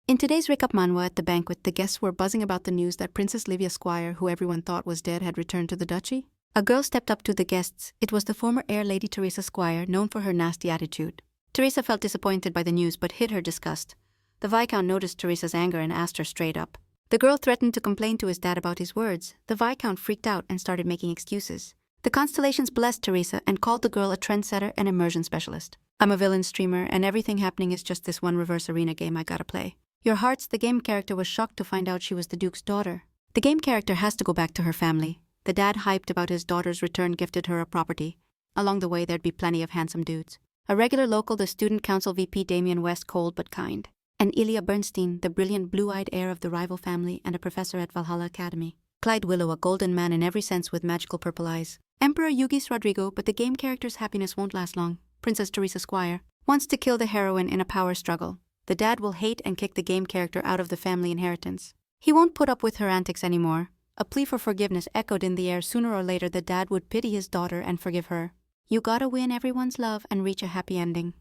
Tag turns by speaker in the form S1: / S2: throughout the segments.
S1: In today's Reca Manhwa at the banquet, the guests were buzzing about the news that Princess Livia Squire, who everyone thought was dead, had returned to the duchy. A girl stepped up to the guests. It was the former heir Lady Teresa Squire, known for her nasty attitude. Teresa felt disappointed by the news but hid her disgust. The Viscount noticed Teresa's anger and asked her straight up. The girl threatened to complain to his dad about his words. The Viscount freaked out and started making excuses. The constellations blessed Teresa and called the girl a trendsetter and immersion specialist. "I'm a villain streamer, and everything happening is just this one reverse arena game I gotta play." Your Hearts, the game character, was shocked to find out she was the Duke's daughter. The game character has to go back to her family. The dad, hyped about his daughter's return, gifted her a property. Along the way, there'd be plenty of handsome dudes. A regular local, the student council VP Damien West, cold but kind. And Ilya Bernstein, the brilliant blue-eyed heir of the rival family and a professor at Valhalla Academy. Clyde Willow, a golden man in every sense with magical purple eyes. Emperor Yugis Rodrigo, but the game character's happiness won't last long. Princess Teresa Squire wants to kill the heroine in a power struggle. The dad will hate and kick the game character out of the family inheritance. He won't put up with her antics anymore. A plea for forgiveness echoed in the air. Sooner or later, the dad would pity his daughter and forgive her. You gotta win everyone's love and reach a happy ending.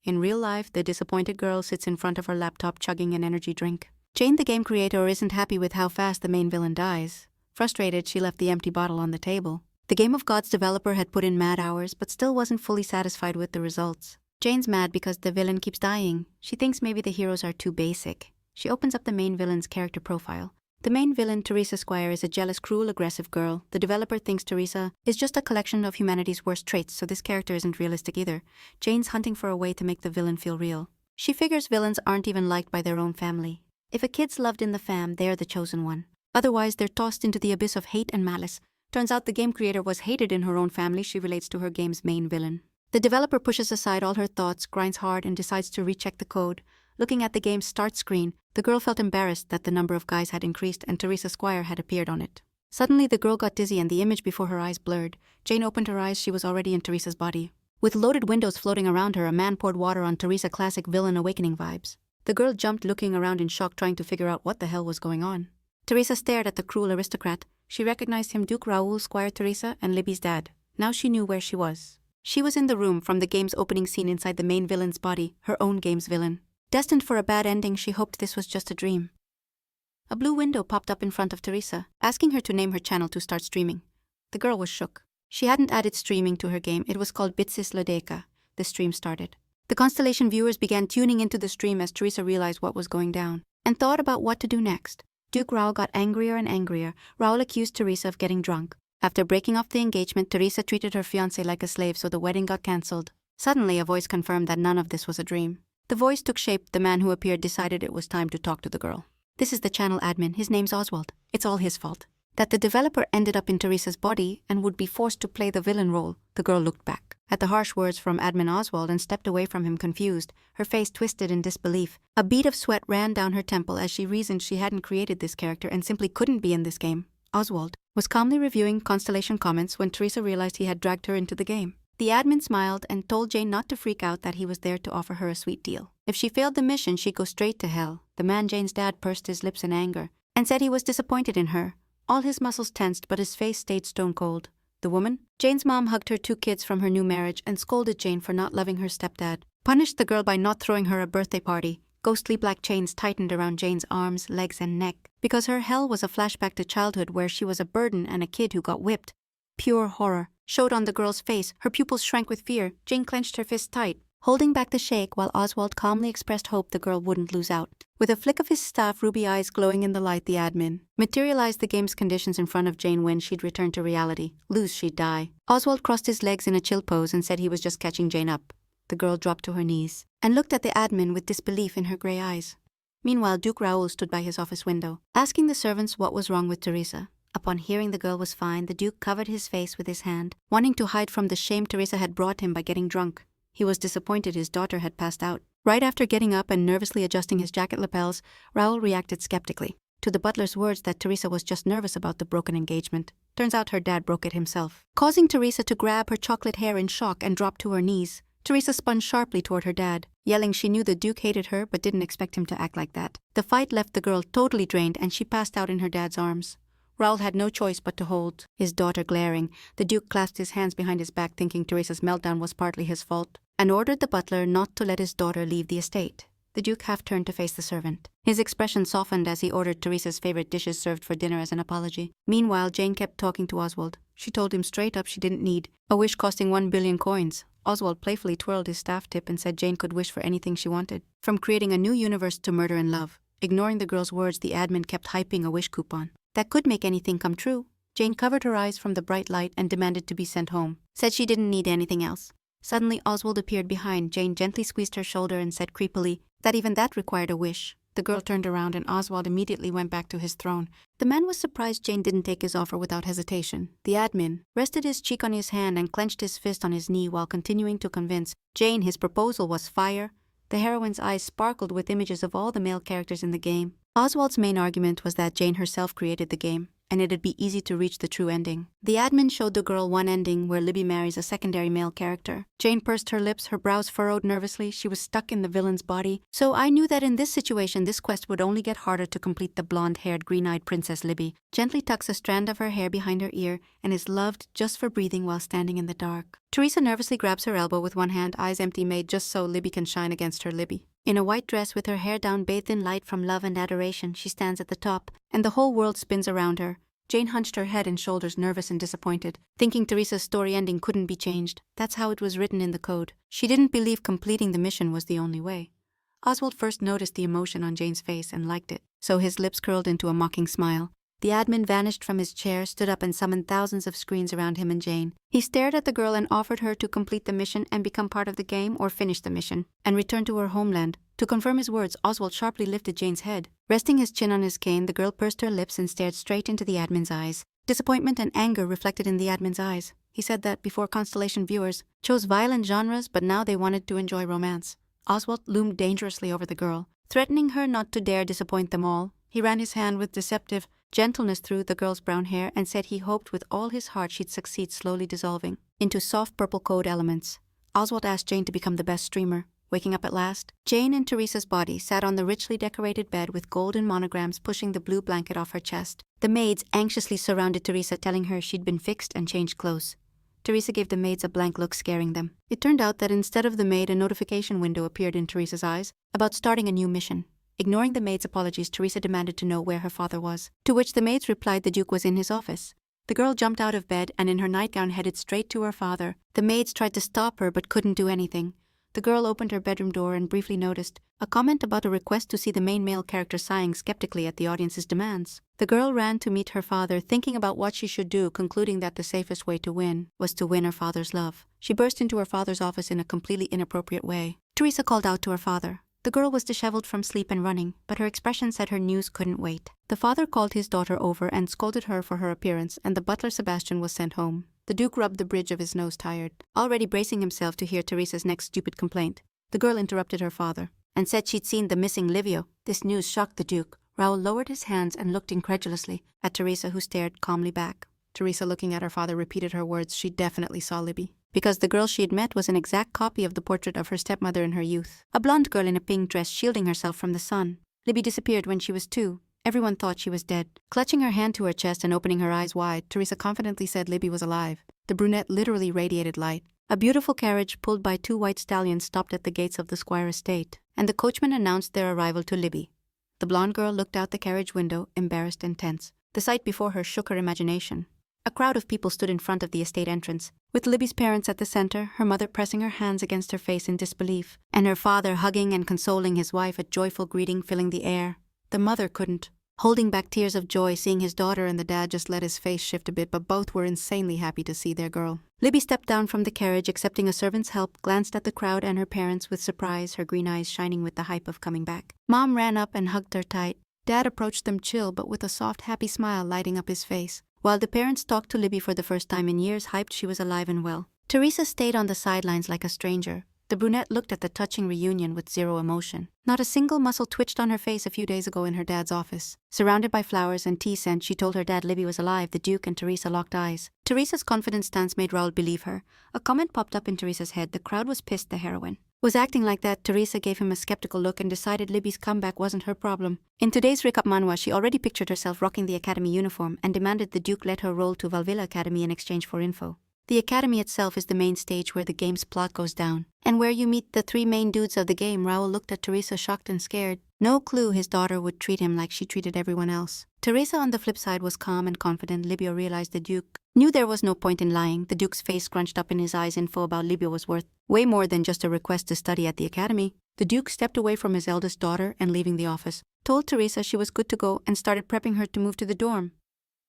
S1: In real life, the disappointed girl sits in front of her laptop chugging an energy drink. Jane, the game creator, isn't happy with how fast the main villain dies. Frustrated, she left the empty bottle on the table. The Game of Gods developer had put in mad hours but still wasn't fully satisfied with the results. Jane's mad because the villain keeps dying. She thinks maybe the heroes are too basic. She opens up the main villain's character profile. The main villain, Teresa Squire, is a jealous, cruel, aggressive girl. The developer thinks Teresa is just a collection of humanity's worst traits, so this character isn't realistic either. Jane's hunting for a way to make the villain feel real. She figures villains aren't even liked by their own family. If a kid's loved in the fam, they're the chosen one. Otherwise, they're tossed into the abyss of hate and malice. Turns out the game creator was hated in her own family. She relates to her game's main villain. The developer pushes aside all her thoughts, grinds hard, and decides to recheck the code. Looking at the game's start screen, the girl felt embarrassed that the number of guys had increased and Teresa Squire had appeared on it. Suddenly, the girl got dizzy and the image before her eyes blurred. Jane opened her eyes. She was already in Teresa's body. With loaded windows floating around her, a man poured water on Teresa. Classic villain awakening vibes. The girl jumped, looking around in shock, trying to figure out what the hell was going on. Teresa stared at the cruel aristocrat. She recognized him, Duke Raoul, Squire Teresa, and Libby's dad. Now she knew where she was. She was in the room from the game's opening scene inside the main villain's body, her own game's villain. Destined for a bad ending, she hoped this was just a dream. A blue window popped up in front of Teresa, asking her to name her channel to start streaming. The girl was shook. She hadn't added streaming to her game. It was called Bitsis Reca. The stream started. The Constellation viewers began tuning into the stream as Teresa realized what was going down, and thought about what to do next. Duke Raoul got angrier and angrier. Raoul accused Teresa of getting drunk. After breaking off the engagement, Teresa treated her fiancé like a slave, so the wedding got cancelled. Suddenly, a voice confirmed that none of this was a dream. The voice took shape. The man who appeared decided it was time to talk to the girl. This is the channel admin. His name's Oswald. It's all his fault. That the developer ended up in Teresa's body and would be forced to play the villain role. The girl looked back at the harsh words from admin Oswald and stepped away from him, confused, her face twisted in disbelief. A bead of sweat ran down her temple as she reasoned she hadn't created this character and simply couldn't be in this game. Oswald was calmly reviewing Constellation comments when Teresa realized he had dragged her into the game. The admin smiled and told Jane not to freak out, that he was there to offer her a sweet deal. If she failed the mission, she'd go straight to hell. The man, Jane's dad, pursed his lips in anger and said he was disappointed in her. All his muscles tensed, but his face stayed stone cold. The woman? Jane's mom hugged her 2 kids from her new marriage and scolded Jane for not loving her stepdad. Punished the girl by not throwing her a birthday party. Ghostly black chains tightened around Jane's arms, legs, and neck, because her hell was a flashback to childhood where she was a burden and a kid who got whipped. Pure horror showed on the girl's face. Her pupils shrank with fear. Jane clenched her fist tight, holding back the shake while Oswald calmly expressed hope the girl wouldn't lose out. With a flick of his staff, ruby eyes glowing in the light, the admin materialized the game's conditions in front of Jane. When she'd return to reality, lose, she'd die. Oswald crossed his legs in a chill pose and said he was just catching Jane up. The girl dropped to her knees and looked at the admin with disbelief in her gray eyes. Meanwhile, Duke Raoul stood by his office window, asking the servants what was wrong with Teresa. Upon hearing the girl was fine, the Duke covered his face with his hand, wanting to hide from the shame Teresa had brought him by getting drunk. He was disappointed his daughter had passed out. Right after getting up and nervously adjusting his jacket lapels, Raoul reacted skeptically to the butler's words that Teresa was just nervous about the broken engagement. Turns out her dad broke it himself, causing Teresa to grab her chocolate hair in shock and drop to her knees. Teresa spun sharply toward her dad, yelling she knew the Duke hated her but didn't expect him to act like that. The fight left the girl totally drained and she passed out in her dad's arms. Raoul had no choice but to hold his daughter, glaring. The Duke clasped his hands behind his back, thinking Teresa's meltdown was partly his fault, and ordered the butler not to let his daughter leave the estate. The Duke half turned to face the servant. His expression softened as he ordered Teresa's favorite dishes served for dinner as an apology. Meanwhile, Jane kept talking to Oswald. She told him straight up she didn't need a wish costing 1 billion coins. Oswald playfully twirled his staff tip and said Jane could wish for anything she wanted, from creating a new universe to murder and love. Ignoring the girl's words, the admin kept hyping a wish coupon that could make anything come true. Jane covered her eyes from the bright light and demanded to be sent home. Said she didn't need anything else. Suddenly, Oswald appeared behind. Jane gently squeezed her shoulder and said creepily that even that required a wish. The girl turned around and Oswald immediately went back to his throne. The man was surprised Jane didn't take his offer without hesitation. The admin rested his cheek on his hand and clenched his fist on his knee while continuing to convince Jane his proposal was fire. The heroine's eyes sparkled with images of all the male characters in the game. Oswald's main argument was that Jane herself created the game, and it'd be easy to reach the true ending. The admin showed the girl one ending where Libby marries a secondary male character. Jane pursed her lips, her brows furrowed nervously. She was stuck in the villain's body. So I knew that in this situation, this quest would only get harder to complete. The blonde-haired, green-eyed Princess Libby gently tucks a strand of her hair behind her ear and is loved just for breathing while standing in the dark. Teresa nervously grabs her elbow with one hand, eyes empty, made just so Libby can shine against her Libby. In a white dress with her hair down, bathed in light from love and adoration, she stands at the top, and the whole world spins around her. Jane hunched her head and shoulders, nervous and disappointed, thinking Teresa's story ending couldn't be changed. That's how it was written in the code. She didn't believe completing the mission was the only way. Oswald first noticed the emotion on Jane's face and liked it, so his lips curled into a mocking smile. The admin vanished from his chair, stood up and summoned thousands of screens around him and Jane. He stared at the girl and offered her to complete the mission and become part of the game, or finish the mission and return to her homeland. To confirm his words, Oswald sharply lifted Jane's head. Resting his chin on his cane, the girl pursed her lips and stared straight into the admin's eyes. Disappointment and anger reflected in the admin's eyes. He said that before Constellation viewers chose violent genres, but now they wanted to enjoy romance. Oswald loomed dangerously over the girl, threatening her not to dare disappoint them all. He ran his hand with deceptive gentleness through the girl's brown hair and said he hoped with all his heart she'd succeed, slowly dissolving into soft purple code elements. Oswald asked Jane to become the best streamer. Waking up at last, Jane in Teresa's body sat on the richly decorated bed with golden monograms pushing the blue blanket off her chest. The maids anxiously surrounded Teresa, telling her she'd been fixed and changed clothes. Teresa gave the maids a blank look, scaring them. It turned out that instead of the maid, a notification window appeared in Teresa's eyes about starting a new mission. Ignoring the maid's apologies, Teresa demanded to know where her father was, to which the maids replied the Duke was in his office. The girl jumped out of bed and in her nightgown headed straight to her father. The maids tried to stop her but couldn't do anything. The girl opened her bedroom door and briefly noticed a comment about a request to see the main male character sighing skeptically at the audience's demands. The girl ran to meet her father, thinking about what she should do, concluding that the safest way to win was to win her father's love. She burst into her father's office in a completely inappropriate way. Teresa called out to her father. The girl was disheveled from sleep and running, but her expression said her news couldn't wait. The father called his daughter over and scolded her for her appearance, and the butler Sebastian was sent home. The Duke rubbed the bridge of his nose, tired, already bracing himself to hear Teresa's next stupid complaint. The girl interrupted her father and said she'd seen the missing Livio. This news shocked the Duke. Raoul lowered his hands and looked incredulously at Teresa, who stared calmly back. Teresa, looking at her father, repeated her words. She definitely saw Libby, because the girl she had met was an exact copy of the portrait of her stepmother in her youth. A blonde girl in a pink dress shielding herself from the sun. Libby disappeared when she was 2. Everyone thought she was dead. Clutching her hand to her chest and opening her eyes wide, Teresa confidently said Libby was alive. The brunette literally radiated light. A beautiful carriage pulled by 2 white stallions stopped at the gates of the Squire estate, and the coachman announced their arrival to Libby. The blonde girl looked out the carriage window, embarrassed and tense. The sight before her shook her imagination. A crowd of people stood in front of the estate entrance, with Libby's parents at the center, her mother pressing her hands against her face in disbelief, and her father hugging and consoling his wife, a joyful greeting filling the air. The mother couldn't, holding back tears of joy seeing his daughter, and the dad just let his face shift a bit, but both were insanely happy to see their girl. Libby stepped down from the carriage, accepting a servant's help, glanced at the crowd and her parents with surprise, her green eyes shining with the hype of coming back. Mom ran up and hugged her tight. Dad approached them chill, but with a soft, happy smile lighting up his face. While the parents talked to Libby for the first time in years, hyped she was alive and well. Teresa stayed on the sidelines like a stranger. The brunette looked at the touching reunion with zero emotion. Not a single muscle twitched on her face a few days ago in her dad's office. Surrounded by flowers and tea scent, she told her dad Libby was alive. The Duke and Teresa locked eyes. Teresa's confident stance made Raoul believe her. A comment popped up in Teresa's head. The crowd was pissed the heroine was acting like that. Teresa gave him a skeptical look and decided Libby's comeback wasn't her problem. In today's Reca Manhwa, she already pictured herself rocking the academy uniform and demanded the Duke let her roll to Valvilla Academy in exchange for info. The academy itself is the main stage where the game's plot goes down, and where you meet the three main dudes of the game. Raoul looked at Teresa shocked and scared. No clue his daughter would treat him like she treated everyone else. Teresa on the flip side was calm and confident. Livio realized the Duke knew there was no point in lying. The Duke's face scrunched up in his eyes. Info about Livio was worth way more than just a request to study at the academy. The Duke stepped away from his eldest daughter and, leaving the office, told Teresa she was good to go and started prepping her to move to the dorm.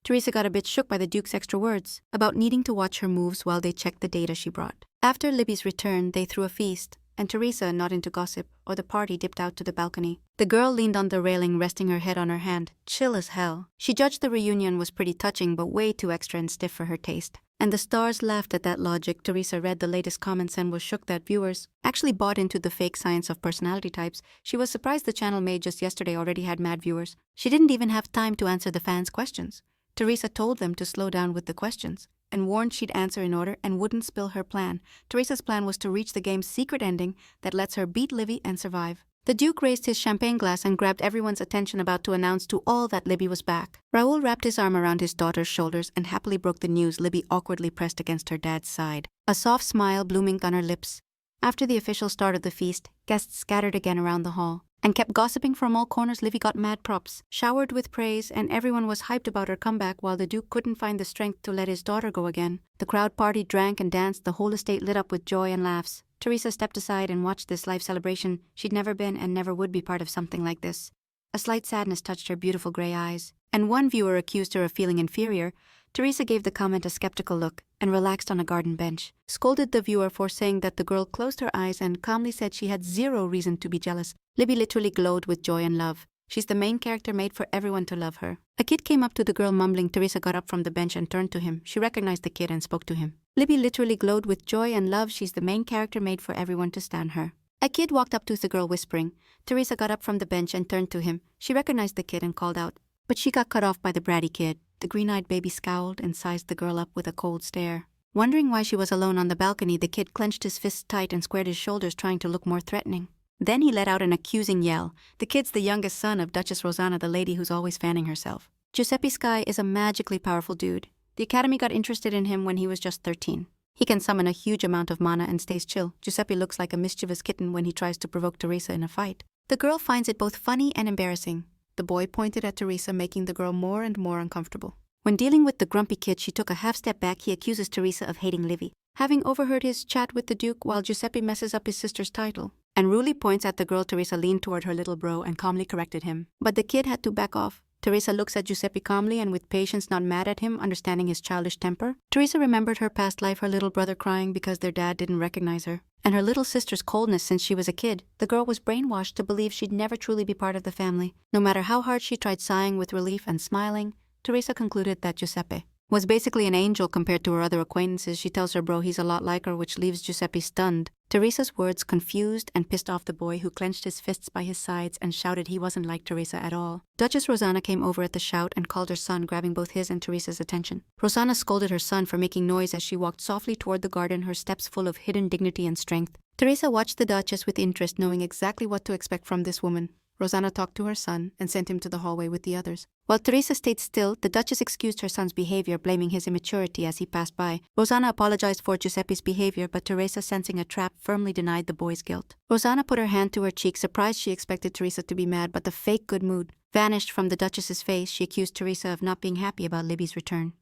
S1: Teresa got a bit shook by the Duke's extra words about needing to watch her moves while they checked the data she brought. After Libby's return, they threw a feast, and Teresa, not into gossip or the party, dipped out to the balcony. The girl leaned on the railing, resting her head on her hand, chill as hell. She judged the reunion was pretty touching but way too extra and stiff for her taste. And the stars laughed at that logic. Teresa read the latest comments and was shook that viewers actually bought into the fake science of personality types. She was surprised the channel made just yesterday already had mad viewers. She didn't even have time to answer the fans' questions. Teresa told them to slow down with the questions and warned she'd answer in order and wouldn't spill her plan. Teresa's plan was to reach the game's secret ending that lets her beat Livy and survive. The Duke raised his champagne glass and grabbed everyone's attention, about to announce to all that Libby was back. Raoul wrapped his arm around his daughter's shoulders and happily broke the news. Libby awkwardly pressed against her dad's side, a soft smile blooming on her lips. After the official start of the feast, guests scattered again around the hall and kept gossiping from all corners. Livy got mad props, showered with praise, and everyone was hyped about her comeback while the Duke couldn't find the strength to let his daughter go again. The crowd partied, drank, and danced, the whole estate lit up with joy and laughs. Teresa stepped aside and watched this life celebration. She'd never been and never would be part of something like this. A slight sadness touched her beautiful gray eyes, and one viewer accused her of feeling inferior. Teresa gave the comment a skeptical look and relaxed on a garden bench, scolded the viewer for saying that the girl closed her eyes, and calmly said she had zero reason to be jealous. Libby literally glowed with joy and love. She's the main character made for everyone to love her. A kid came up to the girl mumbling. Teresa got up from the bench and turned to him. She recognized the kid and spoke to him. Libby literally glowed with joy and love. She's the main character made for everyone to stan her. A kid walked up to the girl whispering. Teresa got up from the bench and turned to him. She recognized the kid and called out, but she got cut off by the bratty kid. The green-eyed baby scowled and sized the girl up with a cold stare. Wondering why she was alone on the balcony, the kid clenched his fists tight and squared his shoulders, trying to look more threatening. Then he let out an accusing yell. The kid's the youngest son of Duchess Rosanna, the lady who's always fanning herself. Giuseppe Sky is a magically powerful dude. The Academy got interested in him when he was just 13. He can summon a huge amount of mana and stays chill. Giuseppe looks like a mischievous kitten when he tries to provoke Teresa in a fight. The girl finds it both funny and embarrassing. The boy pointed at Teresa, making the girl more and more uncomfortable. When dealing with the grumpy kid, she took a half step back. He accuses Teresa of hating Livy, having overheard his chat with the Duke while Giuseppe messes up his sister's title. And Ruli points at the girl. Teresa leaned toward her little bro and calmly corrected him. But the kid had to back off. Teresa looks at Giuseppe calmly and with patience, not mad at him, understanding his childish temper. Teresa remembered her past life, her little brother crying because their dad didn't recognize her, and her little sister's coldness since she was a kid. The girl was brainwashed to believe she'd never truly be part of the family. No matter how hard she tried, sighing with relief and smiling, Teresa concluded that Giuseppe was basically an angel compared to her other acquaintances. She tells her bro he's a lot like her, which leaves Giuseppe stunned. Teresa's words confused and pissed off the boy, who clenched his fists by his sides and shouted he wasn't like Teresa at all. Duchess Rosanna came over at the shout and called her son, grabbing both his and Teresa's attention. Rosanna scolded her son for making noise as she walked softly toward the garden, her steps full of hidden dignity and strength. Teresa watched the Duchess with interest, knowing exactly what to expect from this woman. Rosanna talked to her son and sent him to the hallway with the others. While Teresa stayed still, the Duchess excused her son's behavior, blaming his immaturity as he passed by. Rosanna apologized for Giuseppe's behavior, but Teresa, sensing a trap, firmly denied the boy's guilt. Rosanna put her hand to her cheek, surprised. She expected Teresa to be mad, but the fake good mood vanished from the Duchess's face. She accused Teresa of not being happy about Libby's return.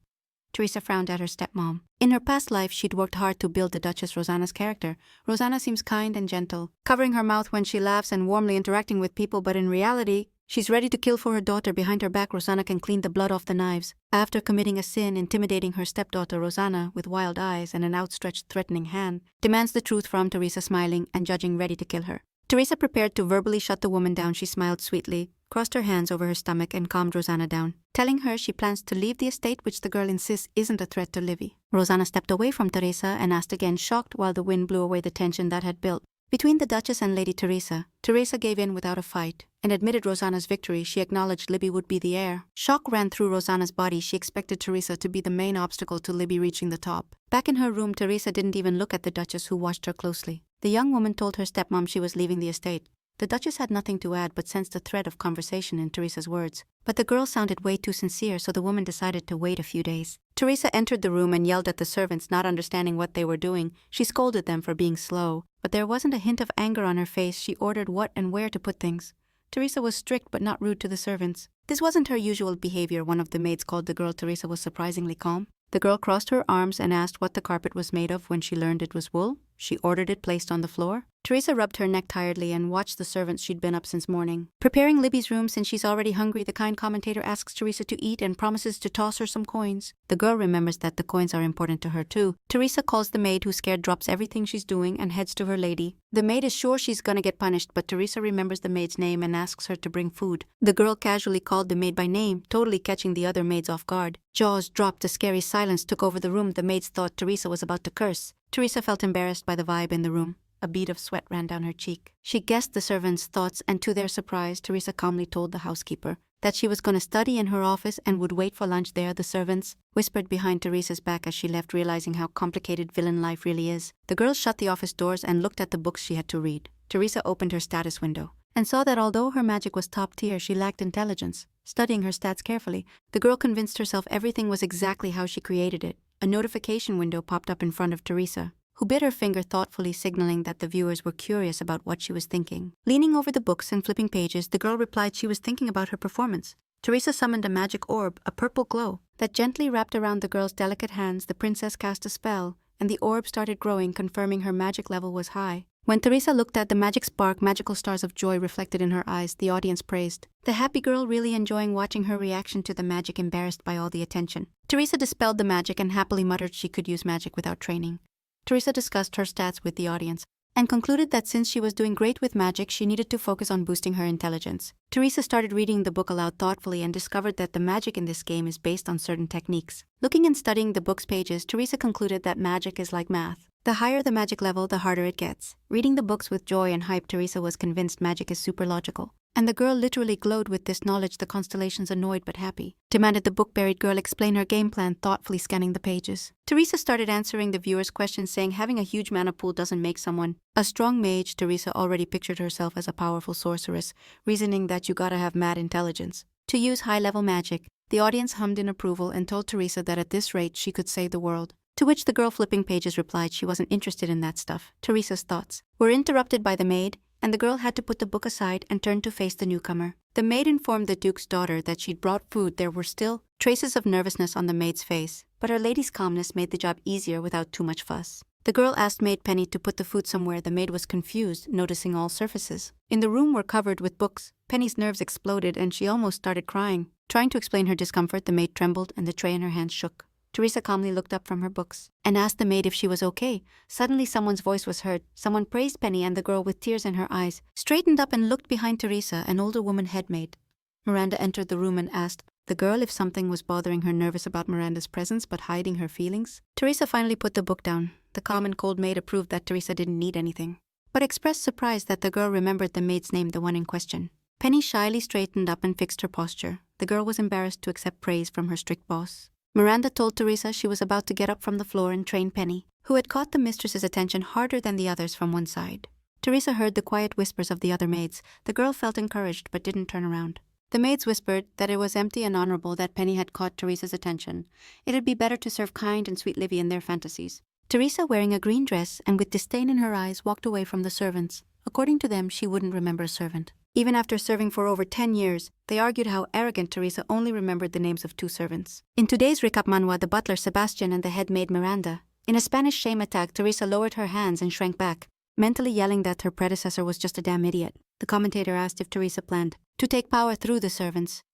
S1: Teresa frowned at her stepmom. In her past life, she'd worked hard to build the Duchess Rosanna's character. Rosanna seems kind and gentle, covering her mouth when she laughs and warmly interacting with people, but in reality, she's ready to kill for her daughter. Behind her back, Rosanna can clean the blood off the knives. After committing a sin, intimidating her stepdaughter, Rosanna, with wild eyes and an outstretched threatening hand, demands the truth from Teresa, smiling and judging, ready to kill her. Teresa prepared to verbally shut the woman down. She smiled sweetly, crossed her hands over her stomach, and calmed Rosanna down, telling her she plans to leave the estate, which the girl insists isn't a threat to Livy. Rosanna stepped away from Teresa and asked again, shocked, while the wind blew away the tension that had built between the Duchess and Lady Teresa. Teresa gave in without a fight and admitted Rosanna's victory. She acknowledged Libby would be the heir. Shock ran through Rosanna's body. She expected Teresa to be the main obstacle to Libby reaching the top. Back in her room, Teresa didn't even look at the Duchess, who watched her closely. The young woman told her stepmom she was leaving the estate. The Duchess had nothing to add but sensed a thread of conversation in Teresa's words. But the girl sounded way too sincere, so the woman decided to wait a few days. Teresa entered the room and yelled at the servants, not understanding what they were doing. She scolded them for being slow, but there wasn't a hint of anger on her face. She ordered what and where to put things. Teresa was strict but not rude to the servants. This wasn't her usual behavior. One of the maids called the girl. Teresa was surprisingly calm. The girl crossed her arms and asked what the carpet was made of. When she learned it was wool, she ordered it placed on the floor. Teresa rubbed her neck tiredly and watched the servants. She'd been up since morning, preparing Libby's room since she's already hungry. The kind commentator asks Teresa to eat and promises to toss her some coins. The girl remembers that the coins are important to her too. Teresa calls the maid, who scared drops everything she's doing and heads to her lady. The maid is sure she's gonna get punished, but Teresa remembers the maid's name and asks her to bring food. The girl casually called the maid by name, totally catching the other maids off guard. Jaws dropped. A scary silence took over the room. The maids thought Teresa was about to curse. Teresa felt embarrassed by the vibe in the room. A bead of sweat ran down her cheek. She guessed the servants' thoughts, and to their surprise, Teresa calmly told the housekeeper that she was going to study in her office and would wait for lunch there. The servants whispered behind Teresa's back as she left, realizing how complicated villain life really is. The girl shut the office doors and looked at the books she had to read. Teresa opened her status window and saw that although her magic was top tier, she lacked intelligence. Studying her stats carefully, the girl convinced herself everything was exactly how she created it. A notification window popped up in front of Teresa, who bit her finger thoughtfully, signaling that the viewers were curious about what she was thinking. Leaning over the books and flipping pages, the girl replied she was thinking about her performance. Teresa summoned a magic orb, a purple glow, that gently wrapped around the girl's delicate hands. The princess cast a spell, and the orb started growing, confirming her magic level was high. When Teresa looked at the magic spark, magical stars of joy reflected in her eyes. The audience praised the happy girl, really enjoying watching her reaction to the magic, embarrassed by all the attention. Teresa dispelled the magic and happily muttered she could use magic without training. Teresa discussed her stats with the audience and concluded that since she was doing great with magic, she needed to focus on boosting her intelligence. Teresa started reading the book aloud thoughtfully and discovered that the magic in this game is based on certain techniques. Looking and studying the book's pages, Teresa concluded that magic is like math. The higher the magic level, the harder it gets. Reading the books with joy and hype, Teresa was convinced magic is super logical. And the girl literally glowed with this knowledge. The constellations, annoyed but happy, demanded the book-buried girl explain her game plan, thoughtfully scanning the pages. Teresa started answering the viewers' questions, saying having a huge mana pool doesn't make someone a strong mage. Teresa already pictured herself as a powerful sorceress, reasoning that you gotta have mad intelligence to use high-level magic. The audience hummed in approval and told Teresa that at this rate she could save the world. To which the girl flipping pages replied she wasn't interested in that stuff. Teresa's thoughts were interrupted by the maid, and the girl had to put the book aside and turn to face the newcomer. The maid informed the duke's daughter that she'd brought food. There were still traces of nervousness on the maid's face, but her lady's calmness made the job easier without too much fuss. The girl asked maid Penny to put the food somewhere. The maid was confused, noticing all surfaces in the room were covered with books. Penny's nerves exploded and she almost started crying. Trying to explain her discomfort, the maid trembled and the tray in her hand shook. Teresa calmly looked up from her books and asked the maid if she was okay. Suddenly someone's voice was heard. Someone praised Penny, and the girl, with tears in her eyes, straightened up and looked behind Teresa. An older woman head maid Miranda entered the room and asked the girl if something was bothering her, nervous about Miranda's presence but hiding her feelings. Teresa finally put the book down. The calm and cold maid approved that Teresa didn't need anything, but expressed surprise that the girl remembered the maid's name, the one in question. Penny shyly straightened up and fixed her posture. The girl was embarrassed to accept praise from her strict boss. Miranda told Teresa she was about to get up from the floor and train Penny, who had caught the mistress's attention harder than the others from one side. Teresa heard the quiet whispers of the other maids. The girl felt encouraged but didn't turn around. The maids whispered that it was empty and honorable that Penny had caught Teresa's attention. It'd be better to serve kind and sweet Livy in their fantasies. Teresa, wearing a green dress and with disdain in her eyes, walked away from the servants. According to them, she wouldn't remember a servant. Even after serving for over 10 years, they argued how arrogant Teresa only remembered the names of 2 servants. In today's Reca Manhwa, the butler Sebastian and the head maid Miranda. In a Spanish shame attack, Teresa lowered her hands and shrank back, mentally yelling that her predecessor was just a damn idiot. The commentator asked if Teresa planned to take power through the servants.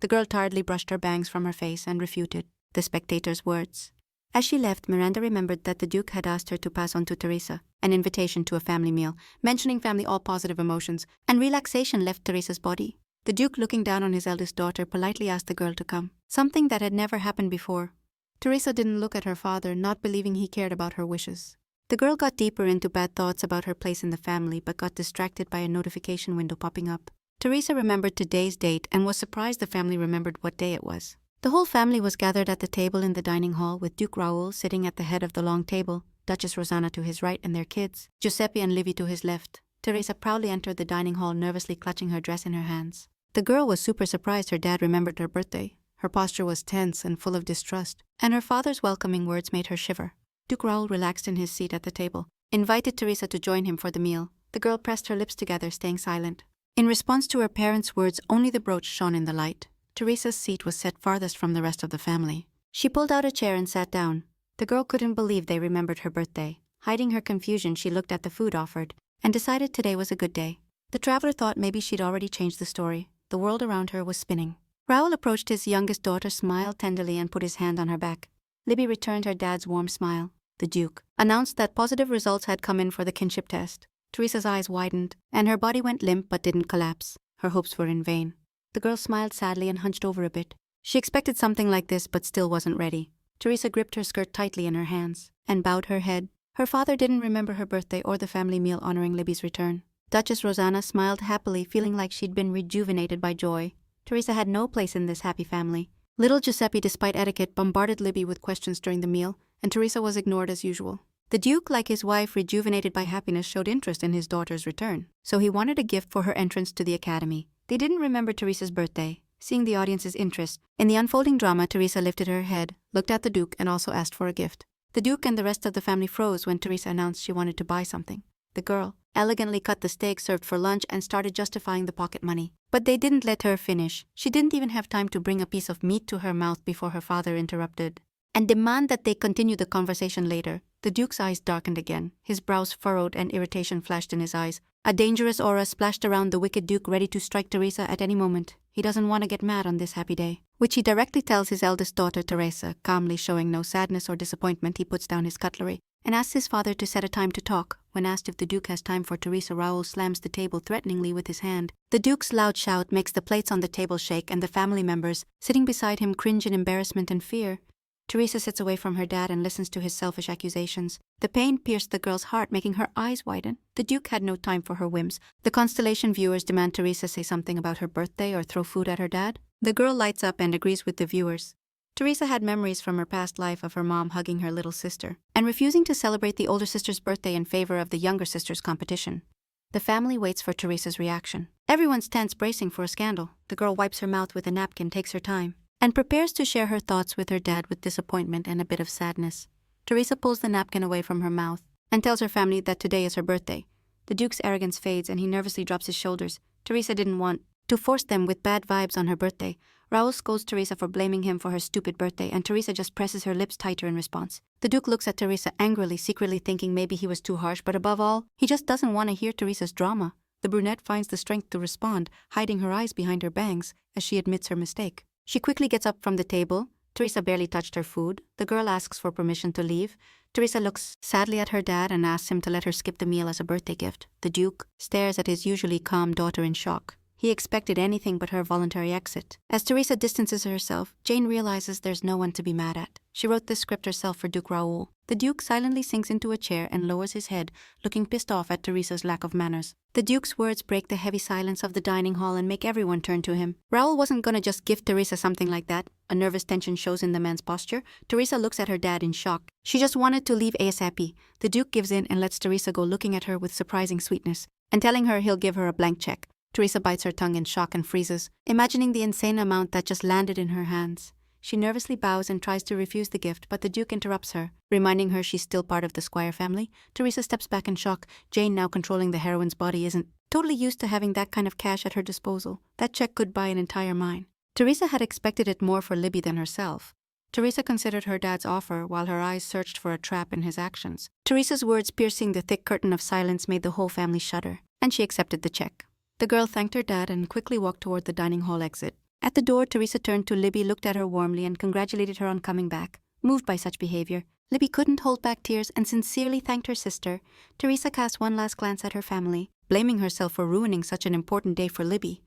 S1: The girl tiredly brushed her bangs from her face and refuted the spectator's words. As she left, Miranda remembered that the Duke had asked her to pass on to Teresa an invitation to a family meal. Mentioning family, all positive emotions and relaxation left Teresa's body. The Duke, looking down on his eldest daughter, politely asked the girl to come, something that had never happened before. Teresa didn't look at her father, not believing he cared about her wishes. The girl got deeper into bad thoughts about her place in the family but got distracted by a notification window popping up. Teresa remembered today's date and was surprised the family remembered what day it was. The whole family was gathered at the table in the dining hall, with Duke Raoul sitting at the head of the long table, Duchess Rosanna to his right and their kids, Giuseppe and Livy to his left. Teresa proudly entered the dining hall, nervously clutching her dress in her hands. The girl was super surprised her dad remembered her birthday. Her posture was tense and full of distrust, and her father's welcoming words made her shiver. Duke Raoul relaxed in his seat at the table, invited Teresa to join him for the meal. The girl pressed her lips together, staying silent. In response to her parents' words, only the brooch shone in the light. Teresa's seat was set farthest from the rest of the family. She pulled out a chair and sat down. The girl couldn't believe they remembered her birthday. Hiding her confusion, she looked at the food offered and decided today was a good day. The traveler thought maybe she'd already changed the story. The world around her was spinning. Raoul approached his youngest daughter, smiled tenderly, and put his hand on her back. Libby returned her dad's warm smile. The Duke announced that positive results had come in for the kinship test. Teresa's eyes widened, and her body went limp but didn't collapse. Her hopes were in vain. The girl smiled sadly and hunched over a bit. She expected something like this but still wasn't ready. Teresa gripped her skirt tightly in her hands and bowed her head. Her father didn't remember her birthday or the family meal honoring Libby's return. Duchess Rosanna smiled happily, feeling like she'd been rejuvenated by joy. Teresa had no place in this happy family. Little Giuseppe, despite etiquette, bombarded Libby with questions during the meal, and Teresa was ignored as usual. The Duke, like his wife, rejuvenated by happiness, showed interest in his daughter's return, so he wanted a gift for her entrance to the academy. They didn't remember Teresa's birthday. Seeing the audience's interest in the unfolding drama, Teresa lifted her head, looked at the Duke, and also asked for a gift. The Duke and the rest of the family froze when Teresa announced she wanted to buy something. The girl elegantly cut the steak served for lunch and started justifying the pocket money. But they didn't let her finish. She didn't even have time to bring a piece of meat to her mouth before her father interrupted and demanded that they continue the conversation later. The Duke's eyes darkened again. His brows furrowed and irritation flashed in his eyes. A dangerous aura splashed around the wicked Duke, ready to strike Teresa at any moment. He doesn't want to get mad on this happy day, which he directly tells his eldest daughter, Teresa. Calmly showing no sadness or disappointment, he puts down his cutlery and asks his father to set a time to talk. When asked if the Duke has time for Teresa, Raoul slams the table threateningly with his hand. The Duke's loud shout makes the plates on the table shake, and the family members sitting beside him cringe in embarrassment and fear. Teresa sits away from her dad and listens to his selfish accusations. The pain pierced the girl's heart, making her eyes widen. The Duke had no time for her whims. The Constellation viewers demand Teresa say something about her birthday or throw food at her dad. The girl lights up and agrees with the viewers. Teresa had memories from her past life of her mom hugging her little sister and refusing to celebrate the older sister's birthday in favor of the younger sister's competition. The family waits for Teresa's reaction. Everyone's tense, bracing for a scandal. The girl wipes her mouth with a napkin, takes her time, and prepares to share her thoughts with her dad with disappointment and a bit of sadness. Teresa pulls the napkin away from her mouth and tells her family that today is her birthday. The Duke's arrogance fades and he nervously drops his shoulders. Teresa didn't want to force them with bad vibes on her birthday. Raoul scolds Teresa for blaming him for her stupid birthday, and Teresa just presses her lips tighter in response. The Duke looks at Teresa angrily, secretly thinking maybe he was too harsh, but above all, he just doesn't want to hear Teresa's drama. The brunette finds the strength to respond, hiding her eyes behind her bangs as she admits her mistake. She quickly gets up from the table. Teresa barely touched her food. The girl asks for permission to leave. Teresa looks sadly at her dad and asks him to let her skip the meal as a birthday gift. The Duke stares at his usually calm daughter in shock. He expected anything but her voluntary exit. As Teresa distances herself, Jane realizes there's no one to be mad at. She wrote this script herself for Duke Raoul. The Duke silently sinks into a chair and lowers his head, looking pissed off at Teresa's lack of manners. The Duke's words break the heavy silence of the dining hall and make everyone turn to him. Raoul wasn't gonna just give Teresa something like that. A nervous tension shows in the man's posture. Teresa looks at her dad in shock. She just wanted to leave ASAP. The Duke gives in and lets Teresa go, looking at her with surprising sweetness and telling her he'll give her a blank check. Teresa bites her tongue in shock and freezes, imagining the insane amount that just landed in her hands. She nervously bows and tries to refuse the gift, but the Duke interrupts her, reminding her she's still part of the Squire family. Teresa steps back in shock. Jane, now controlling the heroine's body, isn't totally used to having that kind of cash at her disposal. That check could buy an entire mine. Teresa had expected it more for Libby than herself. Teresa considered her dad's offer while her eyes searched for a trap in his actions. Teresa's words piercing the thick curtain of silence made the whole family shudder, and she accepted the check. The girl thanked her dad and quickly walked toward the dining hall exit. At the door, Teresa turned to Libby, looked at her warmly, and congratulated her on coming back. Moved by such behavior, Libby couldn't hold back tears and sincerely thanked her sister. Teresa cast one last glance at her family, blaming herself for ruining such an important day for Libby.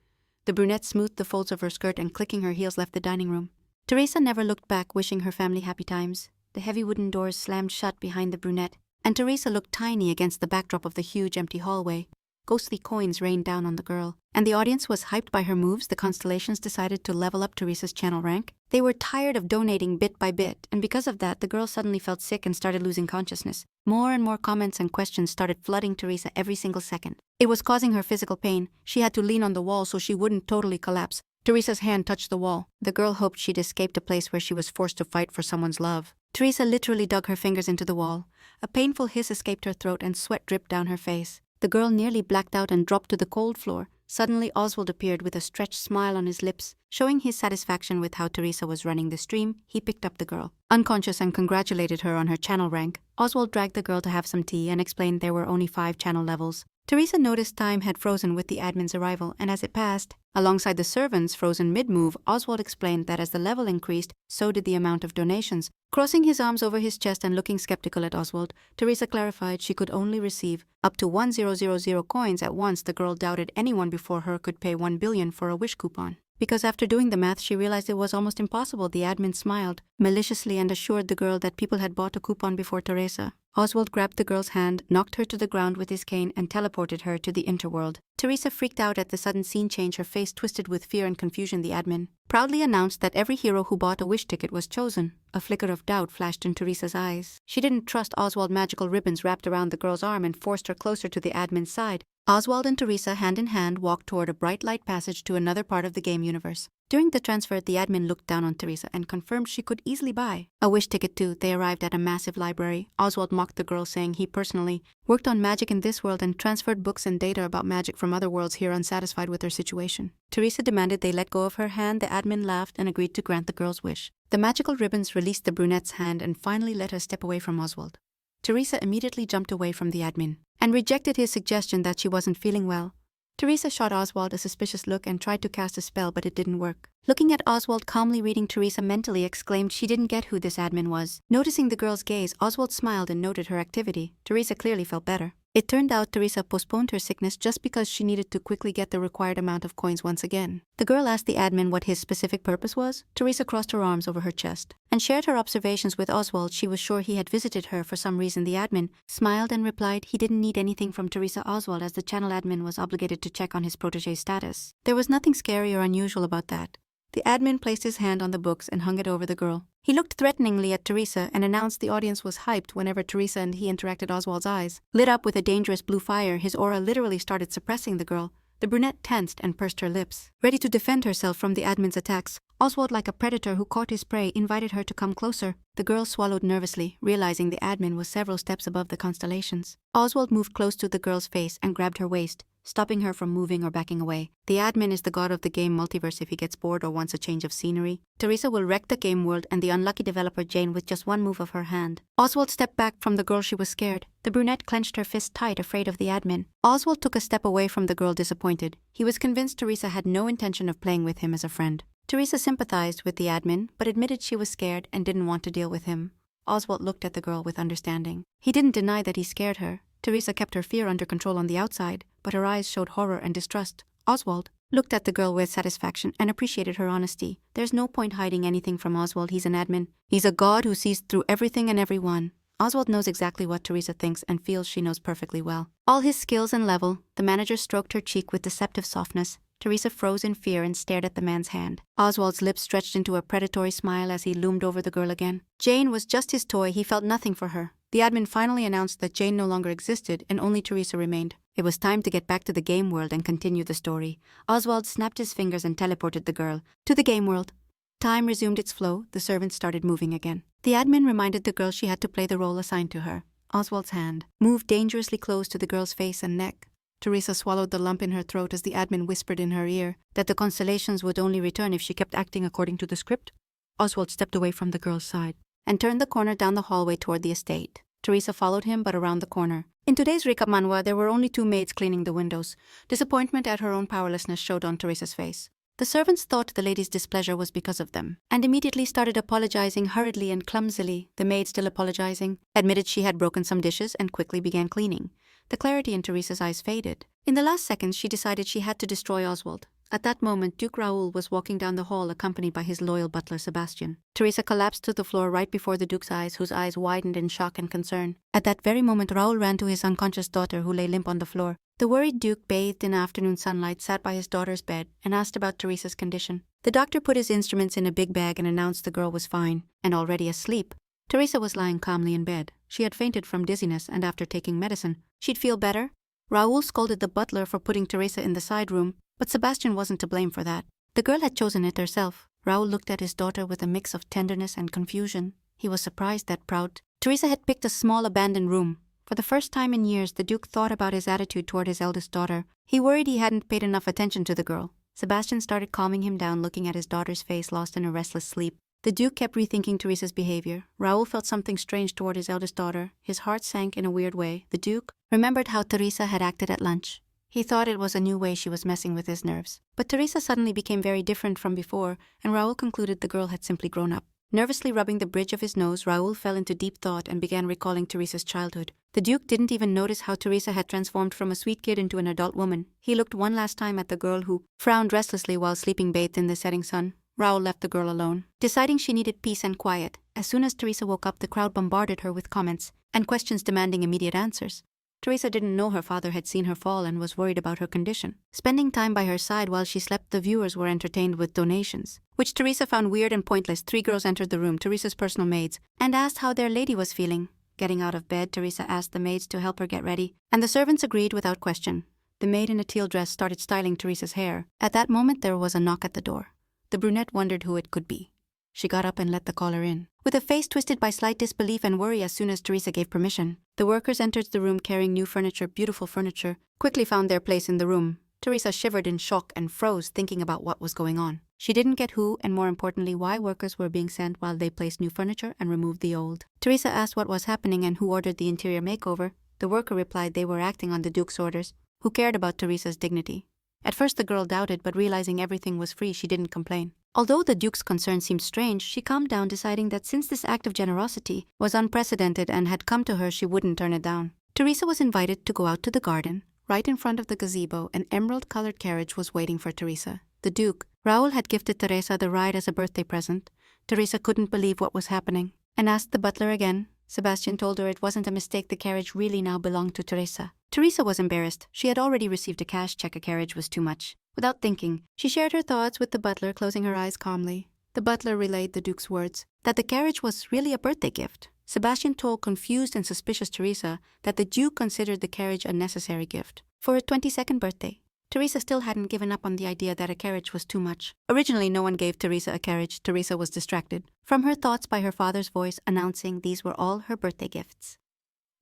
S1: The brunette smoothed the folds of her skirt and clicking her heels left the dining room. Teresa never looked back, wishing her family happy times. The heavy wooden doors slammed shut behind the brunette, and Teresa looked tiny against the backdrop of the huge empty hallway. ghostly coins rained down on the girl. And the audience was hyped by her moves. The constellations decided to level up Teresa's channel rank. They were tired of donating bit by bit, and because of that, the girl suddenly felt sick and started losing consciousness. More and more comments and questions started flooding Teresa every single second. It was causing her physical pain. She had to lean on the wall so she wouldn't totally collapse. Teresa's hand touched the wall. The girl hoped she'd escaped a place where she was forced to fight for someone's love. Teresa literally dug her fingers into the wall. A painful hiss escaped her throat and sweat dripped down her face. The girl nearly blacked out and dropped to the cold floor. Suddenly, Oswald appeared with a stretched smile on his lips. Showing his satisfaction with how Teresa was running the stream, he picked up the girl. Unconscious, and congratulated her on her channel rank. Oswald dragged the girl to have some tea and explained there were only 5 channel levels. Teresa noticed time had frozen with the admin's arrival, and as it passed, alongside the servants frozen mid-move, Oswald explained that as the level increased, so did the amount of donations. Crossing his arms over his chest and looking skeptical at Oswald, Teresa clarified she could only receive up to 1000 coins at once. The girl doubted anyone before her could pay 1 billion for a wish coupon. Because after doing the math, she realized it was almost impossible. The admin smiled maliciously and assured the girl that people had bought a coupon before Teresa. Oswald grabbed the girl's hand, knocked her to the ground with his cane, and teleported her to the interworld. Teresa freaked out at the sudden scene change, her face twisted with fear and confusion. The admin proudly announced that every hero who bought a wish ticket was chosen. A flicker of doubt flashed in Teresa's eyes. She didn't trust Oswald. Magical ribbons wrapped around the girl's arm and forced her closer to the admin's side. Oswald and Teresa, hand in hand, walked toward a bright light passage to another part of the game universe. During the transfer, the admin looked down on Teresa and confirmed she could easily buy a wish ticket too. They arrived at a massive library. Oswald mocked the girl, saying he personally worked on magic in this world and transferred books and data about magic from other worlds here. Unsatisfied with her situation, Teresa demanded they let go of her hand. The admin laughed and agreed to grant the girl's wish. The magical ribbons released the brunette's hand and finally let her step away from Oswald. Teresa immediately jumped away from the admin and rejected his suggestion that she wasn't feeling well. Teresa shot Oswald a suspicious look and tried to cast a spell, but it didn't work. Looking at Oswald calmly reading Teresa mentally, exclaimed she didn't get who this admin was. Noticing the girl's gaze, Oswald smiled and noted her activity. Teresa clearly felt better. It turned out Teresa postponed her sickness just because she needed to quickly get the required amount of coins once again. The girl asked the admin what his specific purpose was. Teresa crossed her arms over her chest and shared her observations with Oswald. She was sure he had visited her for some reason. The admin smiled and replied he didn't need anything from Teresa. Oswald, as the channel admin, was obligated to check on his protege's status. There was nothing scary or unusual about that. The admin placed his hand on the books and hung it over the girl. He looked threateningly at Teresa and announced the audience was hyped whenever Teresa and he interacted. Oswald's eyes lit up with a dangerous blue fire. His aura literally started suppressing the girl. The brunette tensed and pursed her lips, ready to defend herself from the admin's attacks. Oswald, like a predator who caught his prey, invited her to come closer. The girl swallowed nervously, realizing the admin was several steps above the constellations. Oswald moved close to the girl's face and grabbed her waist, stopping her from moving or backing away. The admin is the god of the game multiverse. If he gets bored or wants a change of scenery, Teresa will wreck the game world and the unlucky developer Jane with just one move of her hand. Oswald stepped back from the girl. She was scared. The brunette clenched her fist tight, afraid of the admin. Oswald took a step away from the girl, disappointed. He was convinced Teresa had no intention of playing with him as a friend. Teresa sympathized with the admin, but admitted she was scared and didn't want to deal with him. Oswald looked at the girl with understanding. He didn't deny that he scared her. Teresa kept her fear under control on the outside, but her eyes showed horror and distrust. Oswald looked at the girl with satisfaction and appreciated her honesty. There's no point hiding anything from Oswald. He's an admin. He's a god who sees through everything and everyone. Oswald knows exactly what Teresa thinks and feels she knows perfectly well. All his skills and level. The manager stroked her cheek with deceptive softness. Teresa froze in fear and stared at the man's hand. Oswald's lips stretched into a predatory smile as he loomed over the girl again. Jane was just his toy. He felt nothing for her. The admin finally announced that Jane no longer existed and only Teresa remained. It was time to get back to the game world and continue the story. Oswald snapped his fingers and teleported the girl to the game world. Time resumed its flow. The servants started moving again. The admin reminded the girl she had to play the role assigned to her. Oswald's hand moved dangerously close to the girl's face and neck. Teresa swallowed the lump in her throat as the admin whispered in her ear that the constellations would only return if she kept acting according to the script. Oswald stepped away from the girl's side and turned the corner down the hallway toward the estate. Teresa followed him, but around the corner. In today's Reca Manhwa, there were only 2 maids cleaning the windows. Disappointment at her own powerlessness showed on Teresa's face. The servants thought the lady's displeasure was because of them, and immediately started apologizing hurriedly and clumsily. The maid, still apologizing, admitted she had broken some dishes and quickly began cleaning. The clarity in Teresa's eyes faded. In the last seconds, she decided she had to destroy Oswald. At that moment, Duke Raoul was walking down the hall accompanied by his loyal butler Sebastian. Teresa collapsed to the floor right before the Duke's eyes, whose eyes widened in shock and concern. At that very moment, Raoul ran to his unconscious daughter, who lay limp on the floor. The worried Duke, bathed in afternoon sunlight, sat by his daughter's bed and asked about Teresa's condition. The doctor put his instruments in a big bag and announced the girl was fine and already asleep. Teresa was lying calmly in bed. She had fainted from dizziness, and after taking medicine, she'd feel better. Raoul scolded the butler for putting Teresa in the side room, but Sebastian wasn't to blame for that. The girl had chosen it herself. Raoul looked at his daughter with a mix of tenderness and confusion. He was surprised that proud Teresa had picked a small abandoned room. For the first time in years, the Duke thought about his attitude toward his eldest daughter. He worried he hadn't paid enough attention to the girl. Sebastian started calming him down, looking at his daughter's face, lost in a restless sleep. The Duke kept rethinking Teresa's behavior. Raoul felt something strange toward his eldest daughter. His heart sank in a weird way. The Duke remembered how Teresa had acted at lunch. He thought it was a new way she was messing with his nerves. But Teresa suddenly became very different from before, and Raoul concluded the girl had simply grown up. Nervously rubbing the bridge of his nose, Raoul fell into deep thought and began recalling Teresa's childhood. The Duke didn't even notice how Teresa had transformed from a sweet kid into an adult woman. He looked one last time at the girl, who frowned restlessly while sleeping bathed in the setting sun. Raoul left the girl alone, deciding she needed peace and quiet. As soon as Teresa woke up, the crowd bombarded her with comments and questions demanding immediate answers. Teresa didn't know her father had seen her fall and was worried about her condition. Spending time by her side while she slept, the viewers were entertained with donations, which Teresa found weird and pointless. 3 girls entered the room, Teresa's personal maids, and asked how their lady was feeling. Getting out of bed, Teresa asked the maids to help her get ready, and the servants agreed without question. The maid in a teal dress started styling Teresa's hair. At that moment, there was a knock at the door. The brunette wondered who it could be. She got up and let the caller in, with a face twisted by slight disbelief and worry. As soon as Teresa gave permission, the workers entered the room carrying new furniture. Beautiful furniture quickly found their place in the room. Teresa shivered in shock and froze, thinking about what was going on. She didn't get who, and more importantly, why workers were being sent while they placed new furniture and removed the old. Teresa asked what was happening and who ordered the interior makeover. The worker replied they were acting on the Duke's orders, who cared about Teresa's dignity. At first the girl doubted, but realizing everything was free, she didn't complain. Although the Duke's concern seemed strange, she calmed down, deciding that since this act of generosity was unprecedented and had come to her, she wouldn't turn it down. Teresa was invited to go out to the garden. Right in front of the gazebo, an emerald-colored carriage was waiting for Teresa. The Duke, Raoul, had gifted Teresa the ride as a birthday present. Teresa couldn't believe what was happening and asked the butler again. Sebastian told her it wasn't a mistake, the carriage really now belonged to Teresa. Teresa was embarrassed. She had already received a cash check. A carriage was too much. Without thinking, she shared her thoughts with the butler, closing her eyes calmly. The butler relayed the Duke's words, that the carriage was really a birthday gift. Sebastian told confused and suspicious Teresa that the Duke considered the carriage a necessary gift for her 22nd birthday. Teresa still hadn't given up on the idea that a carriage was too much. Originally, no one gave Teresa a carriage. Teresa was distracted from her thoughts by her father's voice announcing these were all her birthday gifts.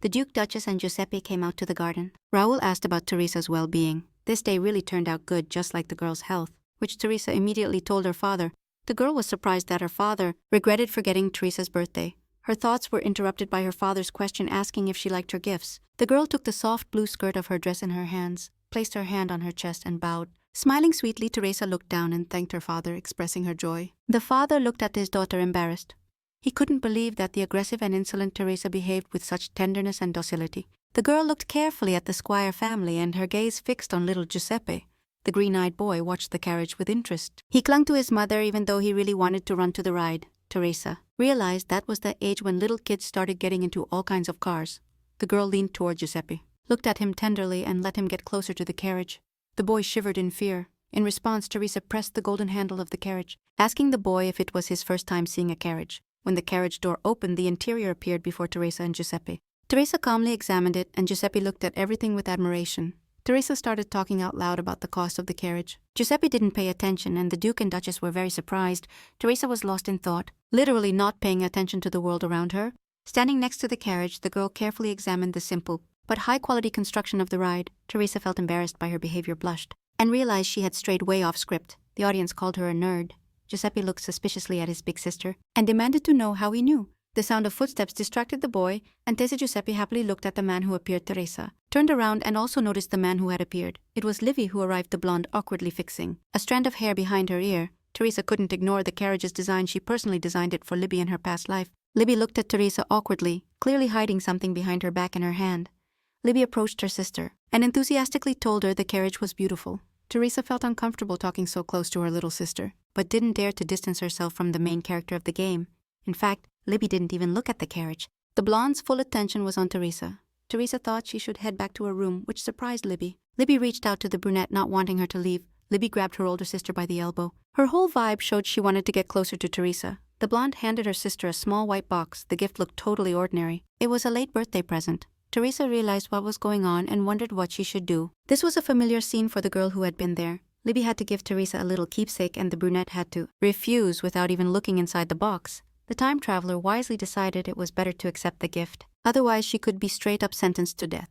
S1: The Duke, Duchess, and Giuseppe came out to the garden. Raoul asked about Teresa's well-being. This day really turned out good, just like the girl's health, which Teresa immediately told her father. The girl was surprised that her father regretted forgetting Teresa's birthday. Her thoughts were interrupted by her father's question asking if she liked her gifts. The girl took the soft blue skirt of her dress in her hands, placed her hand on her chest, and bowed. Smiling sweetly, Teresa looked down and thanked her father, expressing her joy. The father looked at his daughter, embarrassed. He couldn't believe that the aggressive and insolent Teresa behaved with such tenderness and docility. The girl looked carefully at the Squire family, and her gaze fixed on little Giuseppe. The green-eyed boy watched the carriage with interest. He clung to his mother even though he really wanted to run to the ride. Teresa realized that was the age when little kids started getting into all kinds of cars. The girl leaned toward Giuseppe, looked at him tenderly, and let him get closer to the carriage. The boy shivered in fear. In response, Teresa pressed the golden handle of the carriage, asking the boy if it was his first time seeing a carriage. When the carriage door opened, the interior appeared before Teresa and Giuseppe. Teresa calmly examined it, and Giuseppe looked at everything with admiration. Teresa started talking out loud about the cost of the carriage. Giuseppe didn't pay attention, and the Duke and Duchess were very surprised. Teresa was lost in thought, literally not paying attention to the world around her. Standing next to the carriage, the girl carefully examined the simple but high-quality construction of the ride. Teresa felt embarrassed by her behavior, blushed, and realized she had strayed way off script. The audience called her a nerd. Giuseppe looked suspiciously at his big sister and demanded to know how he knew. The sound of footsteps distracted the boy, and Tese Giuseppe happily looked at the man who appeared. Teresa turned around and also noticed the man who had appeared. It was Livy who arrived, the blonde awkwardly fixing a strand of hair behind her ear. Teresa couldn't ignore the carriage's design. She personally designed it for Libby in her past life. Libby looked at Teresa awkwardly, clearly hiding something behind her back in her hand. Libby approached her sister and enthusiastically told her the carriage was beautiful. Teresa felt uncomfortable talking so close to her little sister, but didn't dare to distance herself from the main character of the game. In fact, Libby didn't even look at the carriage. The blonde's full attention was on Teresa. Teresa thought she should head back to her room, which surprised Libby. Libby reached out to the brunette, not wanting her to leave. Libby grabbed her older sister by the elbow. Her whole vibe showed she wanted to get closer to Teresa. The blonde handed her sister a small white box. The gift looked totally ordinary. It was a late birthday present. Teresa realized what was going on and wondered what she should do. This was a familiar scene for the girl who had been there. Libby had to give Teresa a little keepsake and the brunette had to refuse without even looking inside the box. The time traveler wisely decided it was better to accept the gift. Otherwise, she could be straight up sentenced to death.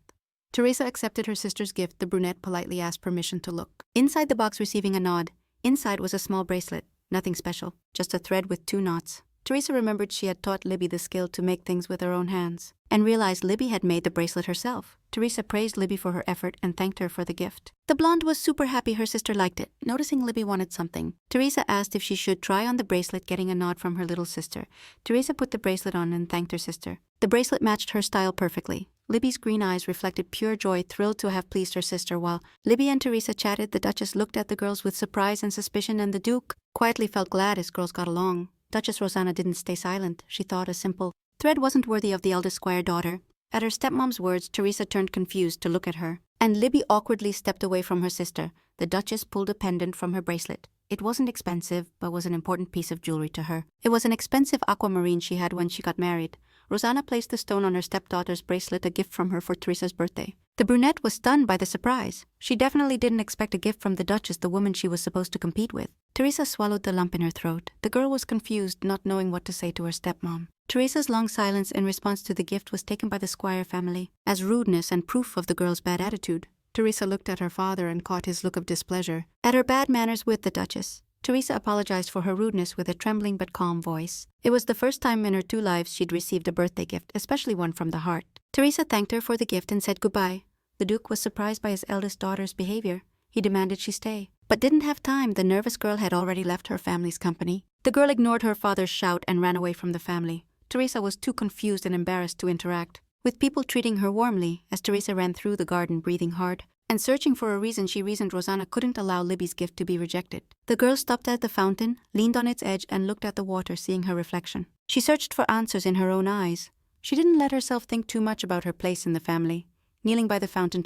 S1: Teresa accepted her sister's gift. The brunette politely asked permission to look. Inside the box, receiving a nod. Inside was a small bracelet. Nothing special, just a thread with 2 knots. Teresa remembered she had taught Libby the skill to make things with her own hands, and realized Libby had made the bracelet herself. Teresa praised Libby for her effort and thanked her for the gift. The blonde was super happy her sister liked it. Noticing Libby wanted something, Teresa asked if she should try on the bracelet, getting a nod from her little sister. Teresa put the bracelet on and thanked her sister. The bracelet matched her style perfectly. Libby's green eyes reflected pure joy, thrilled to have pleased her sister. While Libby and Teresa chatted, the Duchess looked at the girls with surprise and suspicion, and the Duke quietly felt glad as girls got along. Duchess Rosanna didn't stay silent. She thought a simple thread wasn't worthy of the eldest squire daughter. At her stepmom's words, Teresa turned confused to look at her, and Libby awkwardly stepped away from her sister. The Duchess pulled a pendant from her bracelet. It wasn't expensive, but was an important piece of jewelry to her. It was an expensive aquamarine she had when she got married. Rosanna placed the stone on her stepdaughter's bracelet, a gift from her for Teresa's birthday. The brunette was stunned by the surprise. She definitely didn't expect a gift from the Duchess, the woman she was supposed to compete with. Teresa swallowed the lump in her throat. The girl was confused, not knowing what to say to her stepmom. Teresa's long silence in response to the gift was taken by the Squire family as rudeness and proof of the girl's bad attitude. Teresa looked at her father and caught his look of displeasure at her bad manners with the Duchess. Teresa apologized for her rudeness with a trembling but calm voice. It was the first time in her 2 lives she'd received a birthday gift, especially one from the heart. Teresa thanked her for the gift and said goodbye. The Duke was surprised by his eldest daughter's behavior. He demanded she stay, but didn't have time. The nervous girl had already left her family's company. The girl ignored her father's shout and ran away from the family. Teresa was too confused and embarrassed to interact with people treating her warmly. As Teresa ran through the garden, breathing hard and searching for a reason, she reasoned Rosanna couldn't allow Libby's gift to be rejected. The girl stopped at the fountain, leaned on its edge, and looked at the water, seeing her reflection. She searched for answers in her own eyes. She didn't let herself think too much about her place in the family. Kneeling by the fountain,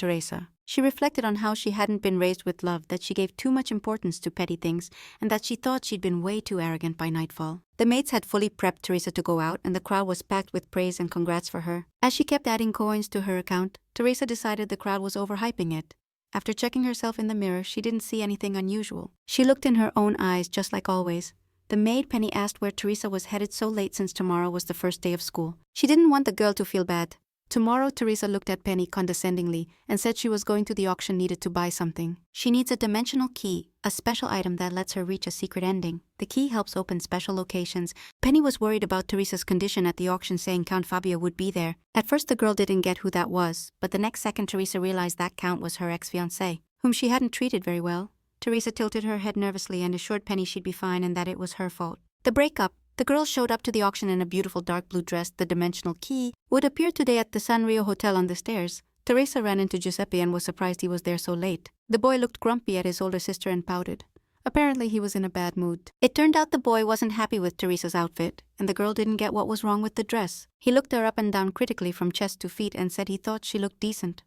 S1: she reflected on how she hadn't been raised with love, that she gave too much importance to petty things, and that she thought she'd been way too arrogant by nightfall. The maids had fully prepped Teresa to go out, and the crowd was packed with praise and congrats for her. As she kept adding coins to her account, Teresa decided the crowd was overhyping it. After checking herself in the mirror, she didn't see anything unusual. She looked in her own eyes just like always. The maid Penny asked where Teresa was headed so late, since tomorrow was the first day of school. She didn't want the girl to feel bad. Tomorrow, Teresa looked at Penny condescendingly and said she was going to the auction, needed to buy something. She needs a dimensional key, a special item that lets her reach a secret ending. The key helps open special locations. Penny was worried about Teresa's condition at the auction, saying Count Fabio would be there. At first the girl didn't get who that was, but the next second Teresa realized that Count was her ex-fiancé, whom she hadn't treated very well. Teresa tilted her head nervously and assured Penny she'd be fine and that it was her fault. The breakup. The girl showed up to the auction in a beautiful dark blue dress. The dimensional key would appear today at the Sanrio Hotel on the stairs. Teresa ran into Giuseppe and was surprised he was there so late. The boy looked grumpy at his older sister and pouted. Apparently he was in a bad mood. It turned out the boy wasn't happy with Teresa's outfit, and the girl didn't get what was wrong with the dress. He looked her up and down critically from chest to feet and said he thought she looked decent.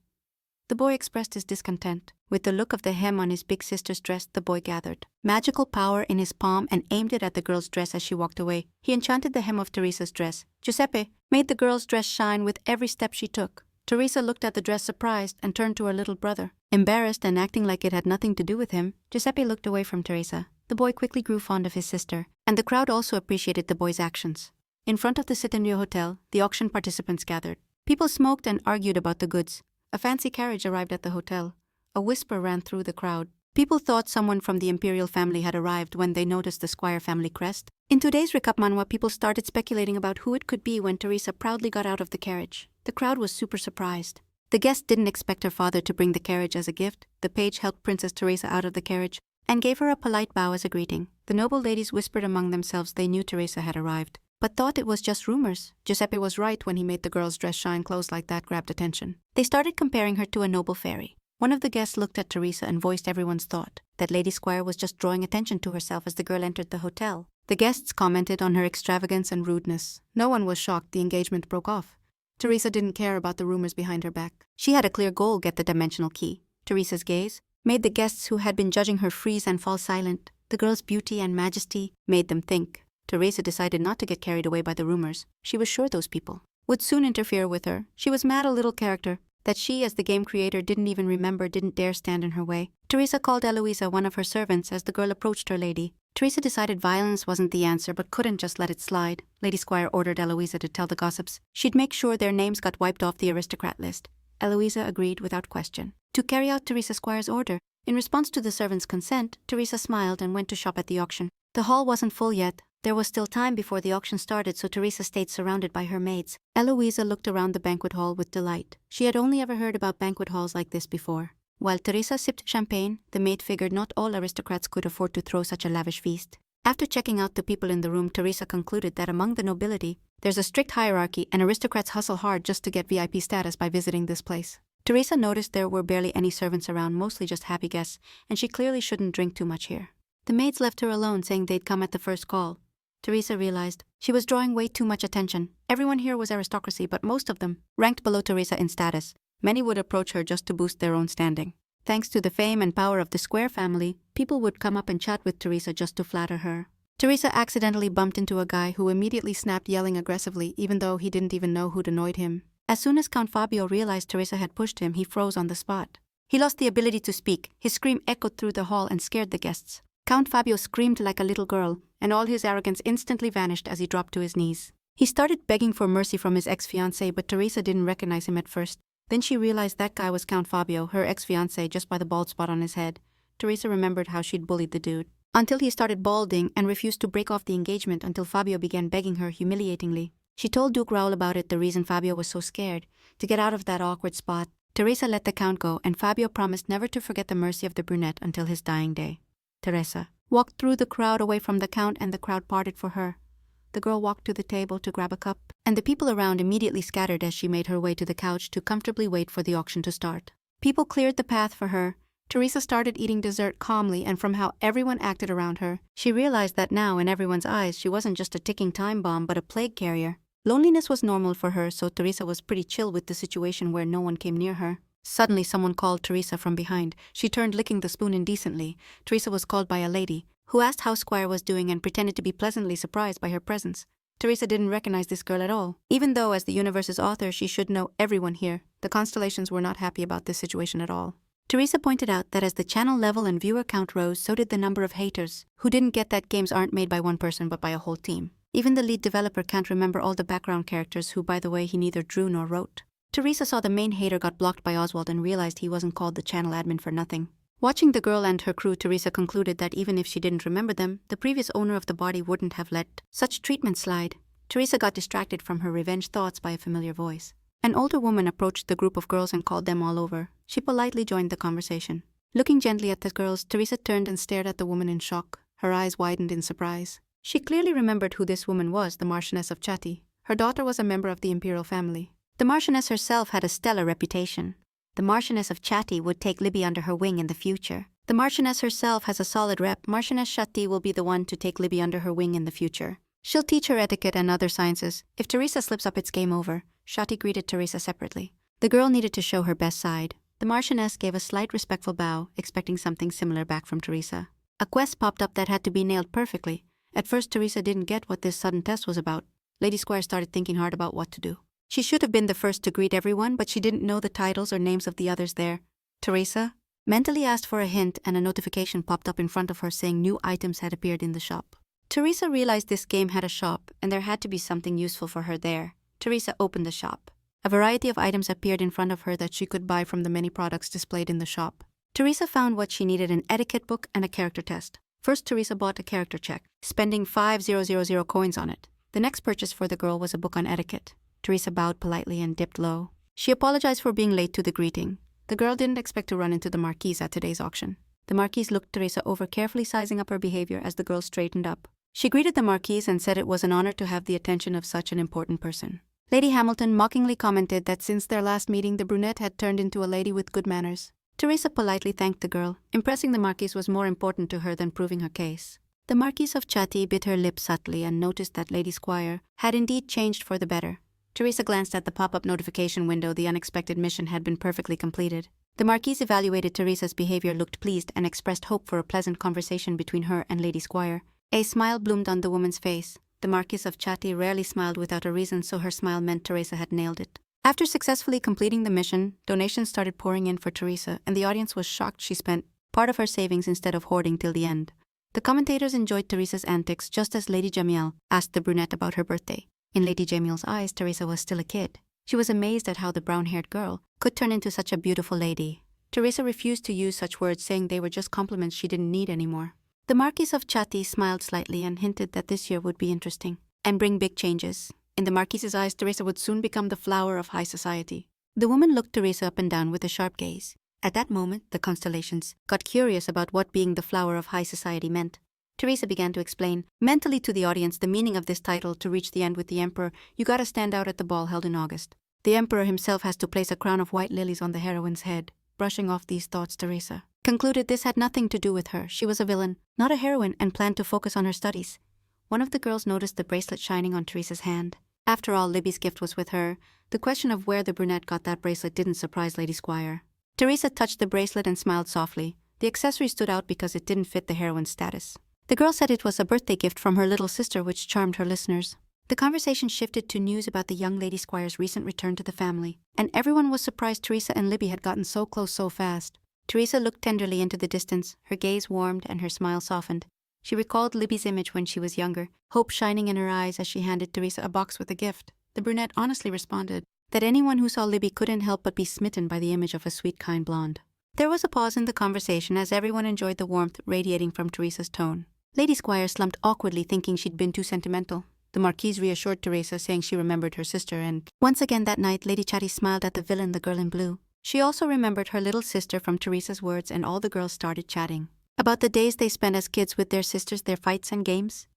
S1: The boy expressed his discontent. With the look of the hem on his big sister's dress, the boy gathered magical power in his palm and aimed it at the girl's dress as she walked away. He enchanted the hem of Teresa's dress. Giuseppe made the girl's dress shine with every step she took. Teresa looked at the dress surprised and turned to her little brother. Embarrassed and acting like it had nothing to do with him, Giuseppe looked away from Teresa. The boy quickly grew fond of his sister, and the crowd also appreciated the boy's actions. In front of the Centennial Hotel, the auction participants gathered. People smoked and argued about the goods. A fancy carriage arrived at the hotel. A whisper ran through the crowd. People thought someone from the imperial family had arrived when they noticed the Squire family crest. In today's Reca Manhwa, people started speculating about who it could be when Teresa proudly got out of the carriage. The crowd was super surprised. The guests didn't expect her father to bring the carriage as a gift. The page helped Princess Teresa out of the carriage and gave her a polite bow as a greeting. The noble ladies whispered among themselves they knew Teresa had arrived, but thought it was just rumors. Giuseppe was right when he made the girl's dress shine. Clothes like that grabbed attention. They started comparing her to a noble fairy. One of the guests looked at Teresa and voiced everyone's thought that Lady Squire was just drawing attention to herself as the girl entered the hotel. The guests commented on her extravagance and rudeness. No one was shocked the engagement broke off. Teresa didn't care about the rumors behind her back. She had a clear goal: get the dimensional key. Teresa's gaze made the guests who had been judging her freeze and fall silent. The girl's beauty and majesty made them think. Teresa decided not to get carried away by the rumors. She was sure those people would soon interfere with her. She was mad a little character that she, as the game creator, didn't even remember, didn't dare stand in her way. Teresa called Eloisa, one of her servants, as the girl approached her lady. Teresa decided violence wasn't the answer but couldn't just let it slide. Lady Squire ordered Eloisa to tell the gossips she'd make sure their names got wiped off the aristocrat list. Eloisa agreed without question to carry out Teresa Squire's order. In response to the servant's consent, Teresa smiled and went to shop at the auction. The hall wasn't full yet. There was still time before the auction started, so Teresa stayed surrounded by her maids. Eloisa looked around the banquet hall with delight. She had only ever heard about banquet halls like this before. While Teresa sipped champagne, the maid figured not all aristocrats could afford to throw such a lavish feast. After checking out the people in the room, Teresa concluded that among the nobility, there's a strict hierarchy and aristocrats hustle hard just to get VIP status by visiting this place. Teresa noticed there were barely any servants around, mostly just happy guests, and she clearly shouldn't drink too much here. The maids left her alone, saying they'd come at the first call. Teresa realized she was drawing way too much attention. Everyone here was aristocracy, but most of them ranked below Teresa in status. Many would approach her just to boost their own standing. Thanks to the fame and power of the Square family, people would come up and chat with Teresa just to flatter her. Teresa accidentally bumped into a guy who immediately snapped, yelling aggressively, even though he didn't even know who'd annoyed him. As soon as Count Fabio realized Teresa had pushed him, he froze on the spot. He lost the ability to speak. His scream echoed through the hall and scared the guests. Count Fabio screamed like a little girl, and all his arrogance instantly vanished as he dropped to his knees. He started begging for mercy from his ex-fiancé, but Teresa didn't recognize him at first. Then she realized that guy was Count Fabio, her ex-fiancé, just by the bald spot on his head. Teresa remembered how she'd bullied the dude until he started balding and refused to break off the engagement until Fabio began begging her humiliatingly. She told Duke Raoul about it, the reason Fabio was so scared to get out of that awkward spot. Teresa let the Count go, and Fabio promised never to forget the mercy of the brunette until his dying day. Teresa walked through the crowd away from the Count, and the crowd parted for her. The girl walked to the table to grab a cup, and the people around immediately scattered as she made her way to the couch to comfortably wait for the auction to start. People cleared the path for her. Teresa started eating dessert calmly, and from how everyone acted around her, she realized that now, in everyone's eyes, she wasn't just a ticking time bomb but a plague carrier. Loneliness was normal for her, so Teresa was pretty chill with the situation where no one came near her. Suddenly, someone called Teresa from behind. She turned, licking the spoon indecently. Teresa was called by a lady, who asked how Squire was doing and pretended to be pleasantly surprised by her presence. Teresa didn't recognize this girl at all. Even though, as the universe's author, she should know everyone here, the constellations were not happy about this situation at all. Teresa pointed out that as the channel level and viewer count rose, so did the number of haters, who didn't get that games aren't made by one person but by a whole team. Even the lead developer can't remember all the background characters, who, by the way, he neither drew nor wrote. Teresa saw the main hater got blocked by Oswald and realized he wasn't called the channel admin for nothing. Watching the girl and her crew, Teresa concluded that even if she didn't remember them, the previous owner of the body wouldn't have let such treatment slide. Teresa got distracted from her revenge thoughts by a familiar voice. An older woman approached the group of girls and called them all over. She politely joined the conversation. Looking gently at the girls, Teresa turned and stared at the woman in shock. Her eyes widened in surprise. She clearly remembered who this woman was, the Marchioness of Chatty. Her daughter was a member of the imperial family. The Marchioness herself had a stellar reputation. The Marchioness of Chatty would take Libby under her wing in the future. The Marchioness herself has a solid rep. Marchioness Chatty will be the one to take Libby under her wing in the future. She'll teach her etiquette and other sciences. If Teresa slips up, it's game over. Chatty greeted Teresa separately. The girl needed to show her best side. The Marchioness gave a slight respectful bow, expecting something similar back from Teresa. A quest popped up that had to be nailed perfectly. At first, Teresa didn't get what this sudden test was about. Lady Squire started thinking hard about what to do. She should have been the first to greet everyone, but she didn't know the titles or names of the others there. Teresa mentally asked for a hint, and a notification popped up in front of her saying new items had appeared in the shop. Teresa realized this game had a shop, and there had to be something useful for her there. Teresa opened the shop. A variety of items appeared in front of her that she could buy from the many products displayed in the shop. Teresa found what she needed: an etiquette book and a character test. First, Teresa bought a character check, spending 5,000 coins on it. The next purchase for the girl was a book on etiquette. Teresa bowed politely and dipped low. She apologized for being late to the greeting. The girl didn't expect to run into the Marquise at today's auction. The Marquise looked Teresa over, carefully sizing up her behavior as the girl straightened up. She greeted the Marquise and said it was an honor to have the attention of such an important person. Lady Hamilton mockingly commented that since their last meeting, the brunette had turned into a lady with good manners. Teresa politely thanked the girl. Impressing the Marquise was more important to her than proving her case. The Marquise of Chatty bit her lip subtly and noticed that Lady Squire had indeed changed for the better. Teresa glanced at the pop-up notification window. The unexpected mission had been perfectly completed. The Marquise evaluated Teresa's behavior, looked pleased, and expressed hope for a pleasant conversation between her and Lady Squire. A smile bloomed on the woman's face. The Marquise of Chatty rarely smiled without a reason, so her smile meant Teresa had nailed it. After successfully completing the mission, donations started pouring in for Teresa, and the audience was shocked she spent part of her savings instead of hoarding till the end. The commentators enjoyed Teresa's antics just as Lady Jamiel asked the brunette about her birthday. In Lady Jamiel's eyes, Teresa was still a kid. She was amazed at how the brown-haired girl could turn into such a beautiful lady. Teresa refused to use such words, saying they were just compliments she didn't need anymore. The Marquis of Chatty smiled slightly and hinted that this year would be interesting and bring big changes. In the Marquis's eyes, Teresa would soon become the flower of high society. The woman looked Teresa up and down with a sharp gaze. At that moment, the constellations got curious about what being the flower of high society meant. Teresa began to explain mentally to the audience the meaning of this title. To reach the end with the emperor, you gotta stand out at the ball held in August. The emperor himself has to place a crown of white lilies on the heroine's head. Brushing off these thoughts, Teresa concluded this had nothing to do with her. She was a villain, not a heroine, and planned to focus on her studies. One of the girls noticed the bracelet shining on Teresa's hand. After all, Libby's gift was with her. The question of where the brunette got that bracelet didn't surprise Lady Squire. Teresa touched the bracelet and smiled softly. The accessory stood out because it didn't fit the heroine's status. The girl said it was a birthday gift from her little sister, which charmed her listeners. The conversation shifted to news about the young Lady Squire's recent return to the family, and everyone was surprised Teresa and Libby had gotten so close so fast. Teresa looked tenderly into the distance. Her gaze warmed and her smile softened. She recalled Libby's image when she was younger, hope shining in her eyes as she handed Teresa a box with a gift. The brunette honestly responded that anyone who saw Libby couldn't help but be smitten by the image of a sweet, kind blonde. There was a pause in the conversation as everyone enjoyed the warmth radiating from Teresa's tone. Lady Squire slumped awkwardly, thinking she'd been too sentimental. The Marquise reassured Teresa, saying she remembered her sister, and once again that night, Lady Chatty smiled at the villain, the girl in blue. She also remembered her little sister from Teresa's words, and all the girls started chatting about the days they spent as kids with their sisters, their fights and games.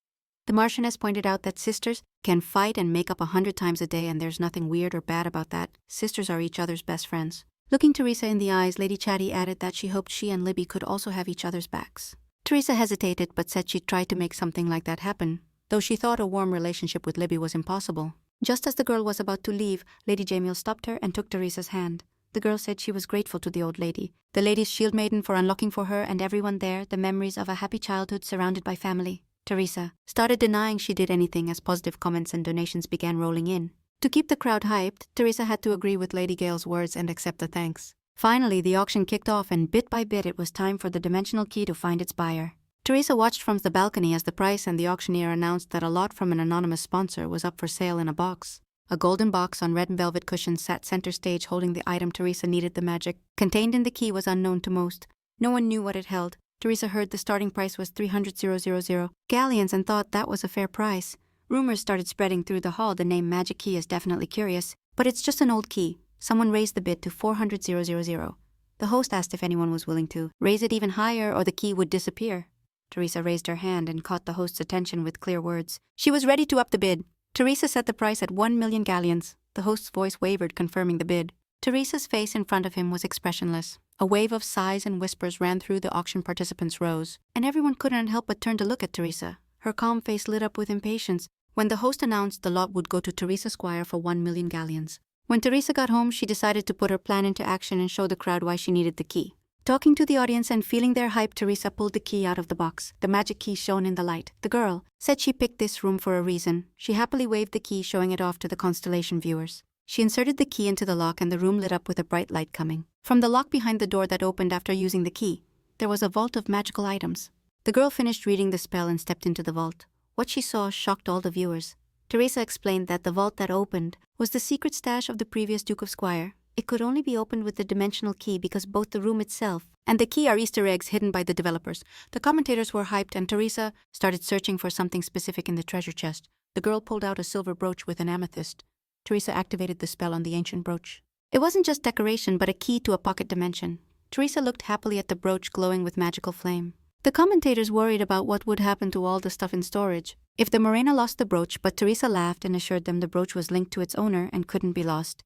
S1: The Marchioness pointed out that sisters can fight and make up 100 times a day, and there's nothing weird or bad about that. Sisters are each other's best friends. Looking Teresa in the eyes, Lady Chatty added that she hoped she and Libby could also have each other's backs. Teresa hesitated but said she'd try to make something like that happen, though she thought a warm relationship with Libby was impossible. Just as the girl was about to leave, Lady Jamiel stopped her and took Teresa's hand. The girl said she was grateful to the old lady, the lady's shield maiden, for unlocking for her and everyone there the memories of a happy childhood surrounded by family. Teresa started denying she did anything as positive comments and donations began rolling in. To keep the crowd hyped, Teresa had to agree with Lady Gale's words and accept the thanks. Finally, the auction kicked off, and bit by bit it was time for the dimensional key to find its buyer. Teresa watched from the balcony as the price and the auctioneer announced that a lot from an anonymous sponsor was up for sale in a box. A golden box on red velvet cushions sat center stage, holding the item Teresa needed. The magic contained in the key was unknown to most. No one knew what it held. Teresa heard the starting price was 300,000 galleons and thought that was a fair price. Rumors started spreading through the hall. The name Magic Key is definitely curious, but it's just an old key. Someone raised the bid to 400,000. The host asked if anyone was willing to raise it even higher or the key would disappear. Teresa raised her hand and caught the host's attention with clear words. She was ready to up the bid. Teresa set the price at 1,000,000 galleons. The host's voice wavered, confirming the bid. Teresa's face in front of him was expressionless. A wave of sighs and whispers ran through the auction participants' rows, and everyone couldn't help but turn to look at Teresa. Her calm face lit up with impatience when the host announced the lot would go to Teresa Squire for 1,000,000 galleons. When Teresa got home, she decided to put her plan into action and show the crowd why she needed the key. Talking to the audience and feeling their hype, Teresa pulled the key out of the box. The magic key shone in the light. The girl said she picked this room for a reason. She happily waved the key, showing it off to the constellation viewers. She inserted the key into the lock and the room lit up with a bright light coming from the lock behind the door that opened after using the key. There was a vault of magical items. The girl finished reading the spell and stepped into the vault. What she saw shocked all the viewers. Teresa explained that the vault that opened was the secret stash of the previous Duke of Squire. It could only be opened with the dimensional key because both the room itself and the key are Easter eggs hidden by the developers. The commentators were hyped and Teresa started searching for something specific in the treasure chest. The girl pulled out a silver brooch with an amethyst. Teresa activated the spell on the ancient brooch. It wasn't just decoration but a key to a pocket dimension. Teresa looked happily at the brooch glowing with magical flame. The commentators worried about what would happen to all the stuff in storage if the Morena lost the brooch, but Teresa laughed and assured them the brooch was linked to its owner and couldn't be lost.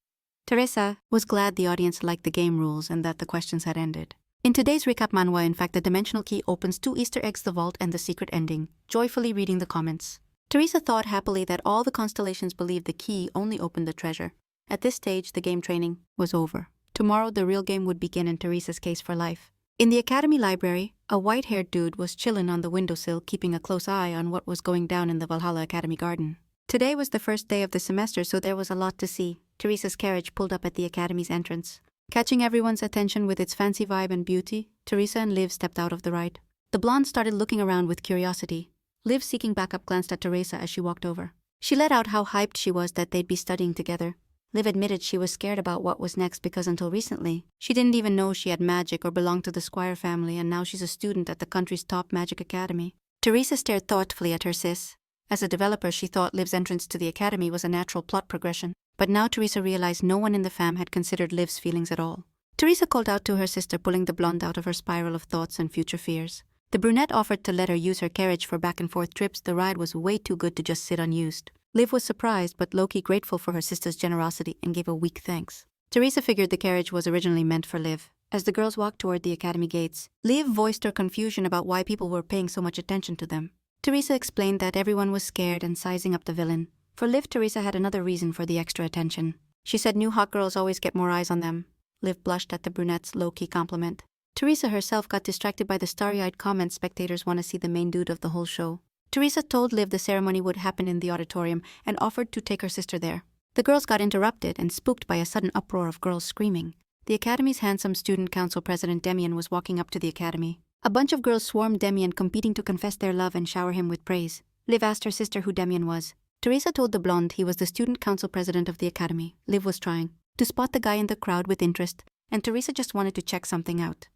S1: Teresa was glad the audience liked the game rules and that the questions had ended. In today's recap manhwa, in fact, the dimensional key opens 2 Easter eggs, the vault and the secret ending, joyfully reading the comments. Teresa thought happily that all the constellations believed the key only opened the treasure. At this stage, the game training was over. Tomorrow, the real game would begin in Teresa's case for life. In the academy library, a white-haired dude was chillin' on the windowsill, keeping a close eye on what was going down in the Valhalla Academy garden. Today was the first day of the semester, so there was a lot to see. Teresa's carriage pulled up at the academy's entrance. Catching everyone's attention with its fancy vibe and beauty, Teresa and Liv stepped out of the ride. The blonde started looking around with curiosity. Liv, seeking backup, glanced at Teresa as she walked over. She let out how hyped she was that they'd be studying together. Liv admitted she was scared about what was next because until recently, she didn't even know she had magic or belonged to the Squire family, and now she's a student at the country's top magic academy. Teresa stared thoughtfully at her sis. As a developer, she thought Liv's entrance to the academy was a natural plot progression. But now Teresa realized no one in the fam had considered Liv's feelings at all. Teresa called out to her sister, pulling the blonde out of her spiral of thoughts and future fears. The brunette offered to let her use her carriage for back-and-forth trips. The ride was way too good to just sit unused. Liv was surprised but low-key grateful for her sister's generosity and gave a weak thanks. Teresa figured the carriage was originally meant for Liv. As the girls walked toward the academy gates, Liv voiced her confusion about why people were paying so much attention to them. Teresa explained that everyone was scared and sizing up the villain. For Liv, Teresa had another reason for the extra attention. She said new hot girls always get more eyes on them. Liv blushed at the brunette's low-key compliment. Teresa herself got distracted by the starry-eyed comments. Spectators want to see the main dude of the whole show. Teresa told Liv the ceremony would happen in the auditorium and offered to take her sister there. The girls got interrupted and spooked by a sudden uproar of girls screaming. The academy's handsome student council president Demian was walking up to the academy. A bunch of girls swarmed Demian, competing to confess their love and shower him with praise. Liv asked her sister who Demian was. Teresa told the blonde he was the student council president of the academy. Liv was trying to spot the guy in the crowd with interest, and Teresa just wanted to check something out.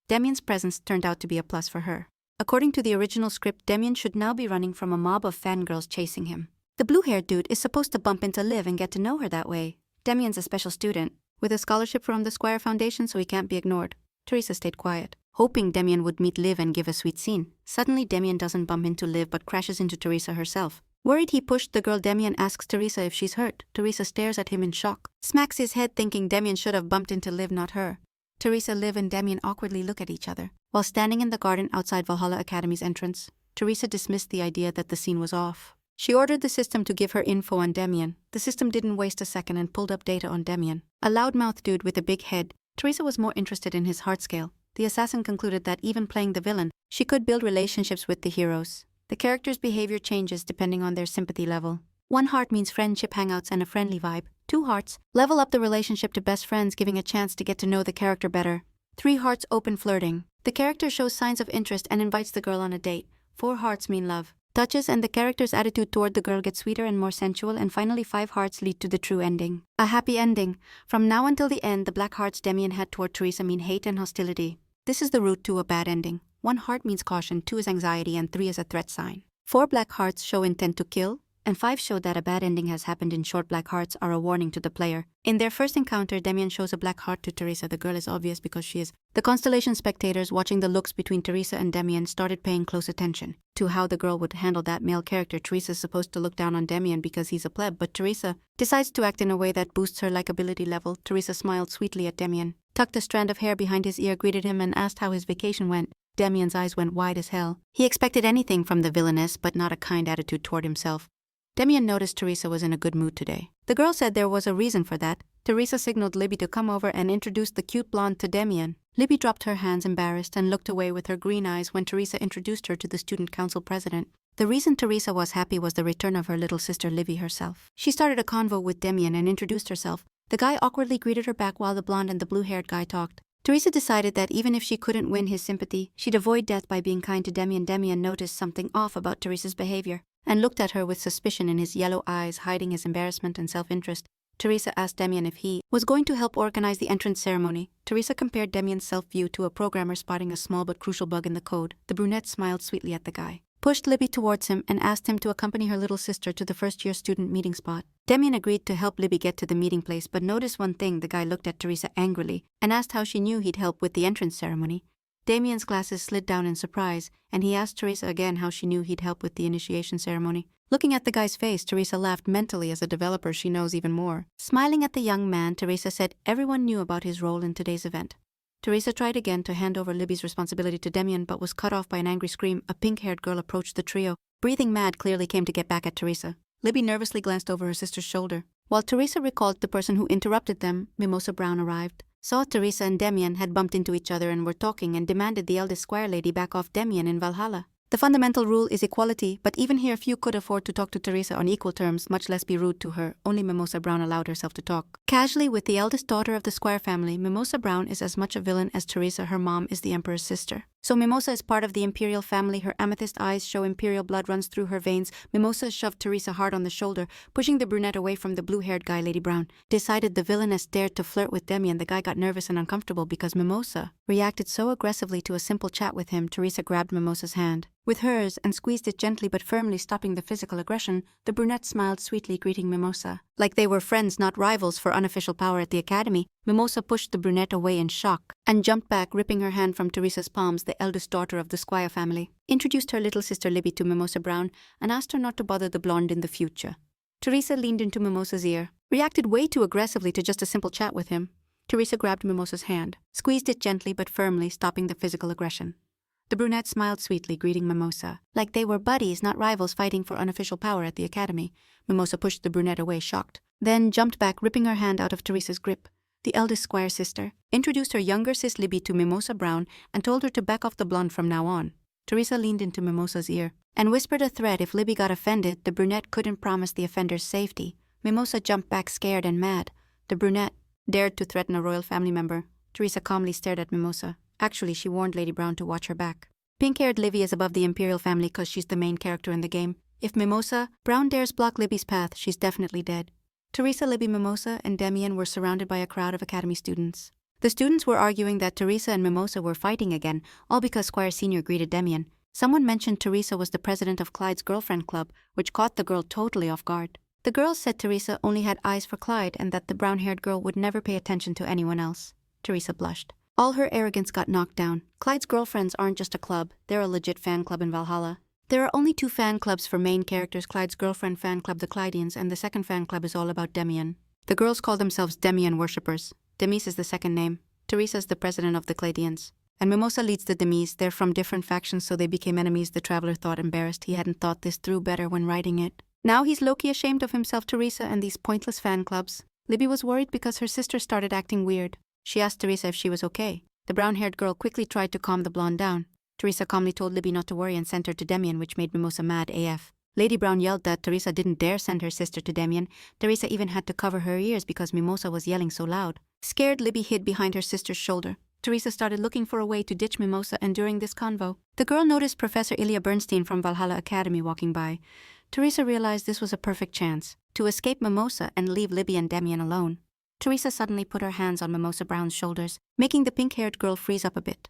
S1: Demian's presence turned out to be a plus for her. According to the original script, Demian should now be running from a mob of fangirls chasing him. The blue-haired dude is supposed to bump into Liv and get to know her that way. Demian's a special student, with a scholarship from the Squire Foundation, so he can't be ignored. Teresa stayed quiet, hoping Demian would meet Liv and give a sweet scene. Suddenly, Demian doesn't bump into Liv but crashes into Teresa herself. Worried he pushed the girl, Demian asks Teresa if she's hurt. Teresa stares at him in shock, smacks his head thinking Demian should have bumped into Liv, not her. Teresa, Liv, and Demian awkwardly look at each other. While standing in the garden outside Valhalla Academy's entrance, Teresa dismissed the idea that the scene was off. She ordered the system to give her info on Demian. The system didn't waste a second and pulled up data on Demian. A loudmouth dude with a big head. Teresa was more interested in his heart scale. The assassin concluded that even playing the villain, she could build relationships with the heroes. The character's behavior changes depending on their sympathy level. 1 heart means friendship, hangouts, and a friendly vibe. 2 hearts level up the relationship to best friends, giving a chance to get to know the character better. 3 hearts, open flirting. The character shows signs of interest and invites the girl on a date. 4 hearts mean love touches, and the character's attitude toward the girl gets sweeter and more sensual. And finally, 5 hearts lead to the true ending. A happy ending. From now until the end, the black hearts Demian had toward Teresa mean hate and hostility. This is the route to a bad ending. 1 heart means caution, 2 is anxiety, and 3 is a threat sign. 4 black hearts show intent to kill, and 5 show that a bad ending has happened. In short, black hearts are a warning to the player. In their first encounter, Demian shows a black heart to Teresa. The girl is obvious because she is. The constellation spectators watching the looks between Teresa and Demian started paying close attention to how the girl would handle that male character. Teresa's supposed to look down on Demian because he's a pleb, but Teresa decides to act in a way that boosts her likability level. Teresa smiled sweetly at Demian, tucked a strand of hair behind his ear, greeted him, and asked how his vacation went. Demian's eyes went wide as hell. He expected anything from the villainess, but not a kind attitude toward himself. Demian noticed Teresa was in a good mood today. The girl said there was a reason for that. Teresa signaled Libby to come over and introduced the cute blonde to Demian. Libby dropped her hands embarrassed and looked away with her green eyes when Teresa introduced her to the student council president. The reason Teresa was happy was the return of her little sister Libby herself. She started a convo with Demian and introduced herself. The guy awkwardly greeted her back while the blonde and the blue-haired guy talked. Teresa decided that even if she couldn't win his sympathy, she'd avoid death by being kind to Demian. Demian noticed something off about Teresa's behavior and looked at her with suspicion in his yellow eyes, hiding his embarrassment and self-interest. Teresa asked Demian if he was going to help organize the entrance ceremony. Teresa compared Demian's self-view to a programmer spotting a small but crucial bug in the code. The brunette smiled sweetly at the guy, pushed Libby towards him, and asked him to accompany her little sister to the first-year student meeting spot. Demian agreed to help Libby get to the meeting place, but noticed one thing. The guy looked at Teresa angrily and asked how she knew he'd help with the entrance ceremony. Damien's glasses slid down in surprise, and he asked Teresa again how she knew he'd help with the initiation ceremony. Looking at the guy's face, Teresa laughed mentally. As a developer, she knows even more. Smiling at the young man, Teresa said everyone knew about his role in today's event. Teresa tried again to hand over Libby's responsibility to Damien, but was cut off by an angry scream. A pink-haired girl approached the trio. Breathing mad, clearly came to get back at Teresa. Libby nervously glanced over her sister's shoulder. While Teresa recalled the person who interrupted them, Mimosa Brown arrived, saw Teresa and Damien had bumped into each other and were talking, and demanded the eldest squire lady back off Damien in Valhalla. The fundamental rule is equality, but even here few could afford to talk to Teresa on equal terms, much less be rude to her. Only Mimosa Brown allowed herself to talk casually with the eldest daughter of the Squire family. Mimosa Brown is as much a villain as Teresa. Her mom is the emperor's sister. So Mimosa is part of the imperial family. Her amethyst eyes show imperial blood runs through her veins. Mimosa shoved Teresa hard on the shoulder, pushing the brunette away from the blue-haired guy. Lady Brown decided the villainess dared to flirt with Damien. The guy got nervous and uncomfortable because Mimosa reacted so aggressively to a simple chat with him. Teresa grabbed Mimosa's hand with hers and squeezed it gently but firmly, stopping the physical aggression. The brunette smiled sweetly, greeting Mimosa like they were friends, not rivals for unofficial power at the academy. Mimosa pushed the brunette away in shock and jumped back, ripping her hand from Teresa's palms. The eldest daughter of the Squire family introduced her little sister Libby to Mimosa Brown and asked her not to bother the blonde in the future. Teresa leaned into Mimosa's ear, reacted way too aggressively to just a simple chat with him. Teresa grabbed Mimosa's hand, squeezed it gently but firmly, stopping the physical aggression. The brunette smiled sweetly, greeting Mimosa like they were buddies, not rivals fighting for unofficial power at the academy. Mimosa pushed the brunette away, shocked, then jumped back, ripping her hand out of Teresa's grip. The eldest Squire's sister introduced her younger sis Libby to Mimosa Brown and told her to back off the blonde from now on. Teresa leaned into Mimosa's ear and whispered a threat if Libby got offended. The brunette couldn't promise the offender's safety. Mimosa jumped back, scared and mad. The brunette dared to threaten a royal family member. Teresa calmly stared at Mimosa. Actually, she warned Lady Brown to watch her back. Pink-haired Livy is above the imperial family because she's the main character in the game. If Mimosa Brown dares block Libby's path, she's definitely dead. Teresa, Libby, Mimosa, and Damien were surrounded by a crowd of academy students. The students were arguing that Teresa and Mimosa were fighting again, all because Squire Senior greeted Damien. Someone mentioned Teresa was the president of Clyde's girlfriend club, which caught the girl totally off guard. The girls said Teresa only had eyes for Clyde and that the brown-haired girl would never pay attention to anyone else. Teresa blushed. All her arrogance got knocked down. Clyde's girlfriends aren't just a club, they're a legit fan club in Valhalla. There are only 2 fan clubs for main characters, Clyde's girlfriend fan club, the Clydians, and the second fan club is all about Damien. The girls call themselves Damien worshippers. Demise is the second name. Teresa's the president of the Clydians. And Mimosa leads the Demise. They're from different factions, so they became enemies. The traveler thought embarrassed. He hadn't thought this through better when writing it. Now he's low-key ashamed of himself, Teresa, and these pointless fan clubs. Libby was worried because her sister started acting weird. She asked Teresa if she was okay. The brown-haired girl quickly tried to calm the blonde down. Teresa calmly told Libby not to worry and sent her to Damien, which made Mimosa mad AF. Lady Brown yelled that Teresa didn't dare send her sister to Damien. Teresa even had to cover her ears because Mimosa was yelling so loud. Scared, Libby hid behind her sister's shoulder. Teresa started looking for a way to ditch Mimosa, and during this convo, the girl noticed Professor Ilya Bernstein from Valhalla Academy walking by. Teresa realized this was a perfect chance to escape Mimosa and leave Libby and Damien alone. Teresa suddenly put her hands on Mimosa Brown's shoulders, making the pink-haired girl freeze up a bit.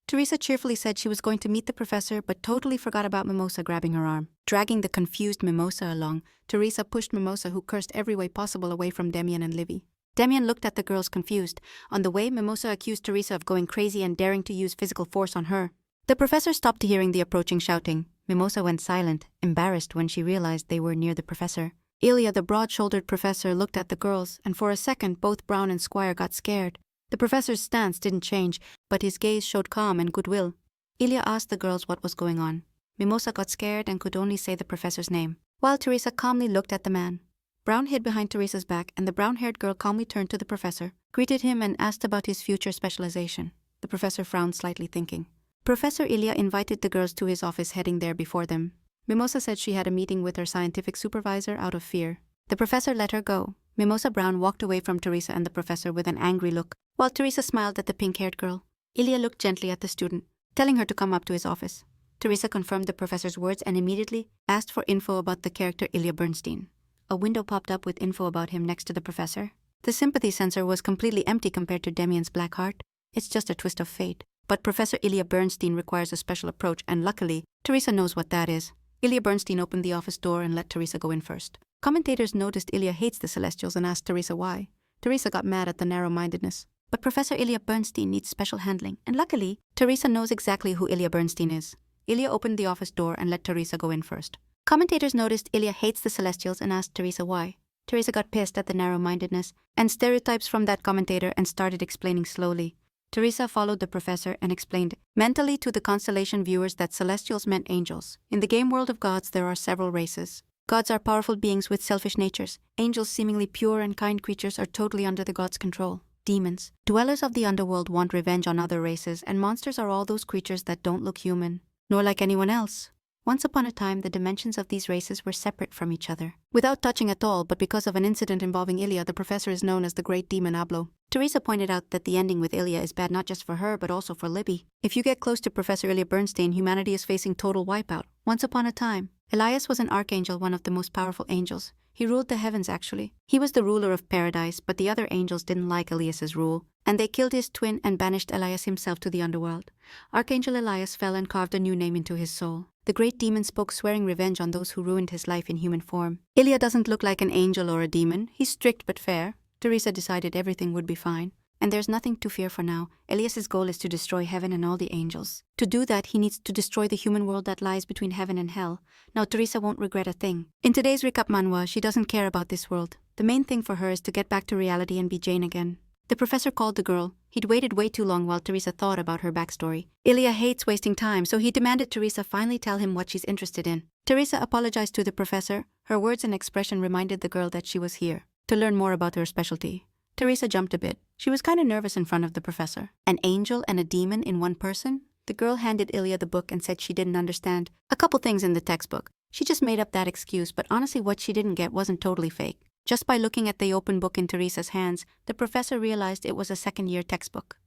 S1: Teresa cheerfully said she was going to meet the professor, but totally forgot about Mimosa grabbing her arm. Dragging the confused Mimosa along, Teresa pushed Mimosa, who cursed every way possible, away from Damien and Livy. Damien looked at the girls confused. On the way, Mimosa accused Teresa of going crazy and daring to use physical force on her. The professor stopped hearing the approaching shouting. Mimosa went silent, embarrassed when she realized they were near the professor. Ilya, the broad-shouldered professor, looked at the girls, and for a second both Brown and Squire got scared. The professor's stance didn't change, but his gaze showed calm and goodwill. Ilya asked the girls what was going on. Mimosa got scared and could only say the professor's name, while Teresa calmly looked at the man. Brown hid behind Teresa's back, and the brown-haired girl calmly turned to the professor, greeted him, and asked about his future specialization. The professor frowned slightly, thinking. Professor Ilya invited the girls to his office, heading there before them. Mimosa said she had a meeting with her scientific supervisor out of fear. The professor let her go. Mimosa Brown walked away from Teresa and the professor with an angry look, while Teresa smiled at the pink-haired girl. Ilya looked gently at the student, telling her to come up to his office. Teresa confirmed the professor's words and immediately asked for info about the character Ilya Bernstein. A window popped up with info about him next to the professor. The sympathy sensor was completely empty compared to Damien's black heart. It's just a twist of fate. But Professor Ilya Bernstein requires a special approach, and luckily, Teresa knows what that is. Ilya Bernstein opened the office door and let Teresa go in first. Commentators noticed Ilya hates the Celestials and asked Teresa why. Teresa got mad at the narrow-mindedness. But Professor Ilya Bernstein needs special handling, and luckily, Teresa knows exactly who Ilya Bernstein is. Ilya opened the office door and let Teresa go in first. Commentators noticed Ilya hates the Celestials and asked Teresa why. Teresa got pissed at the narrow-mindedness and stereotypes from that commentator and started explaining slowly. Teresa followed the professor and explained mentally to the constellation viewers that Celestials meant angels. In the game world of gods, there are several races. Gods are powerful beings with selfish natures. Angels, seemingly pure and kind creatures, are totally under the gods' control. Demons, dwellers of the underworld, want revenge on other races, and monsters are all those creatures that don't look human, nor like anyone else. Once upon a time, the dimensions of these races were separate from each other. Without touching at all, but because of an incident involving Ilya, the professor is known as the Great Demon Ablo. Teresa pointed out that the ending with Ilya is bad not just for her, but also for Libby. If you get close to Professor Ilya Bernstein, humanity is facing total wipeout. Once upon a time, Elias was an archangel, one of the most powerful angels. He ruled the heavens, actually. He was the ruler of paradise, but the other angels didn't like Elias's rule, and they killed his twin and banished Elias himself to the underworld. Archangel Elias fell and carved a new name into his soul. The great demon spoke, swearing revenge on those who ruined his life in human form. Ilya doesn't look like an angel or a demon. He's strict but fair. Teresa decided everything would be fine. And there's nothing to fear for now. Elias's goal is to destroy heaven and all the angels. To do that, he needs to destroy the human world that lies between heaven and hell. Now Teresa won't regret a thing. In today's Reca Manhwa, she doesn't care about this world. The main thing for her is to get back to reality and be Jane again. The professor called the girl. He'd waited way too long while Teresa thought about her backstory. Ilya hates wasting time, so he demanded Teresa finally tell him what she's interested in. Teresa apologized to the professor. Her words and expression reminded the girl that she was here to learn more about her specialty. Teresa jumped a bit. She was kind of nervous in front of the professor. An angel and a demon in one person? The girl handed Ilya the book and said she didn't understand a couple things in the textbook. She just made up that excuse, but honestly what she didn't get wasn't totally fake. Just by looking at the open book in Teresa's hands, the professor realized it was a second-year textbook.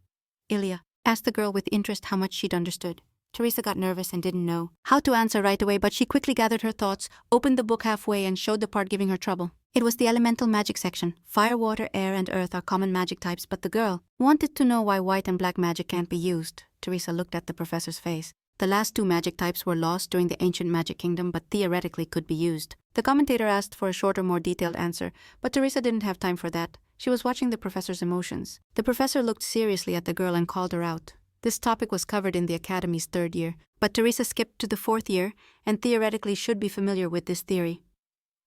S1: Ilya asked the girl with interest how much she'd understood. Teresa got nervous and didn't know how to answer right away, but she quickly gathered her thoughts, opened the book halfway, and showed the part giving her trouble. It was the elemental magic section. Fire, water, air, and earth are common magic types, but the girl wanted to know why white and black magic can't be used. Teresa looked at the professor's face. The last two magic types were lost during the ancient magic kingdom, but theoretically could be used. The commentator asked for a shorter, more detailed answer, but Teresa didn't have time for that. She was watching the professor's emotions. The professor looked seriously at the girl and called her out. This topic was covered in the academy's third year, but Teresa skipped to the fourth year and theoretically should be familiar with this theory.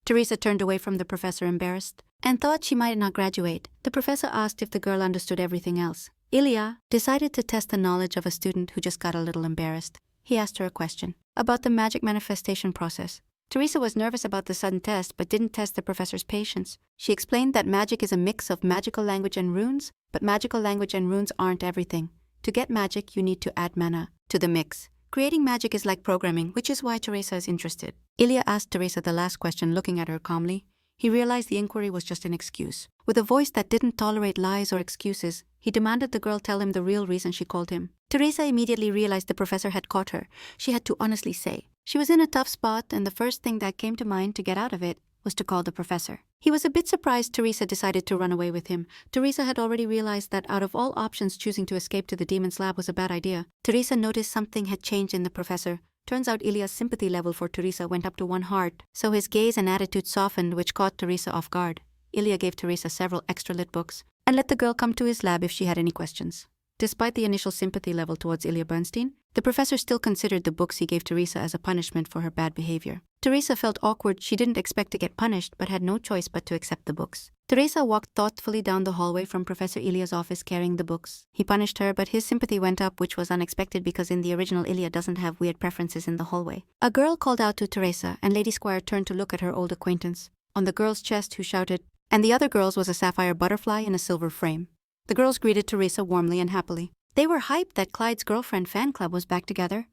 S1: Teresa turned away from the professor embarrassed and thought she might not graduate. The professor asked if the girl understood everything else. Ilya decided to test the knowledge of a student who just got a little embarrassed. He asked her a question about the magic manifestation process. Teresa was nervous about the sudden test but didn't test the professor's patience. She explained that magic is a mix of magical language and runes, but magical language and runes aren't everything. To get magic, you need to add mana to the mix. Creating magic is like programming, which is why Teresa is interested. Ilya asked Teresa the last question, looking at her calmly. He realized the inquiry was just an excuse. With a voice that didn't tolerate lies or excuses, he demanded the girl tell him the real reason she called him. Teresa immediately realized the professor had caught her. She had to honestly say. She was in a tough spot, and the first thing that came to mind to get out of it was to call the professor. He was a bit surprised Teresa decided to run away with him. Teresa had already realized that out of all options, choosing to escape to the demon's lab was a bad idea. Teresa noticed something had changed in the professor. Turns out Ilya's sympathy level for Teresa went up to 1 heart, so his gaze and attitude softened, which caught Teresa off guard. Ilya gave Teresa several extra lit books and let the girl come to his lab if she had any questions. Despite the initial sympathy level towards Ilya Bernstein, the professor still considered the books he gave Teresa as a punishment for her bad behavior. Teresa felt awkward. She didn't expect to get punished, but had no choice but to accept the books. Teresa walked thoughtfully down the hallway from Professor Ilya's office carrying the books. He punished her, but his sympathy went up, which was unexpected because in the original Ilya doesn't have weird preferences in the hallway. A girl called out to Teresa, and Lady Squire turned to look at her old acquaintance. On the girl's chest, who shouted, and the other girl's, was a sapphire butterfly in a silver frame. The girls greeted Teresa warmly and happily. They were hyped that Clyde's girlfriend fan club was back together.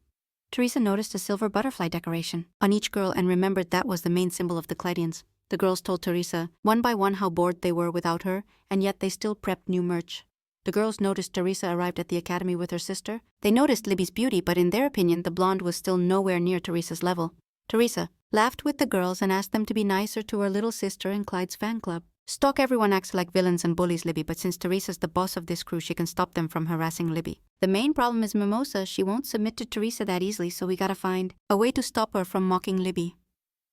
S1: Teresa noticed a silver butterfly decoration on each girl and remembered that was the main symbol of the Clydians. The girls told Teresa, one by one, how bored they were without her, and yet they still prepped new merch. The girls noticed Teresa arrived at the academy with her sister. They noticed Libby's beauty, but in their opinion, the blonde was still nowhere near Teresa's level. Teresa laughed with the girls and asked them to be nicer to her little sister in Clyde's fan club. Stock everyone acts like villains and bullies Libby, but since Teresa's the boss of this crew, she can stop them from harassing Libby. The main problem is Mimosa. She won't submit to Teresa that easily, so we gotta find a way to stop her from mocking Libby.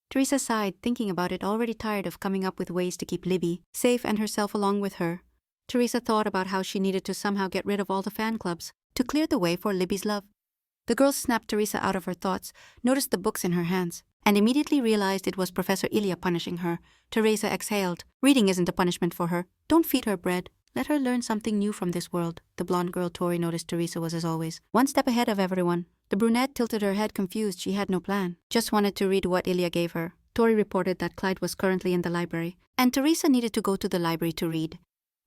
S1: Teresa sighed, thinking about it, already tired of coming up with ways to keep Libby safe and herself along with her. Teresa thought about how she needed to somehow get rid of all the fan clubs to clear the way for Libby's love. The girl snapped Teresa out of her thoughts, noticed the books in her hands, and immediately realized it was Professor Ilya punishing her. Teresa exhaled. Reading isn't a punishment for her. Don't feed her bread. Let her learn something new from this world. The blonde girl Tori noticed Teresa was, as always, one step ahead of everyone. The brunette tilted her head confused. She had no plan. Just wanted to read what Ilya gave her. Tori reported that Clyde was currently in the library, and Teresa needed to go to the library to read.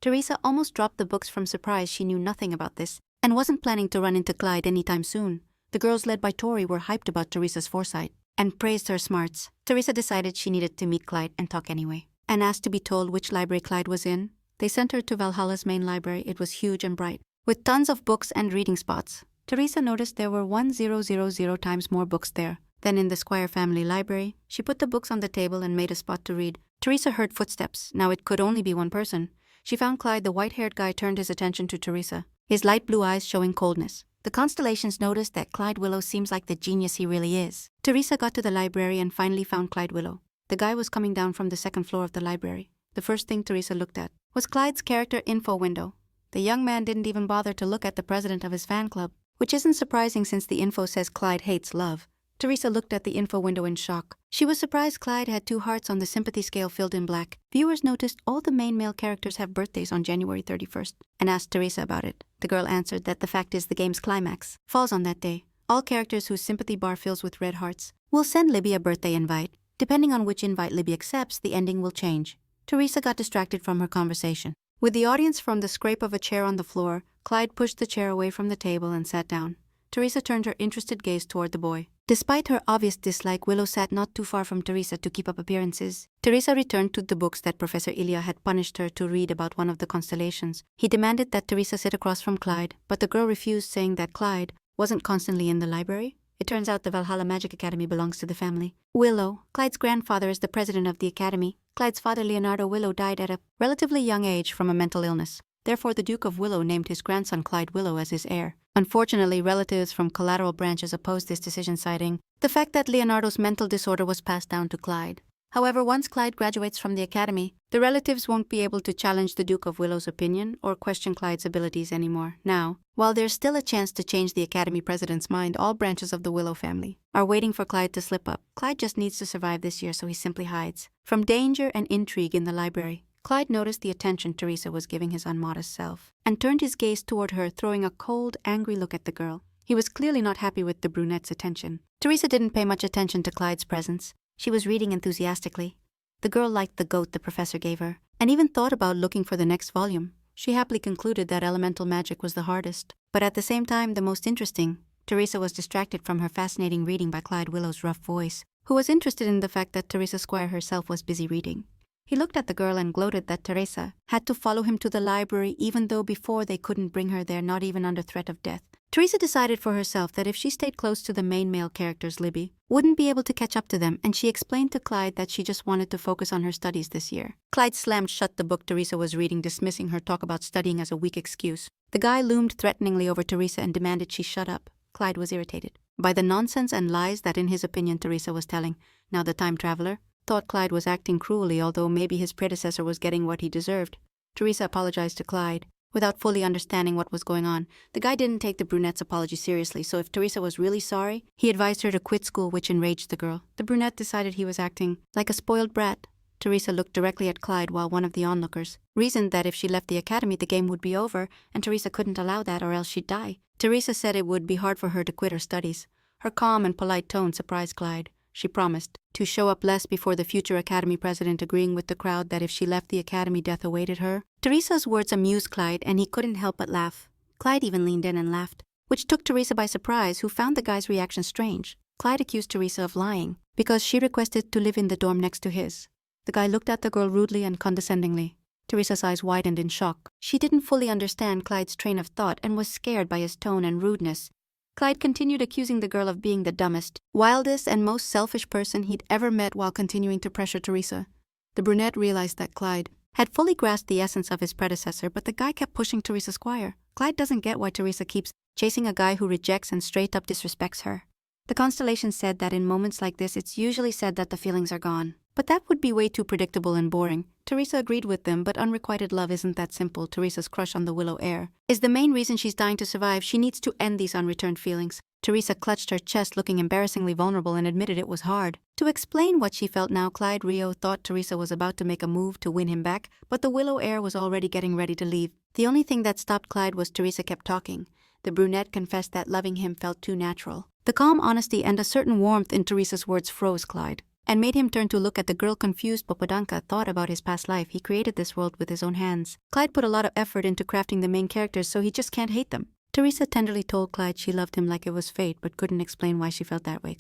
S1: Teresa almost dropped the books from surprise. She knew nothing about this, and wasn't planning to run into Clyde anytime soon. The girls led by Tori were hyped about Teresa's foresight and praised her smarts. Teresa decided she needed to meet Clyde and talk anyway, and asked to be told which library Clyde was in. They sent her to Valhalla's main library. It was huge and bright, with tons of books and reading spots. Teresa noticed there were 1,000 times more books there than in the Squire family library. She put the books on the table and made a spot to read. Teresa heard footsteps. Now it could only be one person. She found Clyde. The white-haired guy turned his attention to Teresa, his light blue eyes showing coldness. The constellations noticed that Clyde Willow seems like the genius he really is. Teresa got to the library and finally found Clyde Willow. The guy was coming down from the second floor of the library. The first thing Teresa looked at was Clyde's character info window. The young man didn't even bother to look at the president of his fan club, which isn't surprising since the info says Clyde hates love. Teresa looked at the info window in shock. She was surprised Clyde had 2 hearts on the sympathy scale filled in black. Viewers noticed all the main male characters have birthdays on January 31st and asked Teresa about it. The girl answered that the fact is the game's climax falls on that day. All characters whose sympathy bar fills with red hearts will send Libby a birthday invite. Depending on which invite Libby accepts, the ending will change. Teresa got distracted from her conversation. With the audience from the scrape of a chair on the floor, Clyde pushed the chair away from the table and sat down. Teresa turned her interested gaze toward the boy. Despite her obvious dislike, Willow sat not too far from Teresa to keep up appearances. Teresa returned to the books that Professor Ilya had punished her to read about one of the constellations. He demanded that Teresa sit across from Clyde, but the girl refused, saying that Clyde wasn't constantly in the library. It turns out the Valhalla Magic Academy belongs to the family. Willow, Clyde's grandfather, is the president of the academy. Clyde's father, Leonardo Willow, died at a relatively young age from a mental illness. Therefore, the Duke of Willow named his grandson Clyde Willow as his heir. Unfortunately, relatives from collateral branches opposed this decision, citing the fact that Leonardo's mental disorder was passed down to Clyde. However, once Clyde graduates from the academy, the relatives won't be able to challenge the Duke of Willow's opinion or question Clyde's abilities anymore. Now, while there's still a chance to change the academy president's mind, all branches of the Willow family are waiting for Clyde to slip up. Clyde just needs to survive this year, so he simply hides from danger and intrigue in the library. Clyde noticed the attention Teresa was giving his unmodest self and turned his gaze toward her, throwing a cold, angry look at the girl. He was clearly not happy with the brunette's attention. Teresa didn't pay much attention to Clyde's presence. She was reading enthusiastically. The girl liked the goat the professor gave her, and even thought about looking for the next volume. She happily concluded that elemental magic was the hardest, but at the same time the most interesting. Teresa was distracted from her fascinating reading by Clyde Willow's rough voice, who was interested in the fact that Teresa Squire herself was busy reading. He looked at the girl and gloated that Teresa had to follow him to the library even though before they couldn't bring her there, not even under threat of death. Teresa decided for herself that if she stayed close to the main male characters, Libby wouldn't be able to catch up to them, and she explained to Clyde that she just wanted to focus on her studies this year. Clyde slammed shut the book Teresa was reading, dismissing her talk about studying as a weak excuse. The guy loomed threateningly over Teresa and demanded she shut up. Clyde was irritated by the nonsense and lies that in his opinion Teresa was telling. Now the time traveler thought Clyde was acting cruelly, although maybe his predecessor was getting what he deserved. Teresa apologized to Clyde without fully understanding what was going on. The guy didn't take the brunette's apology seriously, so if Teresa was really sorry, he advised her to quit school, which enraged the girl. The brunette decided he was acting like a spoiled brat. Teresa looked directly at Clyde while one of the onlookers reasoned that if she left the academy, the game would be over, and Teresa couldn't allow that or else she'd die. Teresa said it would be hard for her to quit her studies. Her calm and polite tone surprised Clyde. She promised to show up less before the future academy president, agreeing with the crowd that if she left the academy, death awaited her. Teresa's words amused Clyde, and he couldn't help but laugh. Clyde even leaned in and laughed, which took Teresa by surprise, who found the guy's reaction strange. Clyde accused Teresa of lying because she requested to live in the dorm next to his. The guy looked at the girl rudely and condescendingly. Teresa's eyes widened in shock. She didn't fully understand Clyde's train of thought and was scared by his tone and rudeness. Clyde continued accusing the girl of being the dumbest, wildest, and most selfish person he'd ever met while continuing to pressure Teresa. The brunette realized that Clyde had fully grasped the essence of his predecessor, but the guy kept pushing Teresa Squire. Clyde doesn't get why Teresa keeps chasing a guy who rejects and straight up disrespects her. The constellation said that in moments like this, it's usually said that the feelings are gone, But that would be way too predictable and boring. Teresa agreed with them, but unrequited love isn't that simple. Teresa's crush on the willow heir is the main reason she's dying to survive. She needs to end these unreturned feelings. Teresa clutched her chest, looking embarrassingly vulnerable, and admitted it was hard to explain what she felt now. Clyde Rio thought Teresa was about to make a move to win him back, but the willow heir was already getting ready to leave. The only thing that stopped Clyde was Teresa kept talking. The brunette confessed that loving him felt too natural. The calm honesty and a certain warmth in Teresa's words froze Clyde and made him turn to look at the girl. Confused, Popodanka thought about his past life. He created this world with his own hands. Clyde put a lot of effort into crafting the main characters, so he just can't hate them. Teresa tenderly told Clyde she loved him like it was fate, but couldn't explain why she felt that way.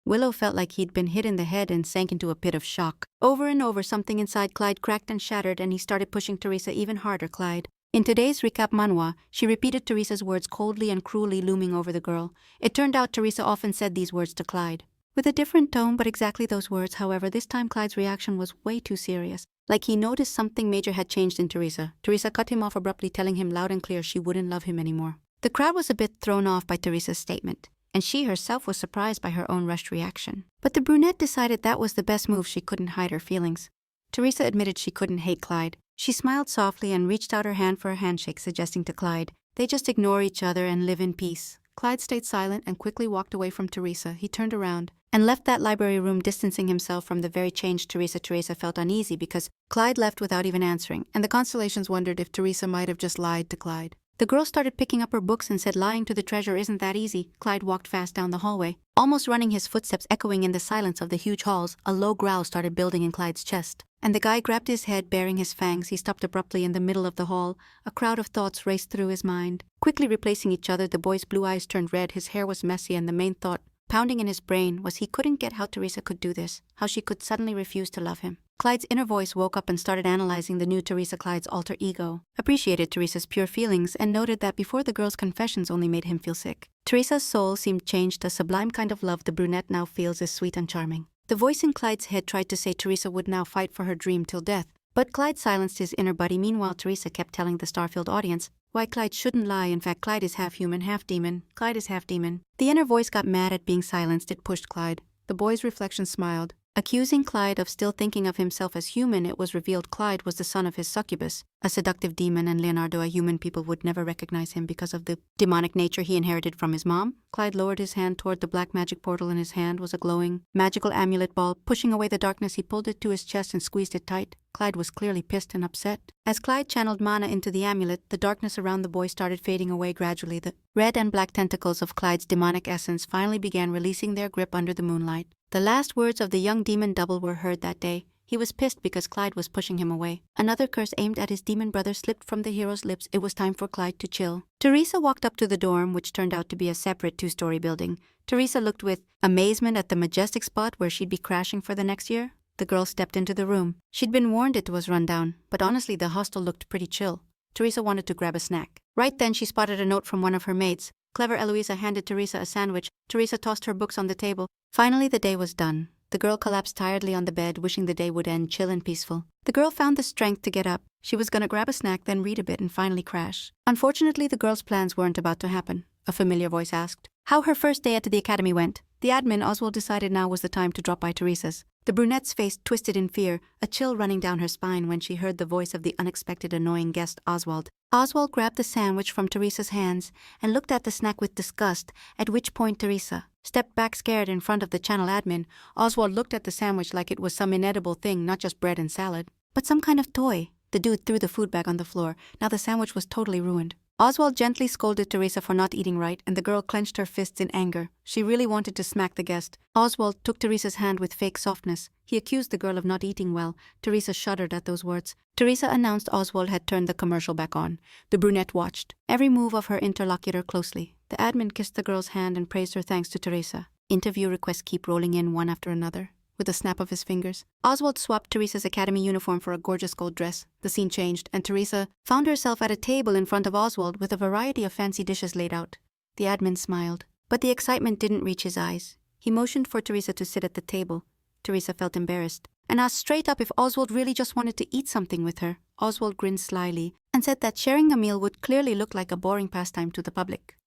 S1: Willow felt like he'd been hit in the head and sank into a pit of shock. Over and over, something inside Clyde cracked and shattered, and he started pushing Teresa even harder. In today's recap Manhwa, she repeated Teresa's words coldly and cruelly, looming over the girl. It turned out Teresa often said these words to Clyde with a different tone, but exactly those words. However, this time Clyde's reaction was way too serious. Like he noticed something major had changed in Teresa. Teresa cut him off abruptly, telling him loud and clear she wouldn't love him anymore. The crowd was a bit thrown off by Teresa's statement, and she herself was surprised by her own rushed reaction. But the brunette decided that was the best move. She couldn't hide her feelings. Teresa admitted she couldn't hate Clyde. She smiled softly and reached out her hand for a handshake, suggesting to Clyde they just ignore each other and live in peace. Clyde stayed silent and quickly walked away from Teresa. He turned around and left that library room, distancing himself from the very changed Teresa. Teresa felt uneasy because Clyde left without even answering, and the Constellations wondered if Teresa might have just lied to Clyde. The girl started picking up her books and said lying to the treasure isn't that easy. Clyde walked fast down the hallway, almost running, his footsteps echoing in the silence of the huge halls. A low growl started building in Clyde's chest, and the guy grabbed his head, baring his fangs. He stopped abruptly in the middle of the hall. A crowd of thoughts raced through his mind, quickly replacing each other. The boy's blue eyes turned red, his hair was messy, and the main thought pounding in his brain was he couldn't get how Teresa could do this, how she could suddenly refuse to love him. Clyde's inner voice woke up and started analyzing the new Teresa. Clyde's alter ego appreciated Teresa's pure feelings and noted that before, the girl's confessions only made him feel sick. Teresa's soul seemed changed. A sublime kind of love the brunette now feels is sweet and charming. The voice in Clyde's head tried to say Teresa would now fight for her dream till death, but Clyde silenced his inner buddy. Meanwhile, Teresa kept telling the Starfield audience why Clyde shouldn't lie. In fact, Clyde is half human, half demon. Clyde is half demon. The inner voice got mad at being silenced. It pushed Clyde. The boy's reflection smiled, accusing Clyde of still thinking of himself as human. It was revealed Clyde was the son of his succubus, a seductive demon, and Leonardo, a human. People would never recognize him because of the demonic nature he inherited from his mom. Clyde lowered his hand toward the black magic portal. In his hand was a glowing, magical amulet ball. Pushing away the darkness, he pulled it to his chest and squeezed it tight. Clyde was clearly pissed and upset. As Clyde channeled mana into the amulet, the darkness around the boy started fading away gradually. The red and black tentacles of Clyde's demonic essence finally began releasing their grip under the moonlight. The last words of the young demon double were heard that day. He was pissed because Clyde was pushing him away. Another curse aimed at his demon brother slipped from the hero's lips. It was time for Clyde to chill. Teresa walked up to the dorm, which turned out to be a separate 2-story building. Teresa looked with amazement at the majestic spot where she'd be crashing for the next year. The girl stepped into the room. She'd been warned it was run down, but honestly the hostel looked pretty chill. Teresa wanted to grab a snack. Right then she spotted a note from one of her maids. Clever Eloisa handed Teresa a sandwich. Teresa tossed her books on the table. Finally the day was done. The girl collapsed tiredly on the bed, wishing the day would end chill and peaceful. The girl found the strength to get up. She was gonna grab a snack, then read a bit, and finally crash. Unfortunately, the girl's plans weren't about to happen. A familiar voice asked how her first day at the academy went. The admin, Oswald, decided now was the time to drop by Teresa's. The brunette's face twisted in fear, a chill running down her spine when she heard the voice of the unexpected annoying guest, Oswald. Oswald grabbed the sandwich from Teresa's hands and looked at the snack with disgust, at which point Teresa stepped back scared in front of the channel admin. Oswald looked at the sandwich like it was some inedible thing, not just bread and salad, but some kind of toy. The dude threw the food bag on the floor. Now the sandwich was totally ruined. Oswald gently scolded Teresa for not eating right, and the girl clenched her fists in anger. She really wanted to smack the guest. Oswald took Teresa's hand with fake softness. He accused the girl of not eating well. Teresa shuddered at those words. Teresa announced Oswald had turned the commercial back on. The brunette watched every move of her interlocutor closely. The admin kissed the girl's hand and praised her thanks to Teresa. Interview requests keep rolling in one after another. With a snap of his fingers, Oswald swapped Teresa's academy uniform for a gorgeous gold dress. The scene changed, and Teresa found herself at a table in front of Oswald with a variety of fancy dishes laid out. The admin smiled, but the excitement didn't reach his eyes. He motioned for Teresa to sit at the table. Teresa felt embarrassed and asked straight up if Oswald really just wanted to eat something with her. Oswald grinned slyly and said that sharing a meal would clearly look like a boring pastime to the public.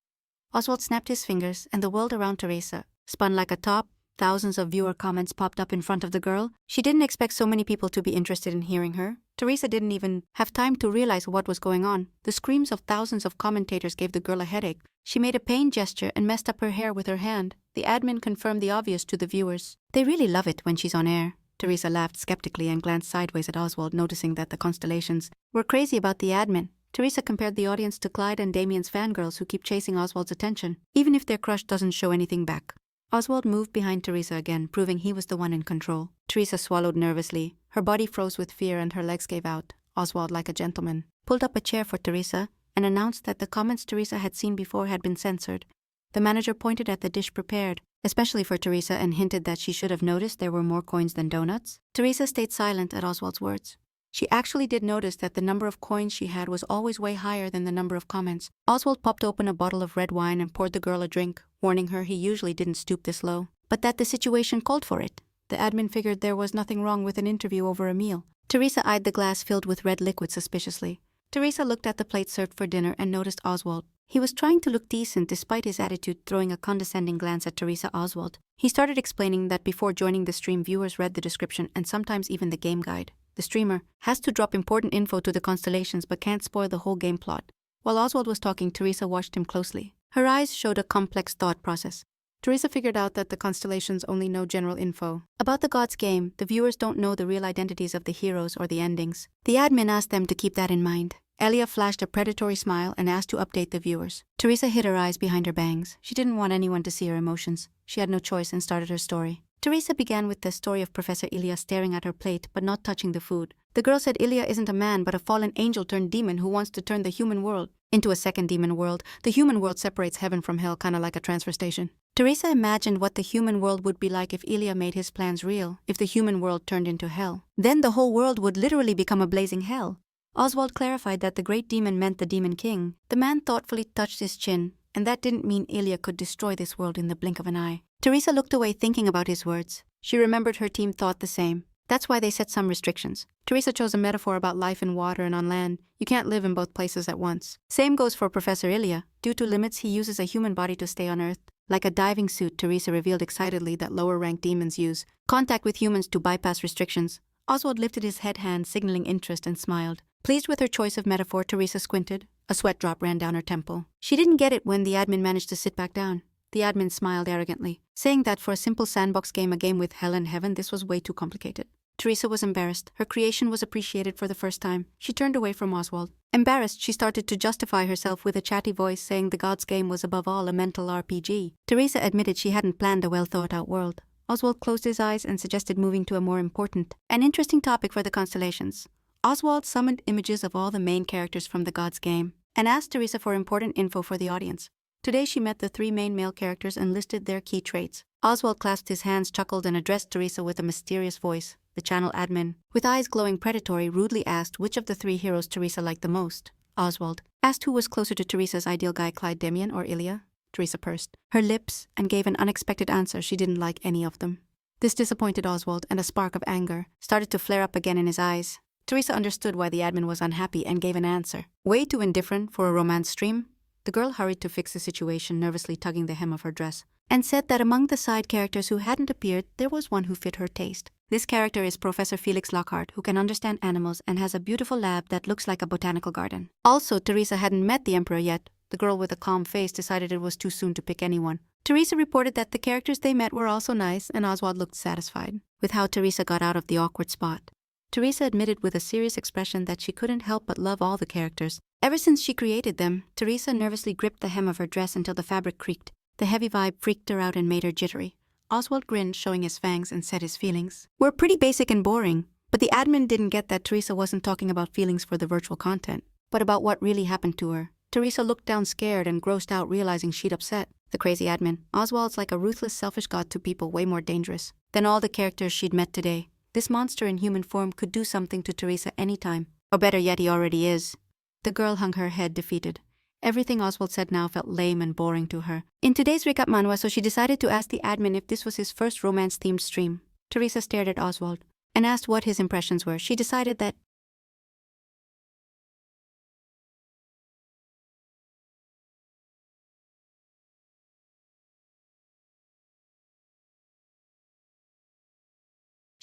S1: Oswald snapped his fingers, and the world around Teresa spun like a top Thousands of viewer comments popped up in front of the girl. She didn't expect so many people to be interested in hearing her. Teresa didn't even have time to realize what was going on. The screams of thousands of commentators gave the girl a headache. She made a pain gesture and messed up her hair with her hand. The admin confirmed the obvious to the viewers. They really love it when she's on air. Teresa laughed skeptically and glanced sideways at Oswald, noticing that the constellations were crazy about the admin. Teresa compared the audience to Clyde and Damien's fangirls who keep chasing Oswald's attention, even if their crush doesn't show anything back. Oswald moved behind Teresa again, proving he was the one in control. Teresa swallowed nervously. Her body froze with fear and her legs gave out. Oswald, like a gentleman, pulled up a chair for Teresa and announced that the comments Teresa had seen before had been censored. The manager pointed at the dish prepared, especially for Teresa, and hinted that she should have noticed there were more coins than donuts. Teresa stayed silent at Oswald's words. She actually did notice that the number of coins she had was always way higher than the number of comments. Oswald popped open a bottle of red wine and poured the girl a drink, warning her he usually didn't stoop this low, but that the situation called for it. The admin figured there was nothing wrong with an interview over a meal. Teresa eyed the glass filled with red liquid suspiciously. Teresa looked at the plate served for dinner and noticed Oswald. He was trying to look decent despite his attitude, throwing a condescending glance at Teresa. Oswald. He started explaining that before joining the stream, viewers read the description and sometimes even the game guide. The streamer has to drop important info to the constellations but can't spoil the whole game plot. While Oswald was talking, Teresa watched him closely. Her eyes showed a complex thought process. Teresa figured out that the constellations only know general info. About the gods game, the viewers don't know the real identities of the heroes or the endings. The admin asked them to keep that in mind. Elia flashed a predatory smile and asked to update the viewers. Teresa hid her eyes behind her bangs. She didn't want anyone to see her emotions. She had no choice and started her story. Teresa began with the story of Professor Ilya staring at her plate but not touching the food. The girl said Ilya isn't a man but a fallen angel turned demon who wants to turn the human world into a second demon world. The human world separates heaven from hell, kinda like a transfer station. Teresa imagined what the human world would be like if Ilya made his plans real, if the human world turned into hell. Then the whole world would literally become a blazing hell. Oswald clarified that the great demon meant the demon king. The man thoughtfully touched his chin, and that didn't mean Ilya could destroy this world in the blink of an eye. Teresa looked away thinking about his words. She remembered her team thought the same. That's why they set some restrictions. Teresa chose a metaphor about life in water and on land. You can't live in both places at once. Same goes for Professor Ilya. Due to limits, he uses a human body to stay on Earth. Like a diving suit, Teresa revealed excitedly that lower-ranked demons use contact with humans to bypass restrictions. Oswald lifted his head hand, signaling interest, and smiled. Pleased with her choice of metaphor, Teresa squinted. A sweat drop ran down her temple. She didn't get it when the admin managed to sit back down. The admin smiled arrogantly, saying that for a simple sandbox game, a game with hell and heaven, this was way too complicated. Teresa was embarrassed. Her creation was appreciated for the first time. She turned away from Oswald. Embarrassed, she started to justify herself with a chatty voice, saying the God's game was above all a mental RPG. Teresa admitted she hadn't planned a well-thought-out world. Oswald closed his eyes and suggested moving to a more important and interesting topic for the constellations. Oswald summoned images of all the main characters from the God's game and asked Teresa for important info for the audience. Today she met the 3 main male characters and listed their key traits. Oswald clasped his hands, chuckled, and addressed Teresa with a mysterious voice. The channel admin, with eyes glowing predatory, rudely asked which of the 3 heroes Teresa liked the most. Oswald asked who was closer to Teresa's ideal guy, Clyde, Damien, or Ilya. Teresa pursed her lips and gave an unexpected answer. She didn't like any of them. This disappointed Oswald, and a spark of anger started to flare up again in his eyes. Teresa understood why the admin was unhappy and gave an answer. Way too indifferent for a romance stream. The girl hurried to fix the situation, nervously tugging the hem of her dress, and said that among the side characters who hadn't appeared, there was one who fit her taste. This character is Professor Felix Lockhart, who can understand animals and has a beautiful lab that looks like a botanical garden. Also, Teresa hadn't met the Emperor yet. The girl with a calm face decided it was too soon to pick anyone. Teresa reported that the characters they met were also nice, and Oswald looked satisfied with how Teresa got out of the awkward spot. Teresa admitted with a serious expression that she couldn't help but love all the characters. Ever since she created them, Teresa nervously gripped the hem of her dress until the fabric creaked. The heavy vibe freaked her out and made her jittery. Oswald grinned, showing his fangs, and said his feelings were pretty basic and boring, but the admin didn't get that Teresa wasn't talking about feelings for the virtual content, but about what really happened to her. Teresa looked down scared and grossed out, realizing she'd upset the crazy admin. Oswald's like a ruthless, selfish god to people, way more dangerous than all the characters she'd met today. This monster in human form could do something to Teresa anytime. Or better yet, he already is. The girl hung her head, defeated. Everything Oswald said now felt lame and boring to her. In today's Reca Manhwa, so she decided to ask the admin if this was his first romance-themed stream. Teresa stared at Oswald and asked what his impressions were. She decided that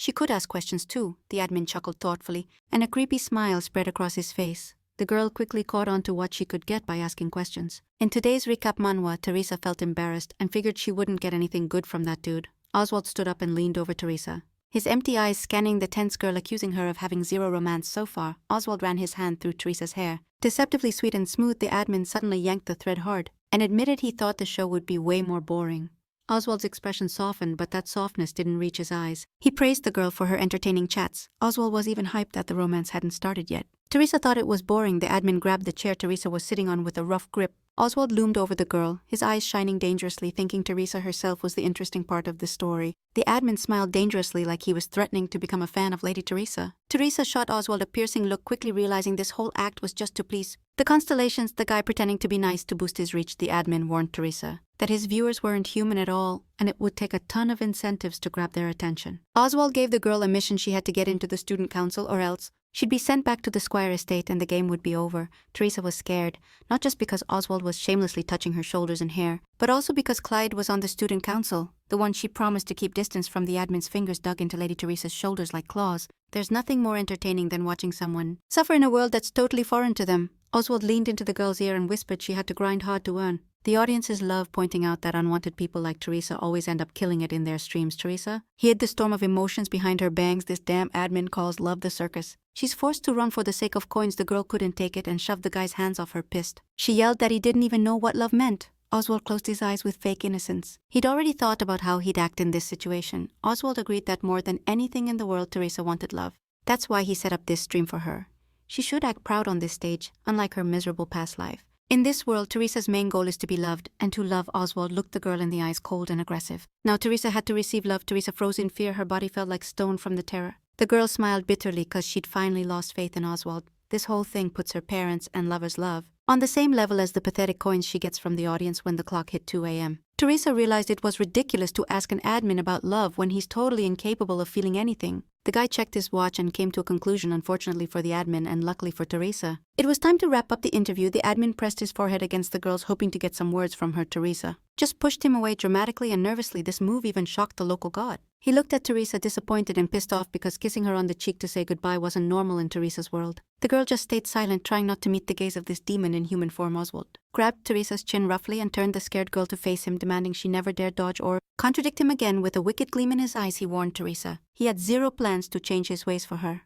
S1: She could ask questions too, the admin chuckled thoughtfully, and a creepy smile spread across his face. The girl quickly caught on to what she could get by asking questions. In today's recap manhwa, Teresa felt embarrassed and figured she wouldn't get anything good from that dude. Oswald stood up and leaned over Teresa. His empty eyes scanning the tense girl, accusing her of having zero romance so far. Oswald ran his hand through Teresa's hair. Deceptively sweet and smooth, the admin suddenly yanked the thread hard and admitted he thought the show would be way more boring. Oswald's expression softened, but that softness didn't reach his eyes. He praised the girl for her entertaining chats. Oswald was even hyped that the romance hadn't started yet. Teresa thought it was boring. The admin grabbed the chair Teresa was sitting on with a rough grip. Oswald loomed over the girl, his eyes shining dangerously, thinking Teresa herself was the interesting part of the story. The admin smiled dangerously, like he was threatening to become a fan of Lady Teresa. Teresa shot Oswald a piercing look, quickly realizing this whole act was just to please the constellations, the guy pretending to be nice to boost his reach. The admin warned Teresa that his viewers weren't human at all, and it would take a ton of incentives to grab their attention. Oswald gave the girl a mission: she had to get into the student council, or else she'd be sent back to the Squire estate and the game would be over. Teresa was scared, not just because Oswald was shamelessly touching her shoulders and hair, but also because Clyde was on the student council, the one she promised to keep distance from. The admin's fingers dug into Lady Teresa's shoulders like claws. There's nothing more entertaining than watching someone suffer in a world that's totally foreign to them. Oswald leaned into the girl's ear and whispered she had to grind hard to earn. The audiences love pointing out that unwanted people like Teresa always end up killing it in their streams. Teresa hid the storm of emotions behind her bangs. This damn admin calls love the circus. She's forced to run for the sake of coins. The girl couldn't take it and shoved the guy's hands off her, pissed. She yelled that he didn't even know what love meant. Oswald closed his eyes with fake innocence. He'd already thought about how he'd act in this situation. Oswald agreed that more than anything in the world, Teresa wanted love. That's why he set up this stream for her. She should act proud on this stage, unlike her miserable past life. In this world, Teresa's main goal is to be loved, and to love. Oswald looked the girl in the eyes, cold and aggressive. Now Teresa had to receive love. Teresa froze in fear. Her body felt like stone from the terror. The girl smiled bitterly because she'd finally lost faith in Oswald. This whole thing puts her parents' and lovers' love on the same level as the pathetic coins she gets from the audience when the clock hit 2 a.m. Teresa realized it was ridiculous to ask an admin about love when he's totally incapable of feeling anything. The guy checked his watch and came to a conclusion, unfortunately for the admin and luckily for Teresa. It was time to wrap up the interview. The admin pressed his forehead against the girl's, hoping to get some words from her. Teresa just pushed him away dramatically and nervously. This move even shocked the local god. He looked at Teresa, disappointed and pissed off because kissing her on the cheek to say goodbye wasn't normal in Teresa's world. The girl just stayed silent, trying not to meet the gaze of this demon in human form. Oswald grabbed Teresa's chin roughly and turned the scared girl to face him, demanding she never dare dodge or contradict him again. With a wicked gleam in his eyes, he warned Teresa he had zero plans to change his ways for her.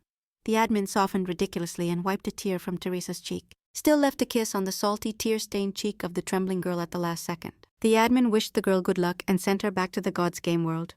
S1: The admin softened ridiculously and wiped a tear from Teresa's cheek, still left a kiss on the salty, tear-stained cheek of the trembling girl at the last second. The admin wished the girl good luck and sent her back to the god's game world.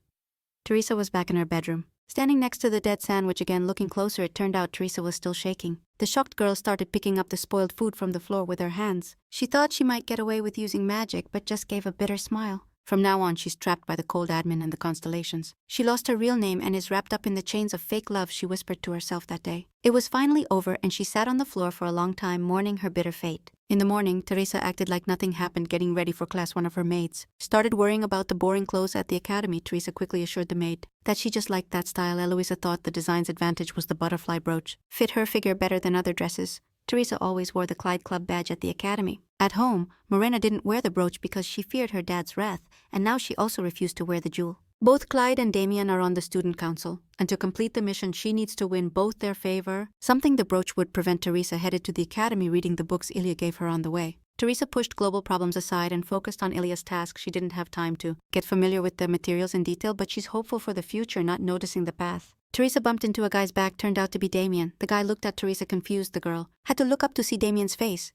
S1: Teresa was back in her bedroom, standing next to the dead sandwich again. Looking closer, it turned out Teresa was still shaking. The shocked girl started picking up the spoiled food from the floor with her hands. She thought she might get away with using magic, but just gave a bitter smile. From now on, she's trapped by the cold admin and the constellations. She lost her real name and is wrapped up in the chains of fake love, she whispered to herself that day. It was finally over, and she sat on the floor for a long time, mourning her bitter fate. In the morning, Teresa acted like nothing happened, getting ready for class. One of her maids started worrying about the boring clothes at the academy. Teresa quickly assured the maid that she just liked that style. Eloisa thought the design's advantage was the butterfly brooch. Fit her figure better than other dresses. Teresa always wore the Clyde Club badge at the academy. At home, Morena didn't wear the brooch because she feared her dad's wrath, and now she also refused to wear the jewel. Both Clyde and Damien are on the student council, and to complete the mission she needs to win both their favor, something the brooch would prevent. Teresa headed to the academy, reading the books Ilya gave her on the way. Teresa pushed global problems aside and focused on Ilya's task. She didn't have time to get familiar with the materials in detail, but she's hopeful for the future, not noticing the path. Teresa bumped into a guy's back, turned out to be Damien. The guy looked at Teresa confused. The girl had to look up to see Damien's face.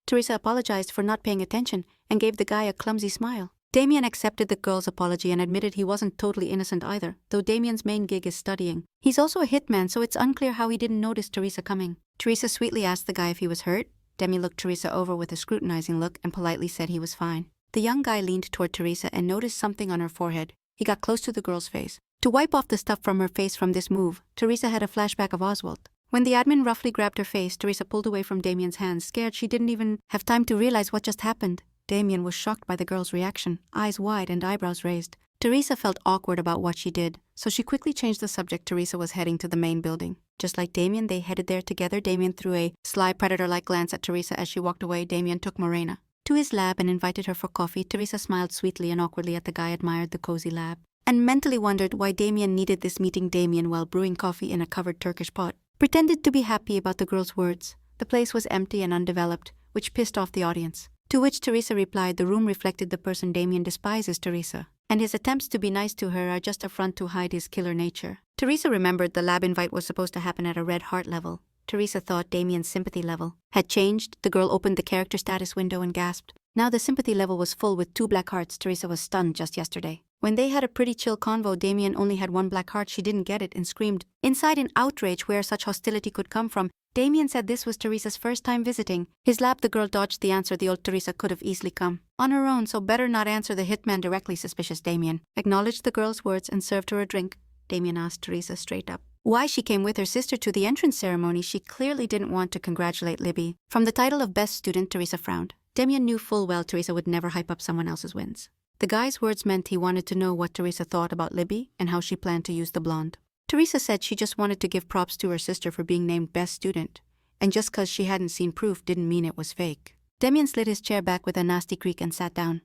S1: Teresa apologized for not paying attention and gave the guy a clumsy smile. Damien accepted the girl's apology and admitted he wasn't totally innocent either, though Damien's main gig is studying. He's also a hitman, so it's unclear how he didn't notice Teresa coming. Teresa sweetly asked the guy if he was hurt. Demi looked Teresa over with a scrutinizing look and politely said he was fine. The young guy leaned toward Teresa and noticed something on her forehead. He got close to the girl's face to wipe off the stuff from her face. From this move, Teresa had a flashback of Oswald. When the admin roughly grabbed her face, Teresa pulled away from Damien's hands, scared she didn't even have time to realize what just happened. Damien was shocked by the girl's reaction, eyes wide and eyebrows raised. Teresa felt awkward about what she did, so she quickly changed the subject. Teresa was heading to the main building. Just like Damien, they headed there together. Damien threw a sly predator-like glance at Teresa as she walked away. Damien took Morena to his lab and invited her for coffee. Teresa smiled sweetly and awkwardly at the guy, admired the cozy lab. and mentally wondered why Damien needed this meeting. Damien, while brewing coffee in a covered Turkish pot, pretended to be happy about the girl's words. The place was empty and undeveloped, which pissed off the audience. To which Teresa replied the room reflected the person Damien despises, Teresa, and his attempts to be nice to her are just a front to hide his killer nature. Teresa remembered the lab invite was supposed to happen at a red heart level. Teresa thought Damien's sympathy level had changed. The girl opened the character status window and gasped. Now the sympathy level was full with 2 black hearts. Teresa was stunned just yesterday. When they had a pretty chill convo, Damien only had 1 black heart. She didn't get it and screamed inside in outrage where such hostility could come from. Damien said this was Teresa's first time visiting his lab. The girl dodged the answer. The old Teresa could have easily come on her own, so better not answer the hitman directly. Suspicious Damien acknowledged the girl's words and served her a drink. Damien asked Teresa straight up why she came with her sister to the entrance ceremony. She clearly didn't want to congratulate Libby from the title of best student. Teresa frowned. Damien knew full well Teresa would never hype up someone else's wins. The guy's words meant he wanted to know what Teresa thought about Libby and how she planned to use the blonde. Teresa said she just wanted to give props to her sister for being named best student, and just cause she hadn't seen proof didn't mean it was fake. Damien slid his chair back with a nasty creak and sat down.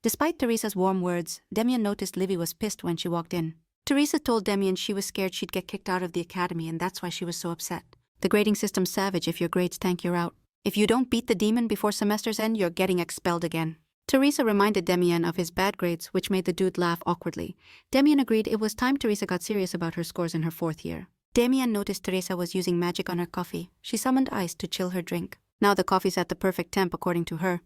S1: Despite Teresa's warm words, Damien noticed Libby was pissed when she walked in. Teresa told Damien she was scared she'd get kicked out of the academy and that's why she was so upset. The grading system's savage. If your grades tank, you're out. If you don't beat the demon before semester's end, you're getting expelled again. Teresa reminded Damien of his bad grades, which made the dude laugh awkwardly. Damien agreed it was time Teresa got serious about her scores in her 4th year. Damien noticed Teresa was using magic on her coffee. She summoned ice to chill her drink. Now the coffee's at the perfect temp according to her.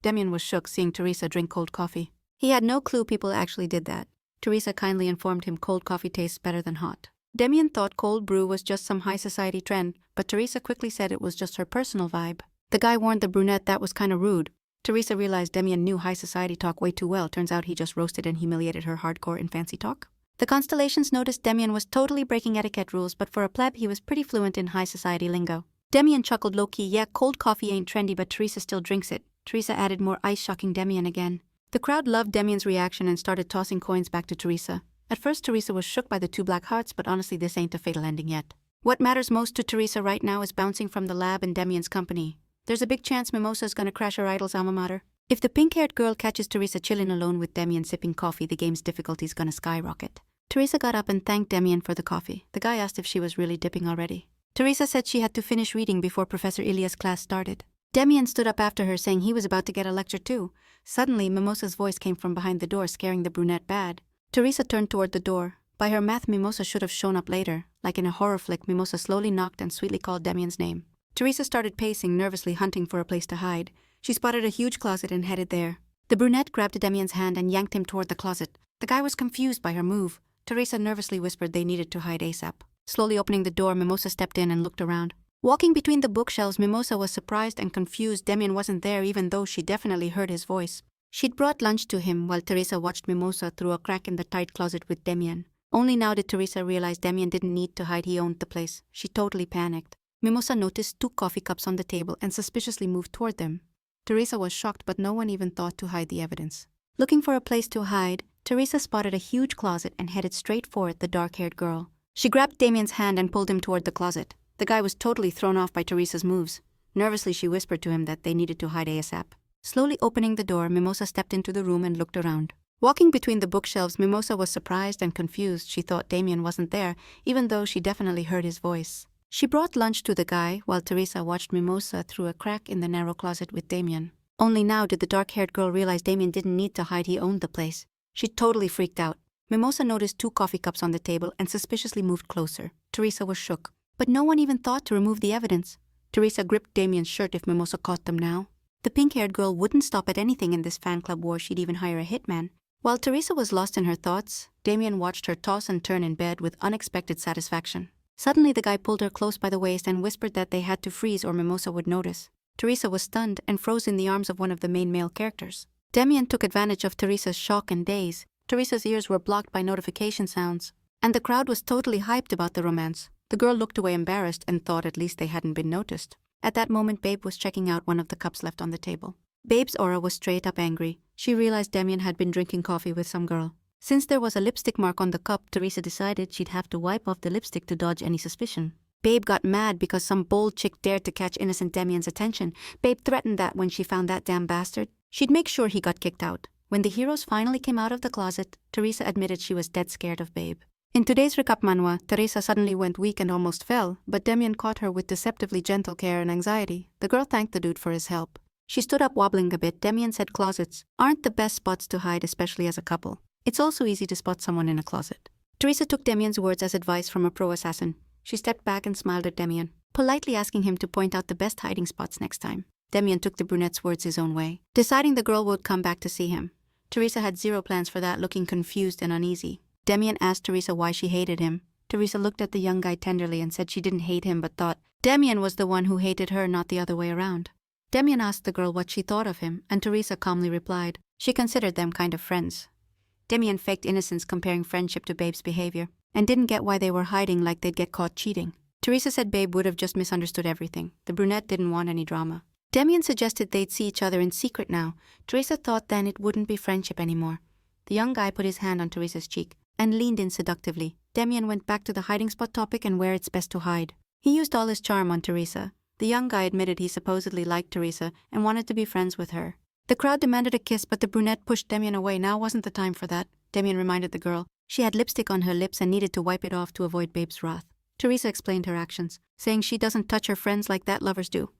S1: Damien was shook seeing Teresa drink cold coffee. He had no clue people actually did that. Teresa kindly informed him cold coffee tastes better than hot. Damien thought cold brew was just some high society trend, but Teresa quickly said it was just her personal vibe. The guy warned the brunette that was kinda rude. Teresa realized Damien knew high society talk way too well. Turns out he just roasted and humiliated her hardcore in fancy talk. The constellations noticed Damien was totally breaking etiquette rules, but for a pleb he was pretty fluent in high society lingo. Damien chuckled low-key. Yeah, cold coffee ain't trendy, but Teresa still drinks it. Teresa added more ice, shocking Damien again. The crowd loved Damien's reaction and started tossing coins back to Teresa. At first Teresa was shook by the 2 black hearts, but honestly this ain't a fatal ending yet. What matters most to Teresa right now is bouncing from the lab in Damien's company. There's a big chance Mimosa's gonna crash her idol's alma mater. If the pink-haired girl catches Teresa chilling alone with Damien sipping coffee, the game's difficulty's gonna skyrocket. Teresa got up and thanked Damien for the coffee. The guy asked if she was really dipping already. Teresa said she had to finish reading before Professor Ilia's class started. Damien stood up after her, saying he was about to get a lecture too. Suddenly, Mimosa's voice came from behind the door, scaring the brunette bad. Teresa turned toward the door. By her math, Mimosa should have shown up later. Like in a horror flick, Mimosa slowly knocked and sweetly called Damien's name. Teresa started pacing, nervously hunting for a place to hide. She spotted a huge closet and headed there. The brunette grabbed Damien's hand and yanked him toward the closet. The guy was confused by her move. Teresa nervously whispered they needed to hide ASAP. Slowly opening the door, Mimosa stepped in and looked around. Walking between the bookshelves, Mimosa was surprised and confused. Damien wasn't there, even though she definitely heard his voice. She'd brought lunch to him while Teresa watched Mimosa through a crack in the tight closet with Damien. Only now did Teresa realize Damien didn't need to hide, he owned the place. She totally panicked. Mimosa noticed 2 coffee cups on the table and suspiciously moved toward them. Teresa was shocked, but no one even thought to hide the evidence. Looking for a place to hide, Teresa spotted a huge closet and headed straight for it, the dark-haired girl. She grabbed Damien's hand and pulled him toward the closet. The guy was totally thrown off by Teresa's moves. Nervously, she whispered to him that they needed to hide ASAP. Slowly opening the door, Mimosa stepped into the room and looked around. Walking between the bookshelves, Mimosa was surprised and confused. She thought Damien wasn't there, even though she definitely heard his voice. She brought lunch to the guy while Teresa watched Mimosa through a crack in the narrow closet with Damien. Only now did the dark-haired girl realize Damien didn't need to hide, he owned the place. She totally freaked out. Mimosa noticed 2 coffee cups on the table and suspiciously moved closer. Teresa was shook. But no one even thought to remove the evidence. Teresa gripped Damien's shirt if Mimosa caught them now. The pink-haired girl wouldn't stop at anything in this fan club war. She'd even hire a hitman. While Teresa was lost in her thoughts, Damien watched her toss and turn in bed with unexpected satisfaction. Suddenly the guy pulled her close by the waist and whispered that they had to freeze or Mimosa would notice. Teresa was stunned and froze in the arms of one of the main male characters. Damien took advantage of Teresa's shock and daze. Teresa's ears were blocked by notification sounds, and the crowd was totally hyped about the romance. The girl looked away embarrassed and thought at least they hadn't been noticed. At that moment, Babe was checking out one of the cups left on the table. Babe's aura was straight up angry. She realized Damien had been drinking coffee with some girl. Since there was a lipstick mark on the cup, Teresa decided she'd have to wipe off the lipstick to dodge any suspicion. Babe got mad because some bold chick dared to catch innocent Damien's attention. Babe threatened that when she found that damn bastard, she'd make sure he got kicked out. When the heroes finally came out of the closet, Teresa admitted she was dead scared of Babe. In today's recap Manhwa, Teresa suddenly went weak and almost fell, but Demian caught her with deceptively gentle care and anxiety. The girl thanked the dude for his help. She stood up wobbling a bit. Demian said closets aren't the best spots to hide, especially as a couple. It's also easy to spot someone in a closet. Teresa took Demian's words as advice from a pro assassin. She stepped back and smiled at Demian, politely asking him to point out the best hiding spots next time. Demian took the brunette's words his own way, deciding the girl would come back to see him. Teresa had zero plans for that, looking confused and uneasy. Demian asked Teresa why she hated him. Teresa looked at the young guy tenderly and said she didn't hate him but thought Demian was the one who hated her, not the other way around. Demian asked the girl what she thought of him, and Teresa calmly replied she considered them kind of friends. Demian faked innocence, comparing friendship to Babe's behavior, and didn't get why they were hiding like they'd get caught cheating. Teresa said Babe would have just misunderstood everything. The brunette didn't want any drama. Demian suggested they'd see each other in secret now. Teresa thought then it wouldn't be friendship anymore. The young guy put his hand on Teresa's cheek and leaned in seductively. Demian went back to the hiding spot topic and where it's best to hide. He used all his charm on Teresa. The young guy admitted he supposedly liked Teresa and wanted to be friends with her. The crowd demanded a kiss, but the brunette pushed Demian away. Now wasn't the time for that, Demian reminded the girl. She had lipstick on her lips and needed to wipe it off to avoid Babe's wrath. Teresa explained her actions, saying she doesn't touch her friends like that lovers do.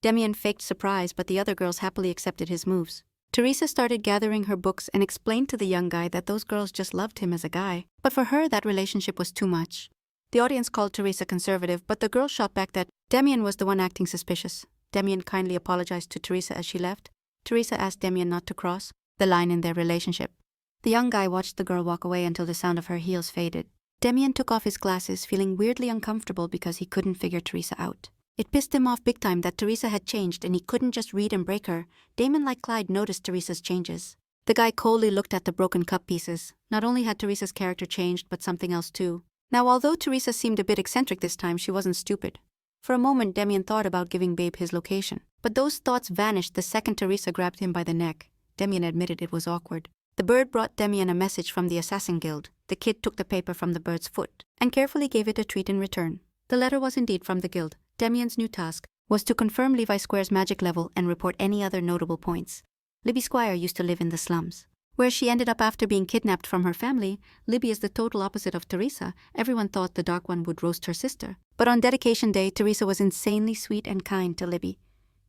S1: Demian faked surprise, but the other girls happily accepted his moves. Teresa started gathering her books and explained to the young guy that those girls just loved him as a guy, but for her that relationship was too much. The audience called Teresa conservative, but the girl shot back that Demian was the one acting suspicious. Demian kindly apologized to Teresa as she left. Teresa asked Demian not to cross the line in their relationship. The young guy watched the girl walk away until the sound of her heels faded. Demian took off his glasses, feeling weirdly uncomfortable because he couldn't figure Teresa out. It pissed him off big time that Teresa had changed and he couldn't just read and break her. Damon, like Clyde, noticed Teresa's changes. The guy coldly looked at the broken cup pieces. Not only had Teresa's character changed, but something else too. Now, although Teresa seemed a bit eccentric this time, she wasn't stupid. For a moment, Demian thought about giving Babe his location. But those thoughts vanished the second Teresa grabbed him by the neck. Demian admitted it was awkward. The bird brought Demian a message from the Assassin Guild. The kid took the paper from the bird's foot and carefully gave it a treat in return. The letter was indeed from the guild. Demian's new task was to confirm Levi Square's magic level and report any other notable points. Libby Squire used to live in the slums, where she ended up after being kidnapped from her family. Libby is the total opposite of Teresa. Everyone thought the Dark One would roast her sister. But on dedication day, Teresa was insanely sweet and kind to Libby.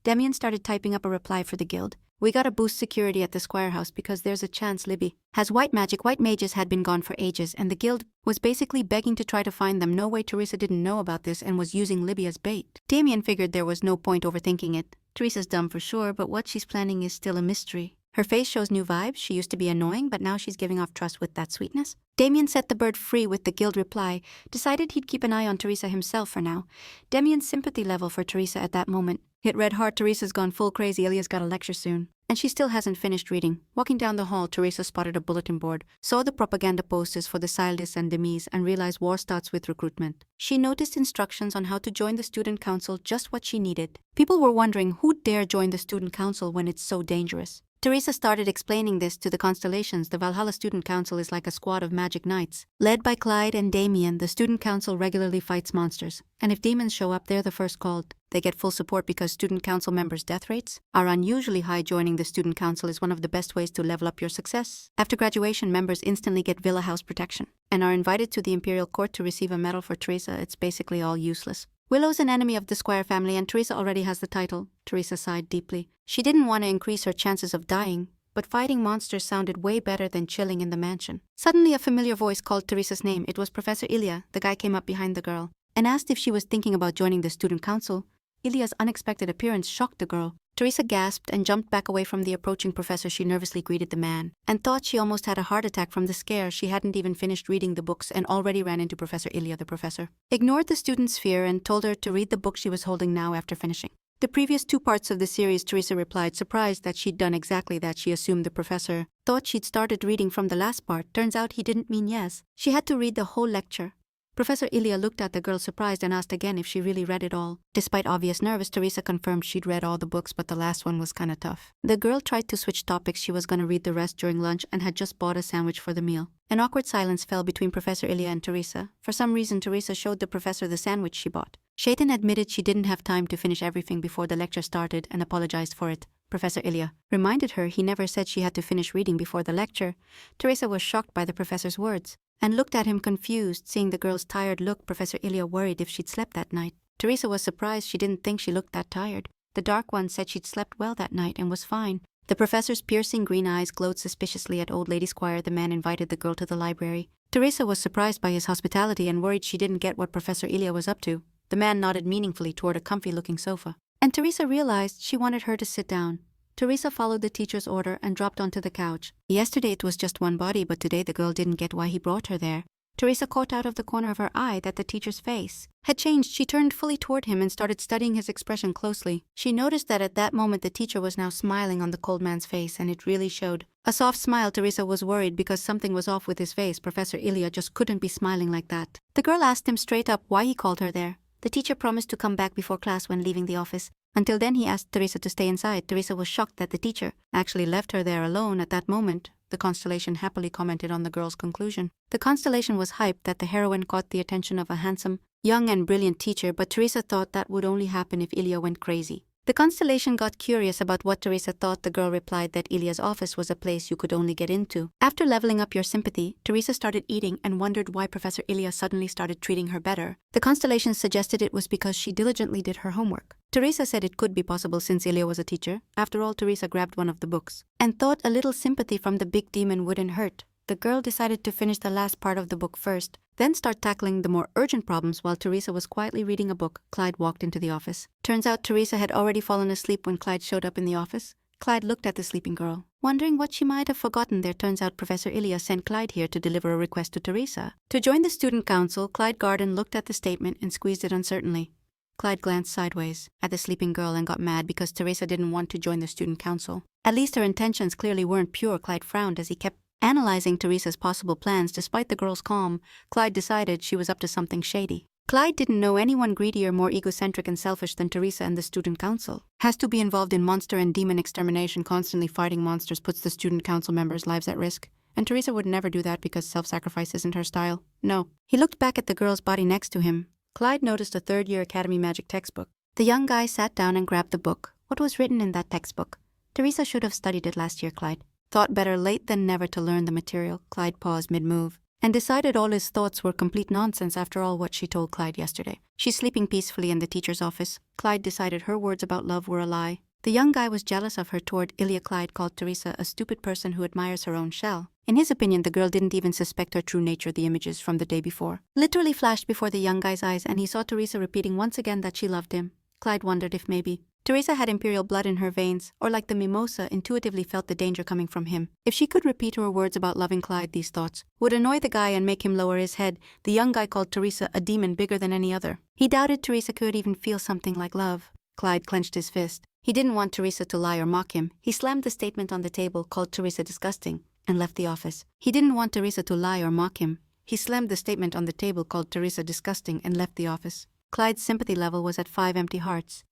S1: Demian started typing up a reply for the guild. We gotta boost security at the Squire house because there's a chance Libby has white magic. White mages had been gone for ages, and the guild was basically begging to try to find them. No way Teresa didn't know about this and was using Libby as bait. Demian figured there was no point overthinking it. Teresa's dumb for sure, but what she's planning is still a mystery. Her face shows new vibes. She used to be annoying, but now she's giving off trust with that sweetness. Demian set the bird free with the guild reply, decided he'd keep an eye on Teresa himself for now. Demian's sympathy level for Teresa at that moment hit red hard. Teresa's gone full crazy. Ilya's got a lecture soon, and she still hasn't finished reading. Walking down the hall, Teresa spotted a bulletin board, saw the propaganda posters for the Sildis and Demise, and realized war starts with recruitment. She noticed instructions on how to join the student council, just what she needed. People were wondering who'd dare join the student council when it's so dangerous. Teresa started explaining this to the constellations. The Valhalla Student Council is like a squad of magic knights. Led by Clyde and Damien, the student council regularly fights monsters. And if demons show up, they're the first called. They get full support because student council members' death rates are unusually high. Joining the student council is one of the best ways to level up your success. After graduation, members instantly get villa house protection and are invited to the imperial court to receive a medal. For Teresa, it's basically all useless. Willow's an enemy of the Squire family, and Teresa already has the title. Teresa sighed deeply. She didn't want to increase her chances of dying, but fighting monsters sounded way better than chilling in the mansion. Suddenly, a familiar voice called Teresa's name. It was Professor Ilya. The guy came up behind the girl and asked if she was thinking about joining the student council. Ilya's unexpected appearance shocked the girl. Teresa gasped and jumped back away from the approaching professor. She nervously greeted the man and thought she almost had a heart attack from the scare. She hadn't even finished reading the books and already ran into Professor Ilya. The professor ignored the student's fear and told her to read the book she was holding now after finishing the previous 2 parts of the series. Teresa replied, surprised that she'd done exactly that. She assumed the professor thought she'd started reading from the last part. Turns out he didn't mean yes. She had to read the whole lecture. Professor Ilya looked at the girl surprised and asked again if she really read it all. Despite obvious nerves, Teresa confirmed she'd read all the books, but the last one was kinda tough. The girl tried to switch topics. She was gonna read the rest during lunch and had just bought a sandwich for the meal. An awkward silence fell between Professor Ilya and Teresa. For some reason, Teresa showed the professor the sandwich she bought. Shaitan admitted she didn't have time to finish everything before the lecture started and apologized for it. Professor Ilya reminded her he never said she had to finish reading before the lecture. Teresa was shocked by the professor's words and looked at him confused. Seeing the girl's tired look, Professor Ilya worried if she'd slept that night. Teresa was surprised. She didn't think she looked that tired. The dark one said she'd slept well that night and was fine. The professor's piercing green eyes glowed suspiciously at Old Lady Squire. The man invited the girl to the library. Teresa was surprised by his hospitality and worried she didn't get what Professor Ilya was up to. The man nodded meaningfully toward a comfy-looking sofa, and Teresa realized she wanted her to sit down. Teresa followed the teacher's order and dropped onto the couch. Yesterday it was just one body, but today the girl didn't get why he brought her there. Teresa caught out of the corner of her eye that the teacher's face had changed. She turned fully toward him and started studying his expression closely. She noticed that at that moment the teacher was now smiling on the cold man's face, and it really showed. A soft smile. Teresa was worried because something was off with his face. Professor Ilya just couldn't be smiling like that. The girl asked him straight up why he called her there. The teacher promised to come back before class when leaving the office. Until then, he asked Teresa to stay inside. Teresa was shocked that the teacher actually left her there alone at that moment. The Constellation happily commented on the girl's conclusion. The Constellation was hyped that the heroine caught the attention of a handsome, young and brilliant teacher, but Teresa thought that would only happen if Ilya went crazy. The Constellation got curious about what Teresa thought. The girl replied that Ilya's office was a place you could only get into. After leveling up your sympathy, Teresa started eating and wondered why Professor Ilya suddenly started treating her better. The Constellation suggested it was because she diligently did her homework. Teresa said it could be possible since Ilya was a teacher. After all, Teresa grabbed one of the books and thought a little sympathy from the big demon wouldn't hurt. The girl decided to finish the last part of the book first, then start tackling the more urgent problems. While Teresa was quietly reading a book, Clyde walked into the office. Turns out Teresa had already fallen asleep when Clyde showed up in the office. Clyde looked at the sleeping girl, wondering what she might have forgotten there. Turns out Professor Ilya sent Clyde here to deliver a request to Teresa to join the student council. Clyde Garden looked at the statement and squeezed it uncertainly. Clyde glanced sideways at the sleeping girl and got mad because Teresa didn't want to join the student council. At least her intentions clearly weren't pure. Clyde frowned as he kept analyzing Teresa's possible plans. Despite the girl's calm, Clyde decided she was up to something shady. Clyde didn't know anyone greedier, more egocentric and selfish than Teresa, and the student council has to be involved in monster and demon extermination. Constantly fighting monsters puts the student council members' lives at risk, and Teresa would never do that because self-sacrifice isn't her style. No. He looked back at the girl's body next to him. Clyde noticed a third-year Academy Magic textbook. The young guy sat down and grabbed the book. What was written in that textbook? Teresa should have studied it last year, Clyde thought. Better late than never to learn the material. Clyde paused mid-move and decided all his thoughts were complete nonsense after all what she told Clyde yesterday. She's sleeping peacefully in the teacher's office. Clyde decided her words about love were a lie. The young guy was jealous of her toward Ilya. Clyde called Teresa a stupid person who admires her own shell. In his opinion, the girl didn't even suspect her true nature. The images from the day before literally flashed before the young guy's eyes, and he saw Teresa repeating once again that she loved him. Clyde wondered if maybe Teresa had imperial blood in her veins, or like the mimosa, intuitively felt the danger coming from him. If she could repeat her words about loving Clyde, these thoughts would annoy the guy and make him lower his head. The young guy called Teresa a demon bigger than any other. He doubted Teresa could even feel something like love. Clyde clenched his fist. He didn't want Teresa to lie or mock him. He slammed the statement on the table, called Teresa disgusting, and left the office. He didn't want Teresa to lie or mock him. He slammed the statement on the table, called Teresa disgusting, and left the office. Clyde's sympathy level was at 5 empty hearts.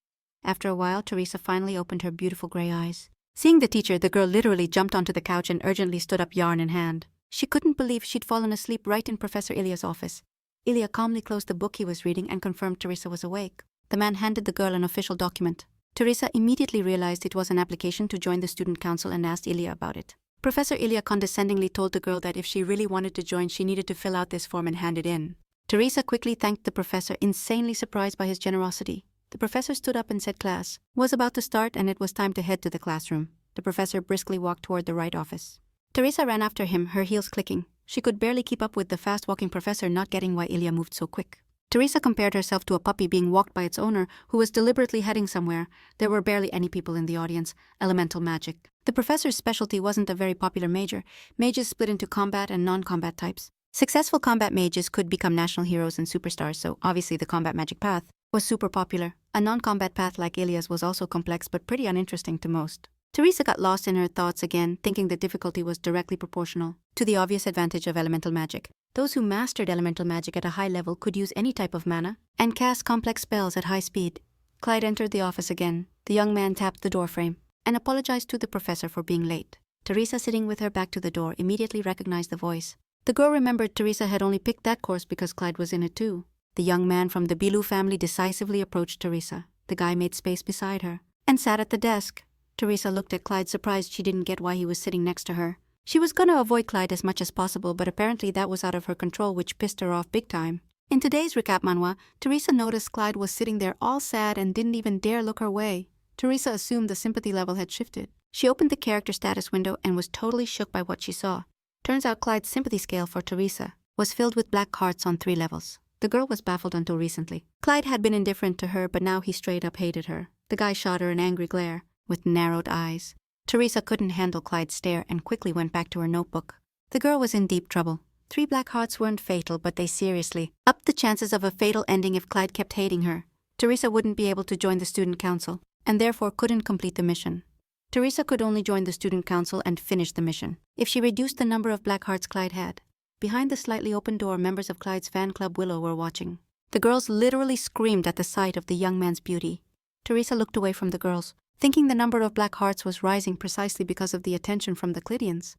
S1: After a while, Teresa finally opened her beautiful gray eyes. Seeing the teacher, the girl literally jumped onto the couch and urgently stood up, yarn in hand. She couldn't believe she'd fallen asleep right in Professor Ilya's office. Ilya calmly closed the book he was reading and confirmed Teresa was awake. The man handed the girl an official document. Teresa immediately realized it was an application to join the student council and asked Ilya about it. Professor Ilya condescendingly told the girl that if she really wanted to join, she needed to fill out this form and hand it in. Teresa quickly thanked the professor, insanely surprised by his generosity. The professor stood up and said class was about to start and it was time to head to the classroom. The professor briskly walked toward the right office. Teresa ran after him, her heels clicking. She could barely keep up with the fast-walking professor, not getting why Ilya moved so quick. Teresa compared herself to a puppy being walked by its owner who was deliberately heading somewhere. There were barely any people in the audience. Elemental magic. The professor's specialty wasn't a very popular major. Mages split into combat and non-combat types. Successful combat mages could become national heroes and superstars, so obviously the combat magic path was super popular. A non-combat path like Ilya's was also complex but pretty uninteresting to most. Teresa got lost in her thoughts again, thinking the difficulty was directly proportional to the obvious advantage of elemental magic. Those who mastered elemental magic at a high level could use any type of mana and cast complex spells at high speed. Clyde entered the office again. The young man tapped the doorframe and apologized to the professor for being late. Teresa, sitting with her back to the door, immediately recognized the voice. The girl remembered Teresa had only picked that course because Clyde was in it too. The young man from the Bilu family decisively approached Teresa. The guy made space beside her and sat at the desk. Teresa looked at Clyde, surprised she didn't get why he was sitting next to her. She was gonna avoid Clyde as much as possible, but apparently that was out of her control, which pissed her off big time. In today's recap manhwa, Teresa noticed Clyde was sitting there all sad and didn't even dare look her way. Teresa assumed the sympathy level had shifted. She opened the character status window and was totally shook by what she saw. Turns out Clyde's sympathy scale for Teresa was filled with black hearts on 3 levels. The girl was baffled until recently. Clyde had been indifferent to her, but now he straight up hated her. The guy shot her an angry glare, with narrowed eyes. Teresa couldn't handle Clyde's stare and quickly went back to her notebook. The girl was in deep trouble. 3 black hearts weren't fatal, but they seriously upped the chances of a fatal ending if Clyde kept hating her. Teresa wouldn't be able to join the student council, and therefore couldn't complete the mission. Teresa could only join the student council and finish the mission if she reduced the number of black hearts Clyde had. Behind the slightly open door, members of Clyde's fan club Willow were watching. The girls literally screamed at the sight of the young man's beauty. Teresa looked away from the girls, thinking the number of black hearts was rising precisely because of the attention from the Clydians.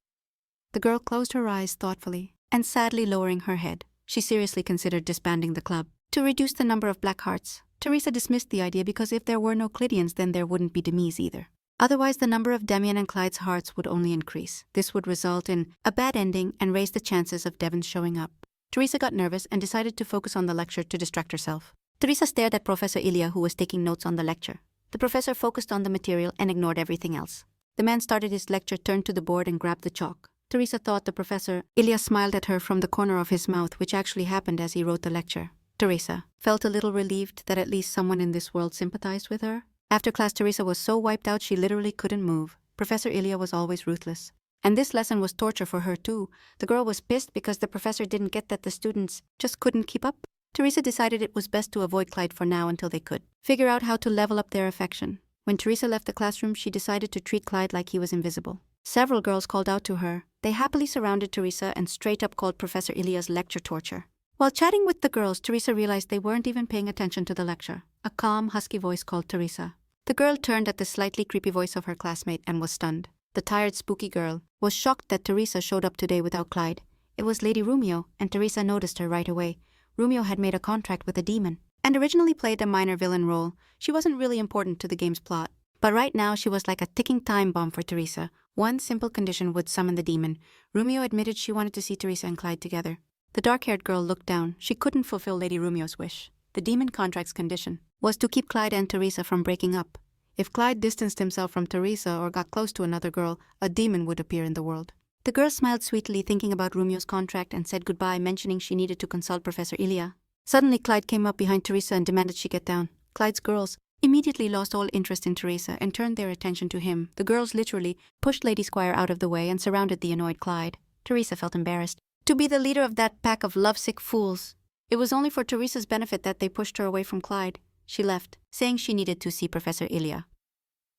S1: The girl closed her eyes thoughtfully, and sadly lowering her head, she seriously considered disbanding the club. To reduce the number of black hearts, Teresa dismissed the idea because if there were no Clydians, then there wouldn't be Demise either. Otherwise, the number of Demian and Clyde's hearts would only increase. This would result in a bad ending and raise the chances of Devon showing up. Teresa got nervous and decided to focus on the lecture to distract herself. Teresa stared at Professor Ilya, who was taking notes on the lecture. The professor focused on the material and ignored everything else. The man started his lecture, turned to the board and grabbed the chalk. Teresa thought the professor Ilya smiled at her from the corner of his mouth, which actually happened as he wrote the lecture. Teresa felt a little relieved that at least someone in this world sympathized with her. After class, Teresa was so wiped out she literally couldn't move. Professor Ilya was always ruthless. And this lesson was torture for her too. The girl was pissed because the professor didn't get that the students just couldn't keep up. Teresa decided it was best to avoid Clyde for now until they could figure out how to level up their affection. When Teresa left the classroom, she decided to treat Clyde like he was invisible. Several girls called out to her. They happily surrounded Teresa and straight up called Professor Ilya's lecture torture. While chatting with the girls, Teresa realized they weren't even paying attention to the lecture. A calm, husky voice called Teresa. The girl turned at the slightly creepy voice of her classmate and was stunned. The tired, spooky girl was shocked that Teresa showed up today without Clyde. It was Lady Romeo, and Teresa noticed her right away. Romeo had made a contract with a demon, and originally played a minor villain role. She wasn't really important to the game's plot. But right now she was like a ticking time bomb for Teresa. One simple condition would summon the demon. Romeo admitted she wanted to see Teresa and Clyde together. The dark-haired girl looked down. She couldn't fulfill Lady Romeo's wish. The demon contract's condition was to keep Clyde and Teresa from breaking up. If Clyde distanced himself from Teresa or got close to another girl, a demon would appear in the world. The girl smiled sweetly, thinking about Romeo's contract, and said goodbye, mentioning she needed to consult Professor Ilya. Suddenly, Clyde came up behind Teresa and demanded she get down. Clyde's girls immediately lost all interest in Teresa and turned their attention to him. The girls literally pushed Lady Squire out of the way and surrounded the annoyed Clyde. Teresa felt embarrassed to be the leader of that pack of lovesick fools. It was only for Teresa's benefit that they pushed her away from Clyde. She left, saying she needed to see Professor Ilya.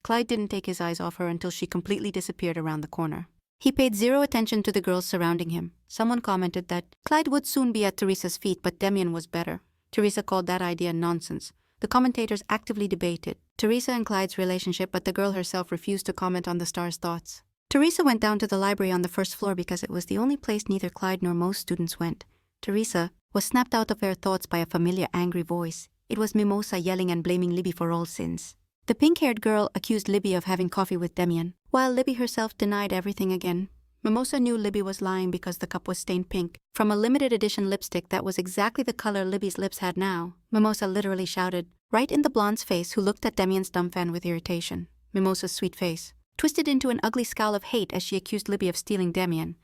S1: Clyde didn't take his eyes off her until she completely disappeared around the corner. He paid zero attention to the girls surrounding him. Someone commented that Clyde would soon be at Teresa's feet, but Demian was better. Teresa called that idea nonsense. The commentators actively debated Teresa and Clyde's relationship, but the girl herself refused to comment on the star's thoughts. Teresa went down to the library on the first floor because it was the only place neither Clyde nor most students went. Teresa was snapped out of her thoughts by a familiar angry voice. It was Mimosa yelling and blaming Libby for all sins. The pink-haired girl accused Libby of having coffee with Demian, while Libby herself denied everything again. Mimosa knew Libby was lying because the cup was stained pink from a limited edition lipstick that was exactly the color Libby's lips had now. Mimosa literally shouted, right in the blonde's face, who looked at Demian's dumb fan with irritation. Mimosa's sweet face twisted into an ugly scowl of hate as she accused Libby of stealing Demian.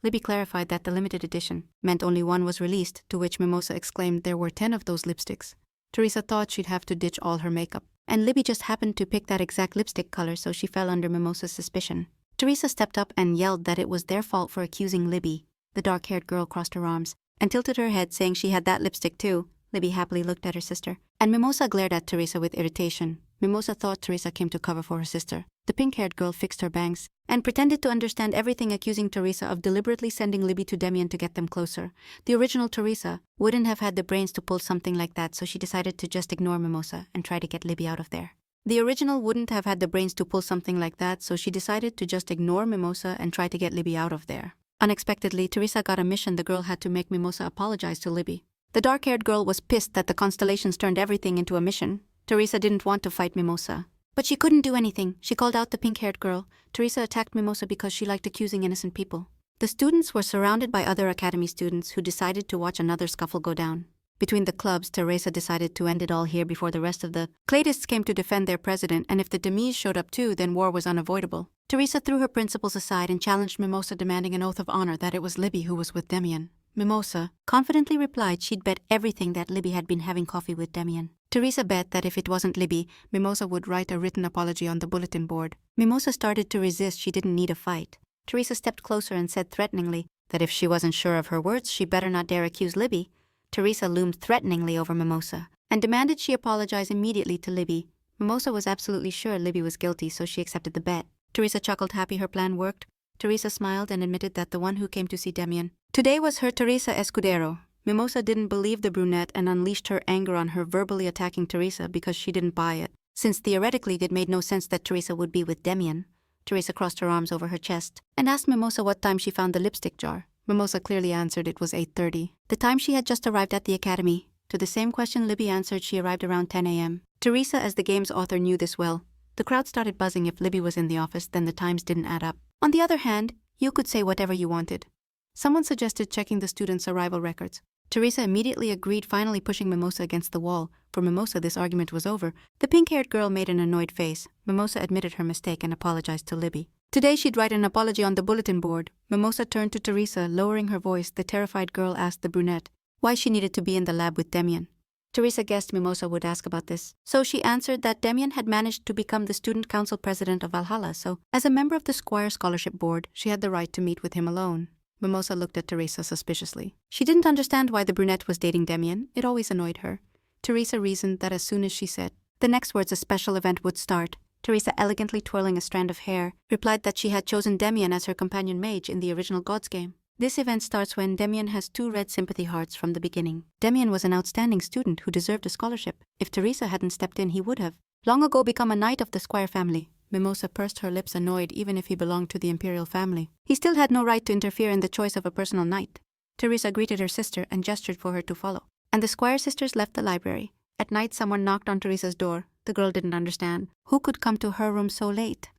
S1: Libby clarified that the limited edition meant only one was released, to which Mimosa exclaimed there were 10 of those lipsticks. Teresa thought she'd have to ditch all her makeup, and Libby just happened to pick that exact lipstick color, so she fell under Mimosa's suspicion. Teresa stepped up and yelled that it was their fault for accusing Libby. The dark-haired girl crossed her arms and tilted her head, saying she had that lipstick too. Libby happily looked at her sister, and Mimosa glared at Teresa with irritation. Mimosa thought Teresa came to cover for her sister. The pink-haired girl fixed her bangs and pretended to understand everything, accusing Teresa of deliberately sending Libby to Demian to get them closer. The original Teresa wouldn't have had the brains to pull something like that, so she decided to just ignore Mimosa and try to get Libby out of there. The original wouldn't have had the brains to pull something like that, so she decided to just ignore Mimosa and try to get Libby out of there. Unexpectedly, Teresa got a mission. The girl had to make Mimosa apologize to Libby. The dark-haired girl was pissed that the constellations turned everything into a mission. Teresa didn't want to fight Mimosa. But she couldn't do anything. She called out the pink-haired girl. Teresa attacked Mimosa because she liked accusing innocent people. The students were surrounded by other academy students who decided to watch another scuffle go down. Between the clubs, Teresa decided to end it all here before the rest of the Cladists came to defend their president, and if the Demise showed up too, then war was unavoidable. Teresa threw her principles aside and challenged Mimosa, demanding an oath of honor that it was Libby who was with Demian. Mimosa confidently replied she'd bet everything that Libby had been having coffee with Demian. Teresa bet that if it wasn't Libby, Mimosa would write a written apology on the bulletin board. Mimosa started to resist. She didn't need a fight. Teresa stepped closer and said threateningly that if she wasn't sure of her words, she better not dare accuse Libby. Teresa loomed threateningly over Mimosa and demanded she apologize immediately to Libby. Mimosa was absolutely sure Libby was guilty, so she accepted the bet. Teresa chuckled, happy her plan worked. Teresa smiled and admitted that the one who came to see Demian today was her Teresa Escudero. Mimosa didn't believe the brunette and unleashed her anger on her, verbally attacking Teresa because she didn't buy it. Since theoretically it made no sense that Teresa would be with Demian, Teresa crossed her arms over her chest and asked Mimosa what time she found the lipstick jar. Mimosa clearly answered it was 8:30, the time she had just arrived at the academy. To the same question Libby answered she arrived around 10 a.m. Teresa, as the game's author, knew this well. The crowd started buzzing. If Libby was in the office, then the times didn't add up. On the other hand, you could say whatever you wanted. Someone suggested checking the students' arrival records. Teresa immediately agreed, finally pushing Mimosa against the wall. For Mimosa, this argument was over. The pink-haired girl made an annoyed face. Mimosa admitted her mistake and apologized to Libby. Today she'd write an apology on the bulletin board. Mimosa turned to Teresa, lowering her voice. The terrified girl asked the brunette why she needed to be in the lab with Demian. Teresa guessed Mimosa would ask about this, so she answered that Demian had managed to become the student council president of Valhalla, so as a member of the Squire Scholarship Board, she had the right to meet with him alone. Mimosa looked at Teresa suspiciously. She didn't understand why the brunette was dating Demian. It always annoyed her. Teresa reasoned that as soon as she said the next words, a special event would start. Teresa, elegantly twirling a strand of hair, replied that she had chosen Demian as her companion mage in the original Gods game. This event starts when Demian has 2 red sympathy hearts from the beginning. Demian was an outstanding student who deserved a scholarship. If Teresa hadn't stepped in, he would have long ago become a knight of the Squire family. Mimosa pursed her lips, annoyed. Even if he belonged to the imperial family, he still had no right to interfere in the choice of a personal knight. Teresa greeted her sister and gestured for her to follow, and the Squire sisters left the library. At night, someone knocked on Teresa's door. The girl didn't understand. Who could come to her room so late?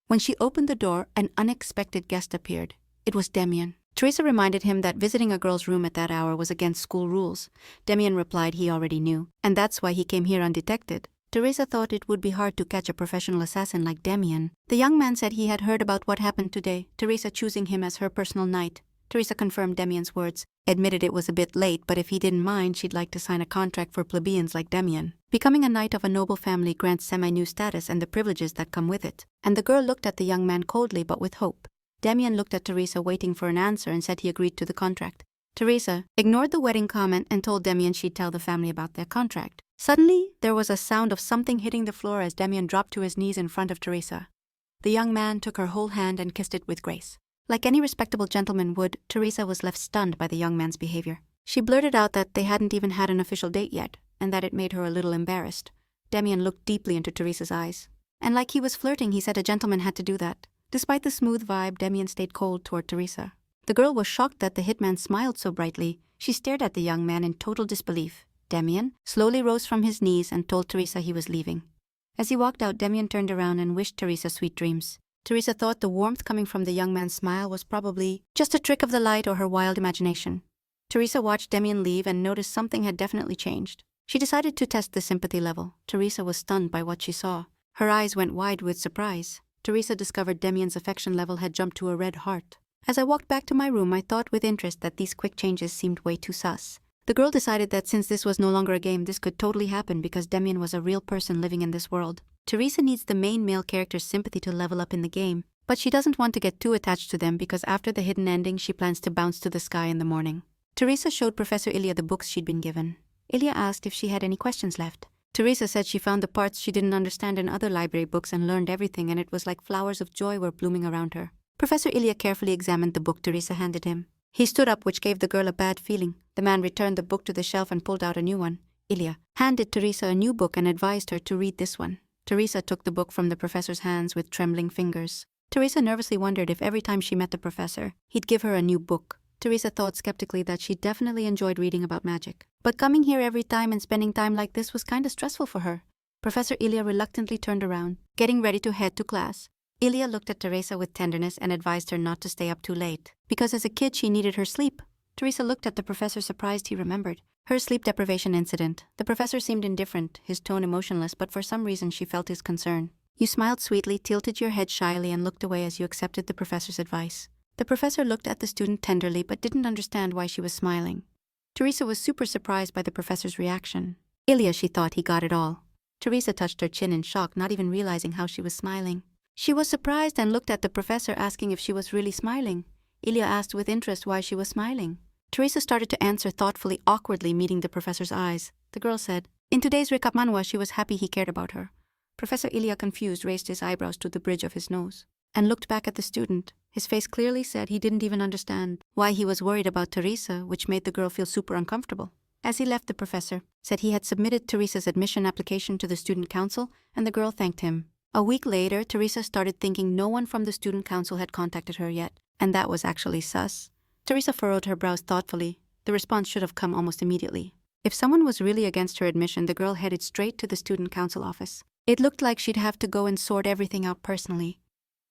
S1: When she opened the door, an unexpected guest appeared. It was Demian. Teresa reminded him that visiting a girl's room at that hour was against school rules. Demian replied he already knew, and that's why he came here undetected. Teresa thought it would be hard to catch a professional assassin like Demian. The young man said he had heard about what happened today, Teresa choosing him as her personal knight. Teresa confirmed Demian's words, admitted it was a bit late, but if he didn't mind, she'd like to sign a contract for plebeians like Demian. Becoming a knight of a noble family grants semi-new status and the privileges that come with it. And the girl looked at the young man coldly but with hope. Demian looked at Teresa, waiting for an answer, and said he agreed to the contract. Teresa ignored the wedding comment and told Demian she'd tell the family about their contract. Suddenly, there was a sound of something hitting the floor as Demian dropped to his knees in front of Teresa. The young man took her whole hand and kissed it with grace. Like any respectable gentleman would, Teresa was left stunned by the young man's behavior. She blurted out that they hadn't even had an official date yet, and that it made her a little embarrassed. Demian looked deeply into Teresa's eyes. And like he was flirting, he said a gentleman had to do that. Despite the smooth vibe, Demian stayed cold toward Teresa. The girl was shocked that the hitman smiled so brightly. She stared at the young man in total disbelief. Demian slowly rose from his knees and told Teresa he was leaving. As he walked out, Demian turned around and wished Teresa sweet dreams. Teresa thought the warmth coming from the young man's smile was probably just a trick of the light or her wild imagination. Teresa watched Demian leave and noticed something had definitely changed. She decided to test the sympathy level. Teresa was stunned by what she saw. Her eyes went wide with surprise. Teresa discovered Demian's affection level had jumped to a red heart. As I walked back to my room, I thought with interest that these quick changes seemed way too sus. The girl decided that since this was no longer a game, this could totally happen because Demian was a real person living in this world. Teresa needs the main male character's sympathy to level up in the game, but she doesn't want to get too attached to them because after the hidden ending, she plans to bounce to the sky in the morning. Teresa showed Professor Ilya the books she'd been given. Ilya asked if she had any questions left. Teresa said she found the parts she didn't understand in other library books and learned everything, and it was like flowers of joy were blooming around her. Professor Ilya carefully examined the book Teresa handed him. He stood up, which gave the girl a bad feeling. The man returned the book to the shelf and pulled out a new one. Ilya handed Teresa a new book and advised her to read this one. Teresa took the book from the professor's hands with trembling fingers. Teresa nervously wondered if every time she met the professor, he'd give her a new book. Teresa thought skeptically that she definitely enjoyed reading about magic. But coming here every time and spending time like this was kinda stressful for her. Professor Ilya reluctantly turned around, getting ready to head to class. Ilya looked at Teresa with tenderness and advised her not to stay up too late, because as a kid she needed her sleep. Teresa looked at the professor, surprised he remembered her sleep deprivation incident. The professor seemed indifferent, his tone emotionless, but for some reason she felt his concern. You smiled sweetly, tilted your head shyly, and looked away as you accepted the professor's advice. The professor looked at the student tenderly but didn't understand why she was smiling. Teresa was super surprised by the professor's reaction. Ilya, she thought he got it all. Teresa touched her chin in shock, not even realizing how she was smiling. She was surprised and looked at the professor, asking if she was really smiling. Ilya asked with interest why she was smiling. Teresa started to answer thoughtfully, awkwardly meeting the professor's eyes. The girl said, in today's Reca Manhwa, she was happy he cared about her. Professor Ilya, confused, raised his eyebrows to the bridge of his nose and looked back at the student. His face clearly said he didn't even understand why he was worried about Teresa, which made the girl feel super uncomfortable. As he left, the professor said he had submitted Teresa's admission application to the student council, and the girl thanked him. A week later, Teresa started thinking no one from the student council had contacted her yet, and that was actually sus. Teresa furrowed her brows thoughtfully. The response should have come almost immediately. If someone was really against her admission, the girl headed straight to the student council office. It looked like she'd have to go and sort everything out personally.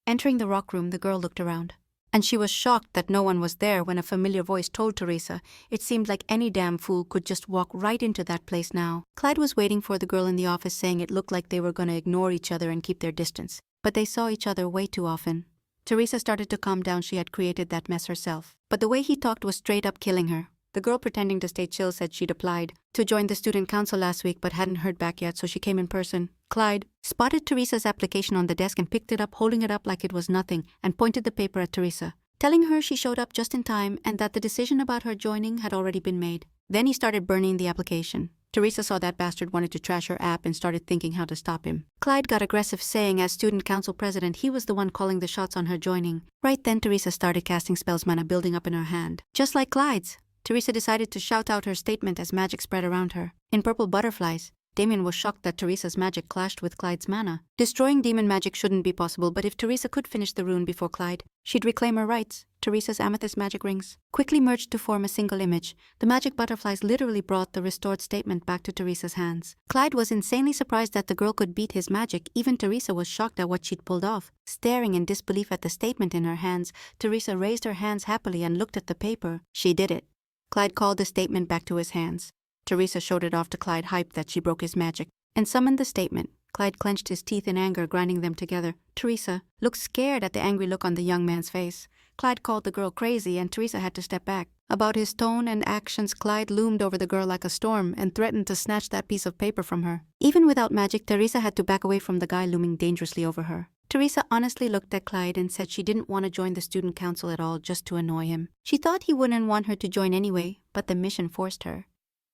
S1: Entering the rock room, the girl looked around, and she was shocked that no one was there when a familiar voice told Teresa it seemed like any damn fool could just walk right into that place now. Clyde was waiting for the girl in the office, saying it looked like they were going to ignore each other and keep their distance, but they saw each other way too often. Teresa started to calm down. She had created that mess herself, but the way he talked was straight up killing her. The girl, pretending to stay chill, said she'd applied to join the student council last week but hadn't heard back yet, so she came in person. Clyde spotted Teresa's application on the desk and picked it up, holding it up like it was nothing, and pointed the paper at Teresa, telling her she showed up just in time and that the decision about her joining had already been made. Then he started burning the application. Teresa saw that bastard wanted to trash her app and started thinking how to stop him. Clyde got aggressive, saying as student council president he was the one calling the shots on her joining. Right then, Teresa started casting spells, mana building up in her hand, just like Clyde's. Teresa decided to shout out her statement as magic spread around her. In purple butterflies, Damien was shocked that Teresa's magic clashed with Clyde's mana. Destroying demon magic shouldn't be possible, but if Teresa could finish the rune before Clyde, she'd reclaim her rights. Teresa's amethyst magic rings quickly merged to form a single image. The magic butterflies literally brought the restored statement back to Teresa's hands. Clyde was insanely surprised that the girl could beat his magic. Even Teresa was shocked at what she'd pulled off. Staring in disbelief at the statement in her hands, Teresa raised her hands happily and looked at the paper. She did it. Clyde called the statement back to his hands. Teresa showed it off to Clyde, hyped that she broke his magic, and summoned the statement. Clyde clenched his teeth in anger, grinding them together. Teresa looked scared at the angry look on the young man's face. Clyde called the girl crazy, and Teresa had to step back. About his tone and actions, Clyde loomed over the girl like a storm and threatened to snatch that piece of paper from her. Even without magic, Teresa had to back away from the guy looming dangerously over her. Teresa honestly looked at Clyde and said she didn't want to join the student council at all, just to annoy him. She thought he wouldn't want her to join anyway, but the mission forced her.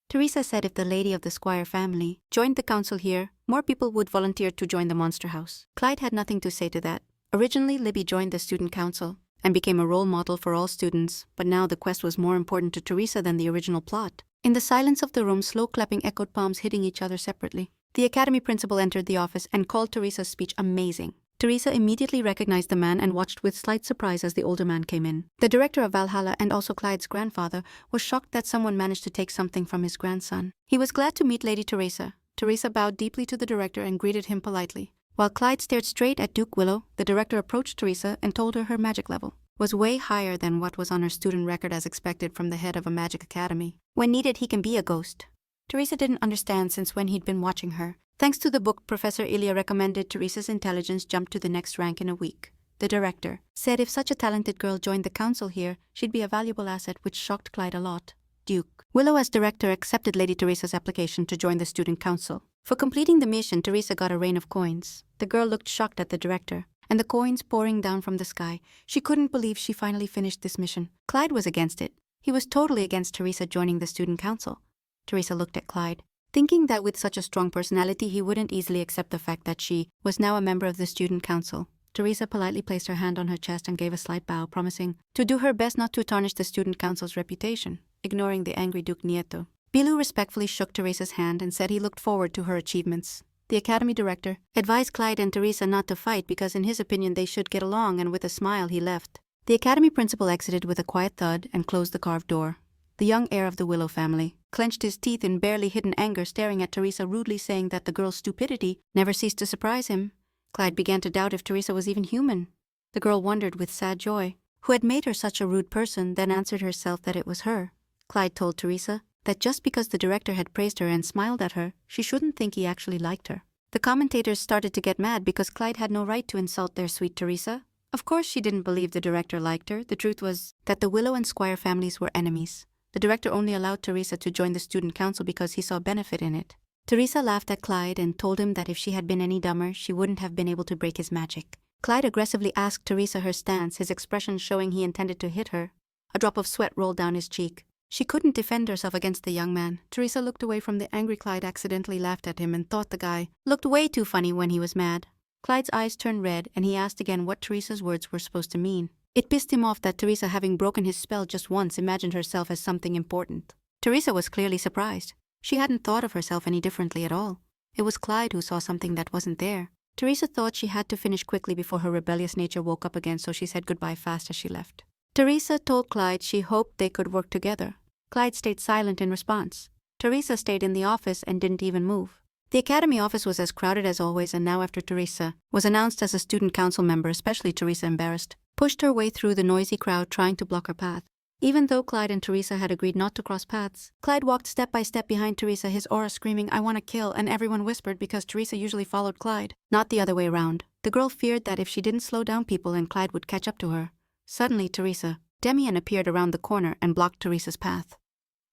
S1: Teresa said if the lady of the Squire family joined the council here, more people would volunteer to join the monster house. Clyde had nothing to say to that. Originally, Libby joined the student council and became a role model for all students, but now the quest was more important to Teresa than the original plot. In the silence of the room, slow clapping echoed, palms hitting each other separately. The academy principal entered the office and called Teresa's speech amazing. Teresa immediately recognized the man and watched with slight surprise as the older man came in. The director of Valhalla and also Clyde's grandfather was shocked that someone managed to take something from his grandson. He was glad to meet Lady Teresa. Teresa bowed deeply to the director and greeted him politely. While Clyde stared straight at Duke Willow, the director approached Teresa and told her magic level was way higher than what was on her student record, as expected from the head of a magic academy. When needed, he can be a ghost. Teresa didn't understand since when he'd been watching her. Thanks to the book, Professor Ilya recommended Teresa's intelligence jump to the next rank in a week. The director said if such a talented girl joined the council here, she'd be a valuable asset, which shocked Clyde a lot. Duke Willow, as director, accepted Lady Teresa's application to join the student council. For completing the mission, Teresa got a rain of coins. The girl looked shocked at the director, and the coins pouring down from the sky. She couldn't believe she finally finished this mission. Clyde was against it. He was totally against Teresa joining the student council. Teresa looked at Clyde, thinking that with such a strong personality he wouldn't easily accept the fact that she was now a member of the student council. Teresa politely placed her hand on her chest and gave a slight bow, promising to do her best not to tarnish the student council's reputation, ignoring the angry Duke Nieto. Bilu respectfully shook Teresa's hand and said he looked forward to her achievements. The academy director advised Clyde and Teresa not to fight because in his opinion they should get along, and with a smile he left. The academy principal exited with a quiet thud and closed the carved door. The young heir of the Willow family, clenched his teeth in barely hidden anger, staring at Teresa, rudely saying that the girl's stupidity never ceased to surprise him. Clyde began to doubt if Teresa was even human. The girl wondered with sad joy who had made her such a rude person, then answered herself that it was her. Clyde told Teresa that just because the director had praised her and smiled at her, she shouldn't think he actually liked her. The commentators started to get mad because Clyde had no right to insult their sweet Teresa. Of course she didn't believe the director liked her. The truth was that the Willow and Squire families were enemies. The director only allowed Teresa to join the student council because he saw benefit in it. Teresa laughed at Clyde and told him that if she had been any dumber, she wouldn't have been able to break his magic. Clyde aggressively asked Teresa her stance, his expression showing he intended to hit her. A drop of sweat rolled down his cheek. She couldn't defend herself against the young man. Teresa looked away from the angry Clyde, accidentally laughed at him, and thought the guy looked way too funny when he was mad. Clyde's eyes turned red, and he asked again what Teresa's words were supposed to mean. It pissed him off that Teresa, having broken his spell just once, imagined herself as something important. Teresa was clearly surprised. She hadn't thought of herself any differently at all. It was Clyde who saw something that wasn't there. Teresa thought she had to finish quickly before her rebellious nature woke up again, so she said goodbye fast as she left. Teresa told Clyde she hoped they could work together. Clyde stayed silent in response. Teresa stayed in the office and didn't even move. The academy office was as crowded as always, and now after Teresa was announced as a student council member, especially Teresa, embarrassed, pushed her way through the noisy crowd trying to block her path. Even though Clyde and Teresa had agreed not to cross paths, Clyde walked step by step behind Teresa, his aura screaming, "I want to kill," and everyone whispered because Teresa usually followed Clyde, not the other way around. The girl feared that if she didn't slow down people and Clyde would catch up to her. Suddenly Demian appeared around the corner and blocked Teresa's path.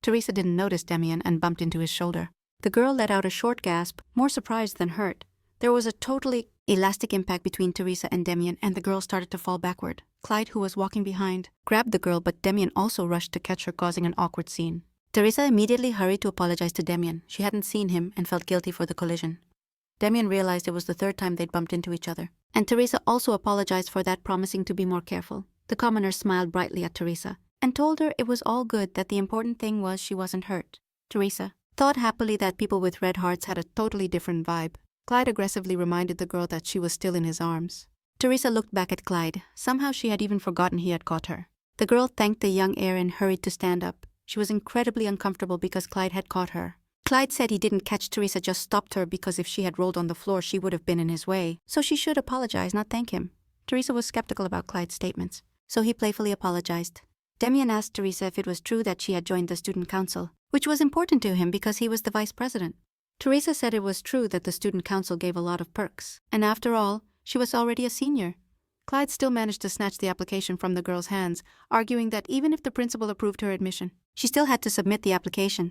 S1: Teresa didn't notice Demian and bumped into his shoulder. The girl let out a short gasp, more surprised than hurt. There was a totally elastic impact between Teresa and Demian, and the girl started to fall backward. Clyde, who was walking behind, grabbed the girl, but Demian also rushed to catch her, causing an awkward scene. Teresa immediately hurried to apologize to Demian. She hadn't seen him and felt guilty for the collision. Demian realized it was the third time they'd bumped into each other, and Teresa also apologized for that, promising to be more careful. The commoner smiled brightly at Teresa and told her it was all good, that the important thing was she wasn't hurt. Teresa thought happily that people with red hearts had a totally different vibe. Clyde aggressively reminded the girl that she was still in his arms. Teresa looked back at Clyde. Somehow she had even forgotten he had caught her. The girl thanked the young heir and hurried to stand up. She was incredibly uncomfortable because Clyde had caught her. Clyde said he didn't catch Teresa, just stopped her because if she had rolled on the floor she would have been in his way, so she should apologize, not thank him. Teresa was skeptical about Clyde's statements, so he playfully apologized. Demian asked Teresa if it was true that she had joined the student council, which was important to him because he was the vice president. Teresa said it was true that the student council gave a lot of perks, and after all, she was already a senior. Clyde still managed to snatch the application from the girl's hands, arguing that even if the principal approved her admission, she still had to submit the application.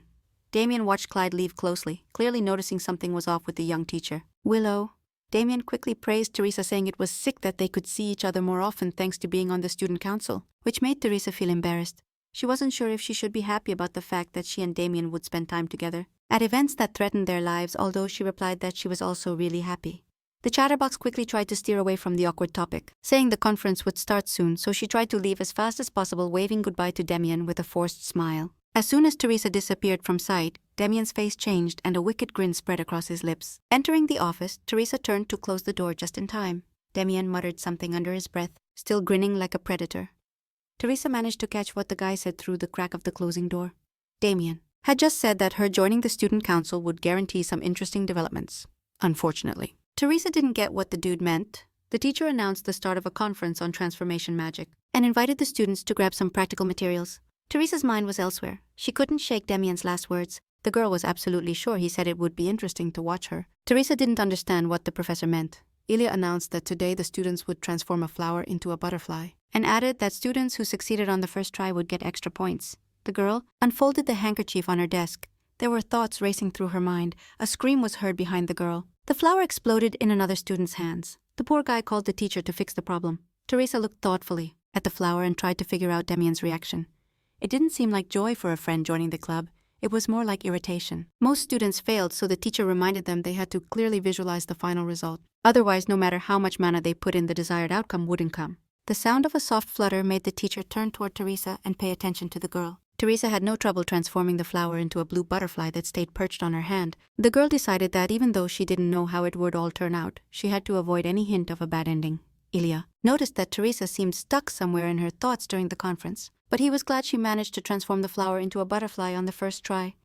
S1: Demian watched Clyde leave closely, clearly noticing something was off with the young teacher. Willow. Demian quickly praised Teresa, saying it was sick that they could see each other more often thanks to being on the student council, which made Teresa feel embarrassed. She wasn't sure if she should be happy about the fact that she and Demian would spend time together at events that threatened their lives, although she replied that she was also really happy. The chatterbox quickly tried to steer away from the awkward topic, saying the conference would start soon, so she tried to leave as fast as possible, waving goodbye to Demian with a forced smile. As soon as Teresa disappeared from sight, Demian's face changed and a wicked grin spread across his lips. Entering the office, Teresa turned to close the door just in time. Demian muttered something under his breath, still grinning like a predator. Teresa managed to catch what the guy said through the crack of the closing door. Demian had just said that her joining the student council would guarantee some interesting developments. Unfortunately, Teresa didn't get what the dude meant. The teacher announced the start of a conference on transformation magic and invited the students to grab some practical materials. Teresa's mind was elsewhere. She couldn't shake Demian's last words. The girl was absolutely sure he said it would be interesting to watch her. Teresa didn't understand what the professor meant. Ilya announced that today the students would transform a flower into a butterfly, and added that students who succeeded on the first try would get extra points. The girl unfolded the handkerchief on her desk. There were thoughts racing through her mind. A scream was heard behind the girl. The flower exploded in another student's hands. The poor guy called the teacher to fix the problem. Teresa looked thoughtfully at the flower and tried to figure out Demian's reaction. It didn't seem like joy for a friend joining the club. It was more like irritation. Most students failed, so the teacher reminded them they had to clearly visualize the final result. Otherwise, no matter how much mana they put in, the desired outcome wouldn't come. The sound of a soft flutter made the teacher turn toward Teresa and pay attention to the girl. Teresa had no trouble transforming the flower into a blue butterfly that stayed perched on her hand. The girl decided that even though she didn't know how it would all turn out, she had to avoid any hint of a bad ending. Ilya noticed that Teresa seemed stuck somewhere in her thoughts during the conference, but he was glad she managed to transform the flower into a butterfly on the first try.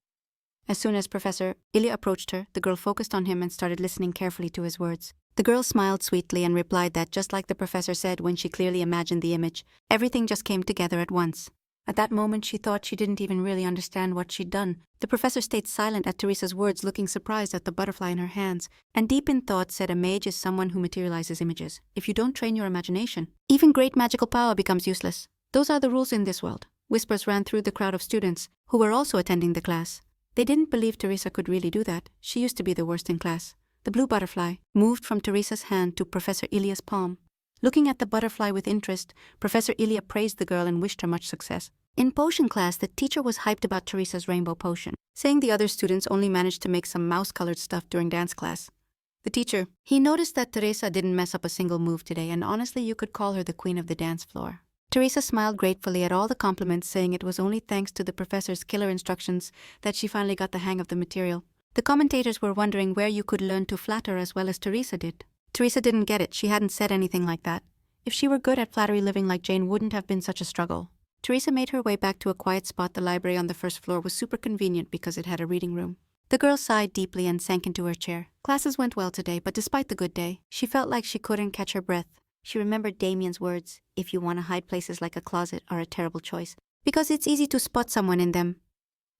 S1: As soon as Professor Ilya approached her, the girl focused on him and started listening carefully to his words. The girl smiled sweetly and replied that just like the professor said when she clearly imagined the image, everything just came together at once. At that moment she thought she didn't even really understand what she'd done. The professor stayed silent at Teresa's words, looking surprised at the butterfly in her hands, and deep in thought said a mage is someone who materializes images. If you don't train your imagination, even great magical power becomes useless. Those are the rules in this world. Whispers ran through the crowd of students, who were also attending the class. They didn't believe Teresa could really do that. She used to be the worst in class. The blue butterfly moved from Teresa's hand to Professor Ilya's palm. Looking at the butterfly with interest, Professor Ilya praised the girl and wished her much success. In potion class, the teacher was hyped about Teresa's rainbow potion, saying the other students only managed to make some mouse-colored stuff during dance class. The teacher, he noticed that Teresa didn't mess up a single move today, and honestly you could call her the queen of the dance floor. Teresa smiled gratefully at all the compliments, saying it was only thanks to the professor's killer instructions that she finally got the hang of the material. The commentators were wondering where you could learn to flatter as well as Teresa did. Teresa didn't get it. She hadn't said anything like that. If she were good at flattery, living like Jane wouldn't have been such a struggle. Teresa made her way back to a quiet spot. The library on the first floor was super convenient because it had a reading room. The girl sighed deeply and sank into her chair. Classes went well today, but despite the good day, she felt like she couldn't catch her breath. She remembered Damien's words, if you want to hide, places like a closet are a terrible choice, because it's easy to spot someone in them.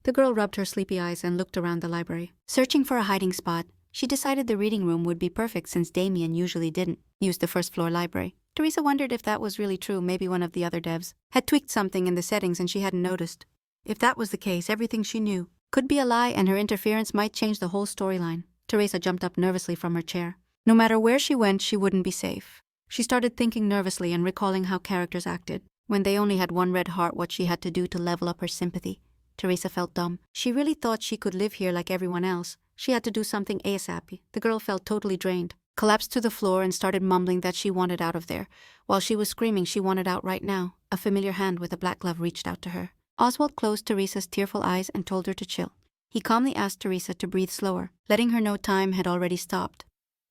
S1: The girl rubbed her sleepy eyes and looked around the library. Searching for a hiding spot, she decided the reading room would be perfect since Damien usually didn't use the first floor library. Teresa wondered if that was really true. Maybe one of the other devs had tweaked something in the settings and she hadn't noticed. If that was the case, everything she knew could be a lie and her interference might change the whole storyline. Teresa jumped up nervously from her chair. No matter where she went, she wouldn't be safe. She started thinking nervously and recalling how characters acted when they only had one red heart, what she had to do to level up her sympathy. Teresa felt dumb. She really thought she could live here like everyone else. She had to do something ASAP. The girl felt totally drained, collapsed to the floor and started mumbling that she wanted out of there. While she was screaming she wanted out right now, a familiar hand with a black glove reached out to her. Oswald closed Teresa's tearful eyes and told her to chill. He calmly asked Teresa to breathe slower, letting her know time had already stopped.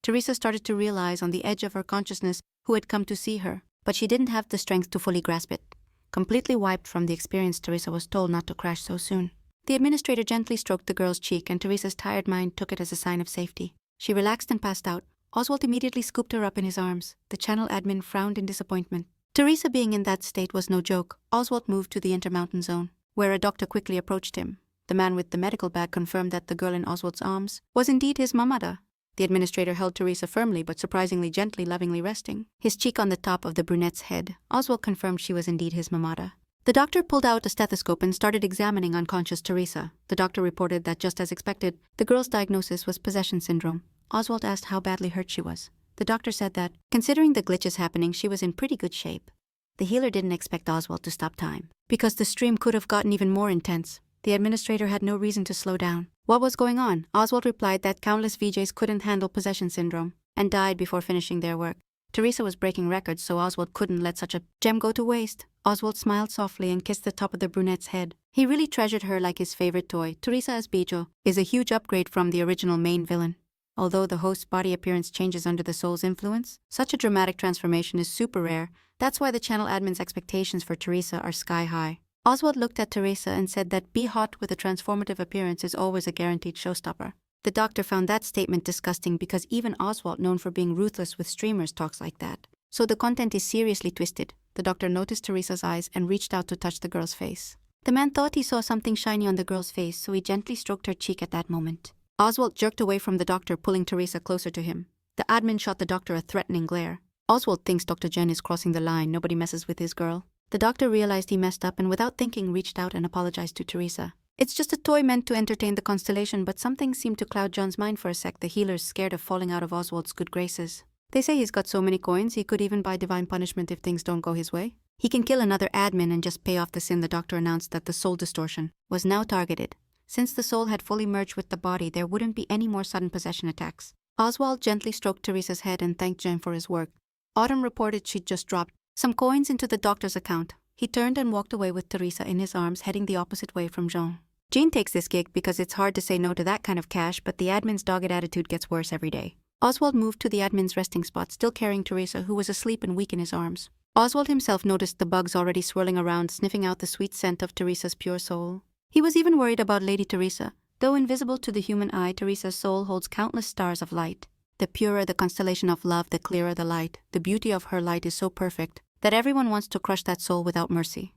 S1: Teresa started to realize on the edge of her consciousness who had come to see her, but she didn't have the strength to fully grasp it. Completely wiped from the experience, Teresa was told not to crash so soon. The administrator gently stroked the girl's cheek and Teresa's tired mind took it as a sign of safety. She relaxed and passed out. Oswald immediately scooped her up in his arms. The channel admin frowned in disappointment. Teresa being in that state was no joke. Oswald moved to the Intermountain Zone, where a doctor quickly approached him. The man with the medical bag confirmed that the girl in Oswald's arms was indeed his mamada. The administrator held Teresa firmly but surprisingly gently, lovingly resting his cheek on the top of the brunette's head. Oswald confirmed she was indeed his mamada. The doctor pulled out a stethoscope and started examining unconscious Teresa. The doctor reported that, just as expected, the girl's diagnosis was possession syndrome. Oswald asked how badly hurt she was. The doctor said that, considering the glitches happening, she was in pretty good shape. The healer didn't expect Oswald to stop time, because the stream could have gotten even more intense. The administrator had no reason to slow down. What was going on? Oswald replied that countless VJs couldn't handle possession syndrome and died before finishing their work. Teresa was breaking records, so Oswald couldn't let such a gem go to waste. Oswald smiled softly and kissed the top of the brunette's head. He really treasured her like his favorite toy. Teresa as Bijo is a huge upgrade from the original main villain. Although the host's body appearance changes under the soul's influence, such a dramatic transformation is super rare. That's why the channel admin's expectations for Teresa are sky high. Oswald looked at Teresa and said that be hot with a transformative appearance is always a guaranteed showstopper. The doctor found that statement disgusting because even Oswald, known for being ruthless with streamers, talks like that. So the content is seriously twisted. The doctor noticed Teresa's eyes and reached out to touch the girl's face. The man thought he saw something shiny on the girl's face, so he gently stroked her cheek at that moment. Oswald jerked away from the doctor, pulling Teresa closer to him. The admin shot the doctor a threatening glare. Oswald thinks Dr. Jen is crossing the line. Nobody messes with his girl. The doctor realized he messed up and without thinking reached out and apologized to Teresa. It's just a toy meant to entertain the constellation, but something seemed to cloud John's mind for a sec. The healer's scared of falling out of Oswald's good graces. They say he's got so many coins he could even buy divine punishment if things don't go his way. He can kill another admin and just pay off the sin. The doctor announced that the soul distortion was now targeted. Since the soul had fully merged with the body, there wouldn't be any more sudden possession attacks. Oswald gently stroked Teresa's head and thanked Jen for his work. Autumn reported she'd just dropped some coins into the doctor's account. He turned and walked away with Teresa in his arms, heading the opposite way from Jean. Jean takes this gig because it's hard to say no to that kind of cash, but the admin's dogged attitude gets worse every day. Oswald moved to the admin's resting spot, still carrying Teresa, who was asleep and weak in his arms. Oswald himself noticed the bugs already swirling around, sniffing out the sweet scent of Teresa's pure soul. He was even worried about Lady Teresa. Though invisible to the human eye, Teresa's soul holds countless stars of light. The purer the constellation of love, the clearer the light. The beauty of her light is so perfect that everyone wants to crush that soul without mercy.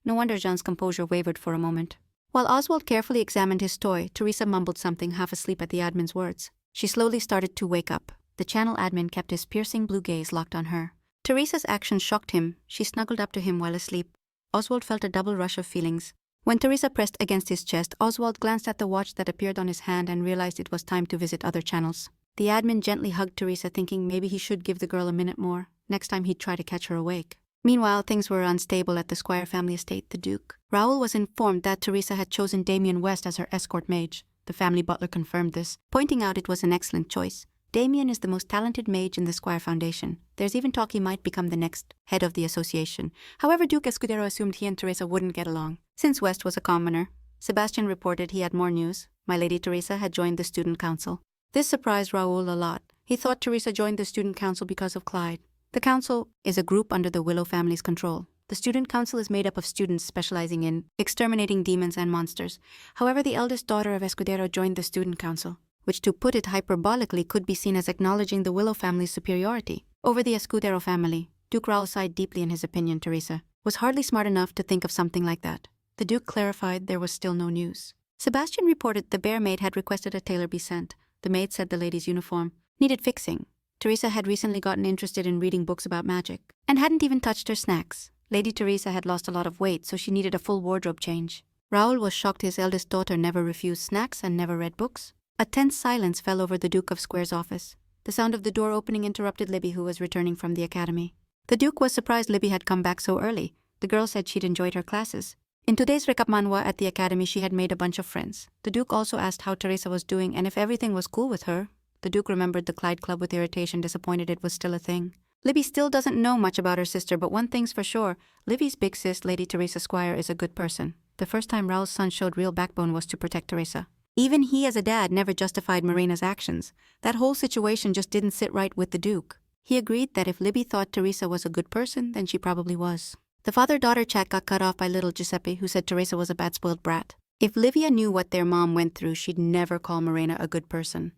S1: No wonder Jean's composure wavered for a moment. While Oswald carefully examined his toy, Teresa mumbled something, half asleep at the admin's words. She slowly started to wake up. The channel admin kept his piercing blue gaze locked on her. Teresa's actions shocked him. She snuggled up to him while asleep. Oswald felt a double rush of feelings. When Teresa pressed against his chest, Oswald glanced at the watch that appeared on his hand and realized it was time to visit other channels. The admin gently hugged Teresa, thinking maybe he should give the girl a minute more. Next time he'd try to catch her awake. Meanwhile, things were unstable at the Squire family estate. The Duke Raoul was informed that Teresa had chosen Damien West as her escort mage. The family butler confirmed this, pointing out it was an excellent choice. Damien is the most talented mage in the Squire Foundation. There's even talk he might become the next head of the association. However, Duke Escudero assumed he and Teresa wouldn't get along, since West was a commoner. Sebastian reported he had more news. My Lady Teresa had joined the student council. This surprised Raoul a lot. He thought Teresa joined the student council because of Clyde. The council is a group under the Willow family's control. The student council is made up of students specializing in exterminating demons and monsters. However, the eldest daughter of Escudero joined the student council, which, to put it hyperbolically, could be seen as acknowledging the Willow family's superiority over the Escudero family. Duke Raoul sighed deeply in his opinion. Teresa was hardly smart enough to think of something like that. The Duke clarified there was still no news. Sebastian reported the bear maid had requested a tailor be sent. The maid said the lady's uniform needed fixing. Teresa had recently gotten interested in reading books about magic and hadn't even touched her snacks. Lady Teresa had lost a lot of weight, so she needed a full wardrobe change. Raoul was shocked his eldest daughter never refused snacks and never read books. A tense silence fell over the Duke of Square's office. The sound of the door opening interrupted Libby, who was returning from the academy. The Duke was surprised Libby had come back so early. The girl said she'd enjoyed her classes. In today's Reca Manhwa at the academy, she had made a bunch of friends. The Duke also asked how Teresa was doing and if everything was cool with her. The Duke remembered the Clyde Club with irritation, disappointed it was still a thing. Libby still doesn't know much about her sister, but one thing's for sure, Libby's big sis, Lady Teresa Squire, is a good person. The first time Raoul's son showed real backbone was to protect Teresa. Even he as a dad never justified Morena's actions. That whole situation just didn't sit right with the Duke. He agreed that if Libby thought Teresa was a good person, then she probably was. The father-daughter chat got cut off by little Giuseppe, who said Teresa was a bad spoiled brat. If Livia knew what their mom went through, she'd never call Morena a good person.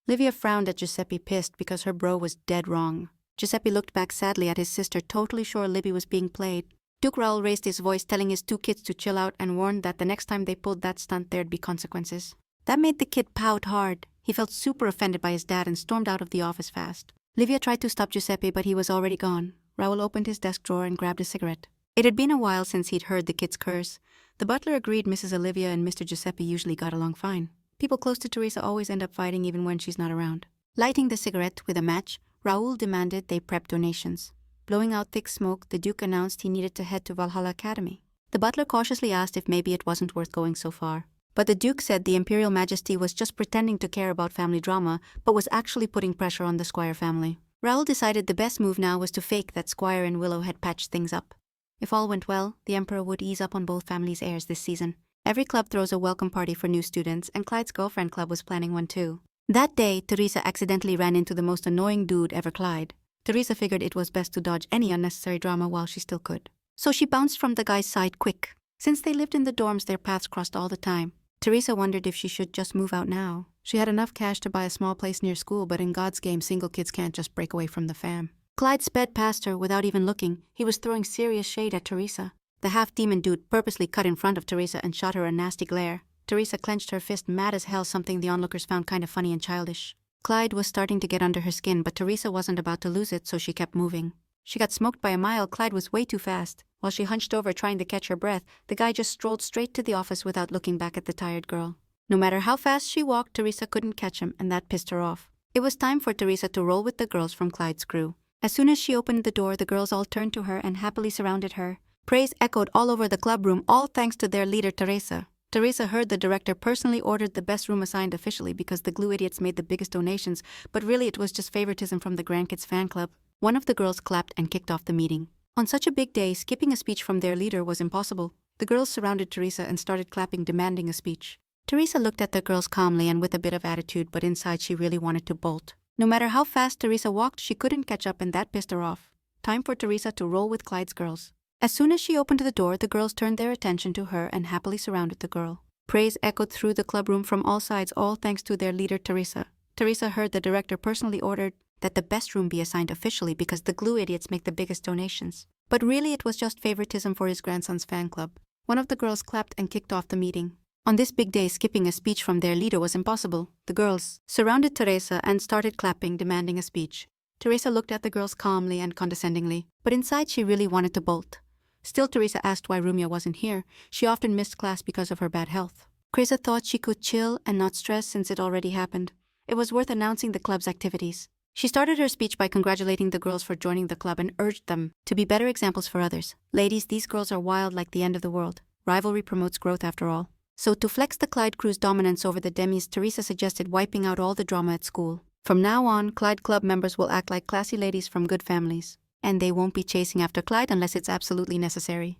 S1: Livia frowned at Giuseppe, pissed because her bro was dead wrong. Giuseppe looked back sadly at his sister, totally sure Libby was being played. Duke Raoul raised his voice, telling his two kids to chill out, and warned that the next time they pulled that stunt there'd be consequences. That made the kid pout hard. He felt super offended by his dad and stormed out of the office fast. Livia tried to stop Giuseppe, but he was already gone. Raoul opened his desk drawer and grabbed a cigarette. It had been a while since he'd heard the kids curse. The butler agreed Mrs. Olivia and Mr. Giuseppe usually got along fine. People close to Teresa always end up fighting even when she's not around. Lighting the cigarette with a match, Raoul demanded they prep donations. Blowing out thick smoke, the Duke announced he needed to head to Valhalla Academy. The butler cautiously asked if maybe it wasn't worth going so far. But the Duke said the Imperial Majesty was just pretending to care about family drama, but was actually putting pressure on the Squire family. Raoul decided the best move now was to fake that Squire and Willow had patched things up. If all went well, the Emperor would ease up on both families' heirs this season. Every club throws a welcome party for new students, and Clyde's girlfriend club was planning one too. That day, Teresa accidentally ran into the most annoying dude ever, Clyde. Teresa figured it was best to dodge any unnecessary drama while she still could. So she bounced from the guy's side quick. Since they lived in the dorms, their paths crossed all the time. Teresa wondered if she should just move out now. She had enough cash to buy a small place near school, but in God's game, single kids can't just break away from the fam. Clyde sped past her without even looking. He was throwing serious shade at Teresa. The half-demon dude purposely cut in front of Teresa and shot her a nasty glare. Teresa clenched her fist, mad as hell, something the onlookers found kind of funny and childish. Clyde was starting to get under her skin, but Teresa wasn't about to lose it, so she kept moving. She got smoked by a mile. Clyde was way too fast. While she hunched over trying to catch her breath, the guy just strolled straight to the office without looking back at the tired girl. No matter how fast she walked, Teresa couldn't catch him, and that pissed her off. It was time for Teresa to roll with the girls from Clyde's crew. As soon as she opened the door, the girls all turned to her and happily surrounded her. Praise echoed all over the club room, all thanks to their leader, Teresa. Teresa heard the director personally ordered the best room assigned officially because the glue idiots made the biggest donations, but really it was just favoritism from the Grandkids fan club. One of the girls clapped and kicked off the meeting. On such a big day, skipping a speech from their leader was impossible. The girls surrounded Teresa and started clapping, demanding a speech. Teresa looked at the girls calmly and with a bit of attitude, but inside she really wanted to bolt. No matter how fast Teresa walked, she couldn't catch up, and that pissed her off. Time for Teresa to roll with Clyde's girls. As soon as she opened the door, the girls turned their attention to her and happily surrounded the girl. Praise echoed through the clubroom from all sides, all thanks to their leader Teresa. Teresa heard the director personally ordered that the best room be assigned officially because the glue idiots make the biggest donations. But really it was just favoritism for his grandson's fan club. One of the girls clapped and kicked off the meeting. On this big day, skipping a speech from their leader was impossible. The girls surrounded Teresa and started clapping, demanding a speech. Teresa looked at the girls calmly and condescendingly, but inside she really wanted to bolt. Still, Teresa asked why Rumia wasn't here. She often missed class because of her bad health. Teresa thought she could chill and not stress since it already happened. It was worth announcing the club's activities. She started her speech by congratulating the girls for joining the club and urged them to be better examples for others. Ladies, these girls are wild like the end of the world. Rivalry promotes growth after all. So to flex the Clyde crew's dominance over the Demis, Teresa suggested wiping out all the drama at school. From now on, Clyde club members will act like classy ladies from good families. And they won't be chasing after Clyde unless it's absolutely necessary.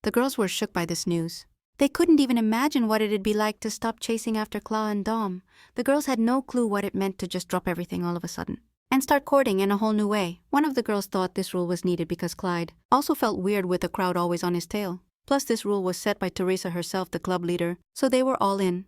S1: The girls were shook by this news. They couldn't even imagine what it'd be like to stop chasing after Claw and Dom. The girls had no clue what it meant to just drop everything all of a sudden and start courting in a whole new way. One of the girls thought this rule was needed because Clyde also felt weird with the crowd always on his tail. Plus this rule was set by Teresa herself, the club leader, so they were all in.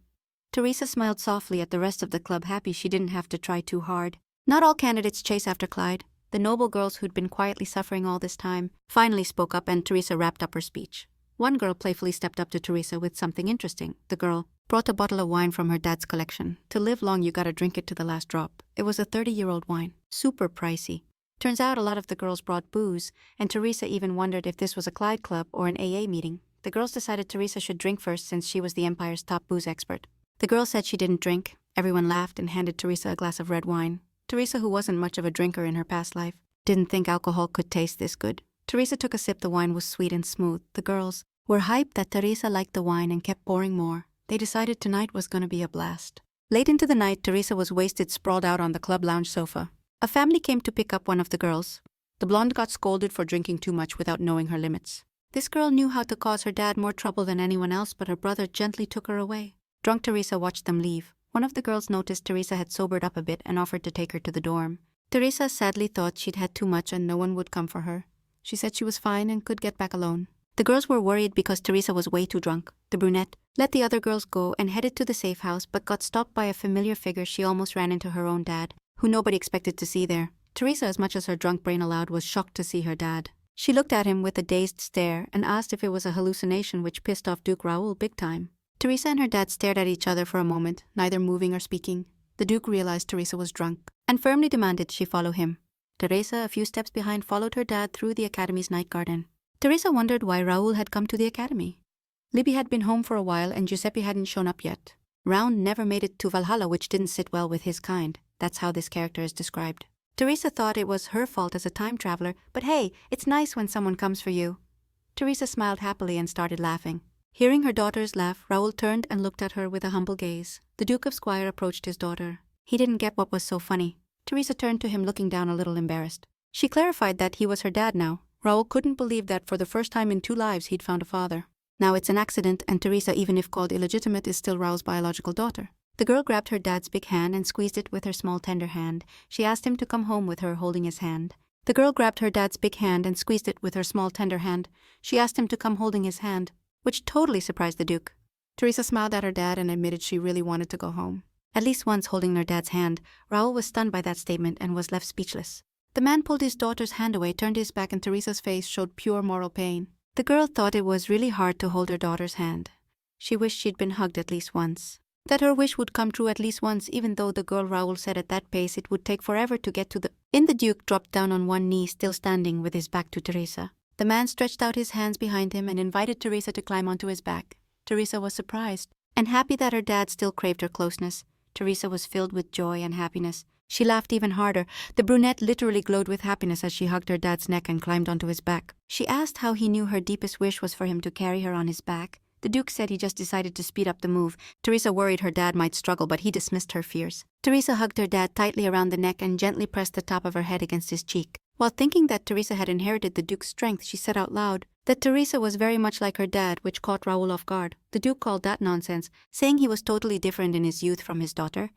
S1: Teresa smiled softly at the rest of the club, happy she didn't have to try too hard. Not all candidates chase after Clyde. The noble girls who'd been quietly suffering all this time finally spoke up, and Teresa wrapped up her speech. One girl playfully stepped up to Teresa with something interesting. The girl brought a bottle of wine from her dad's collection. To live long, you gotta drink it to the last drop. It was a 30-year-old wine. Super pricey. Turns out a lot of the girls brought booze, and Teresa even wondered if this was a Clyde club or an AA meeting. The girls decided Teresa should drink first since she was the Empire's top booze expert. The girl said she didn't drink. Everyone laughed and handed Teresa a glass of red wine. Teresa, who wasn't much of a drinker in her past life, didn't think alcohol could taste this good. Teresa took a sip. The wine was sweet and smooth. The girls were hyped that Teresa liked the wine and kept pouring more. They decided tonight was gonna be a blast. Late into the night, Teresa was wasted, sprawled out on the club lounge sofa. A family came to pick up one of the girls. The blonde got scolded for drinking too much without knowing her limits. This girl knew how to cause her dad more trouble than anyone else, but her brother gently took her away. Drunk Teresa watched them leave. One of the girls noticed Teresa had sobered up a bit and offered to take her to the dorm. Teresa sadly thought she'd had too much and no one would come for her. She said she was fine and could get back alone. The girls were worried because Teresa was way too drunk. The brunette let the other girls go and headed to the safe house, but got stopped by a familiar figure. She almost ran into her own dad, who nobody expected to see there. Teresa, as much as her drunk brain allowed, was shocked to see her dad. She looked at him with a dazed stare and asked if it was a hallucination, which pissed off Duke Raoul big time. Teresa and her dad stared at each other for a moment, neither moving or speaking. The Duke realized Teresa was drunk and firmly demanded she follow him. Teresa, a few steps behind, followed her dad through the academy's night garden. Teresa wondered why Raoul had come to the academy. Libby had been home for a while and Giuseppe hadn't shown up yet. Round never made it to Valhalla, which didn't sit well with his kind. That's how this character is described. Teresa thought it was her fault as a time traveler, but hey, it's nice when someone comes for you. Teresa smiled happily and started laughing. Hearing her daughter's laugh, Raoul turned and looked at her with a humble gaze. The Duke of Squire approached his daughter. He didn't get what was so funny. Teresa turned to him, looking down a little embarrassed. She clarified that he was her dad now. Raoul couldn't believe that for the first time in 2 lives he'd found a father. Now it's an accident, and Teresa, even if called illegitimate, is still Raoul's biological daughter. The girl grabbed her dad's big hand and squeezed it with her small tender hand. She asked him to come home with her, holding his hand. The girl grabbed her dad's big hand and squeezed it with her small tender hand. She asked him to come holding his hand, which totally surprised the Duke. Teresa smiled at her dad and admitted she really wanted to go home. At least once holding her dad's hand, Raoul was stunned by that statement and was left speechless. The man pulled his daughter's hand away, turned his back, and Teresa's face showed pure moral pain. The girl thought it was really hard to hold her daughter's hand. She wished she'd been hugged at least once. That her wish would come true at least once, even though the girl Raoul said at that pace it would take forever to get to the... The Duke dropped down on one knee, still standing with his back to Teresa. The man stretched out his hands behind him and invited Teresa to climb onto his back. Teresa was surprised and happy that her dad still craved her closeness. Teresa was filled with joy and happiness. She laughed even harder. The brunette literally glowed with happiness as she hugged her dad's neck and climbed onto his back. She asked how he knew her deepest wish was for him to carry her on his back. The Duke said he just decided to speed up the move. Teresa worried her dad might struggle, but he dismissed her fears. Teresa hugged her dad tightly around the neck and gently pressed the top of her head against his cheek. While thinking that Teresa had inherited the Duke's strength, she said out loud that Teresa was very much like her dad, which caught Raoul off guard. The Duke called that nonsense, saying he was totally different in his youth from his daughter.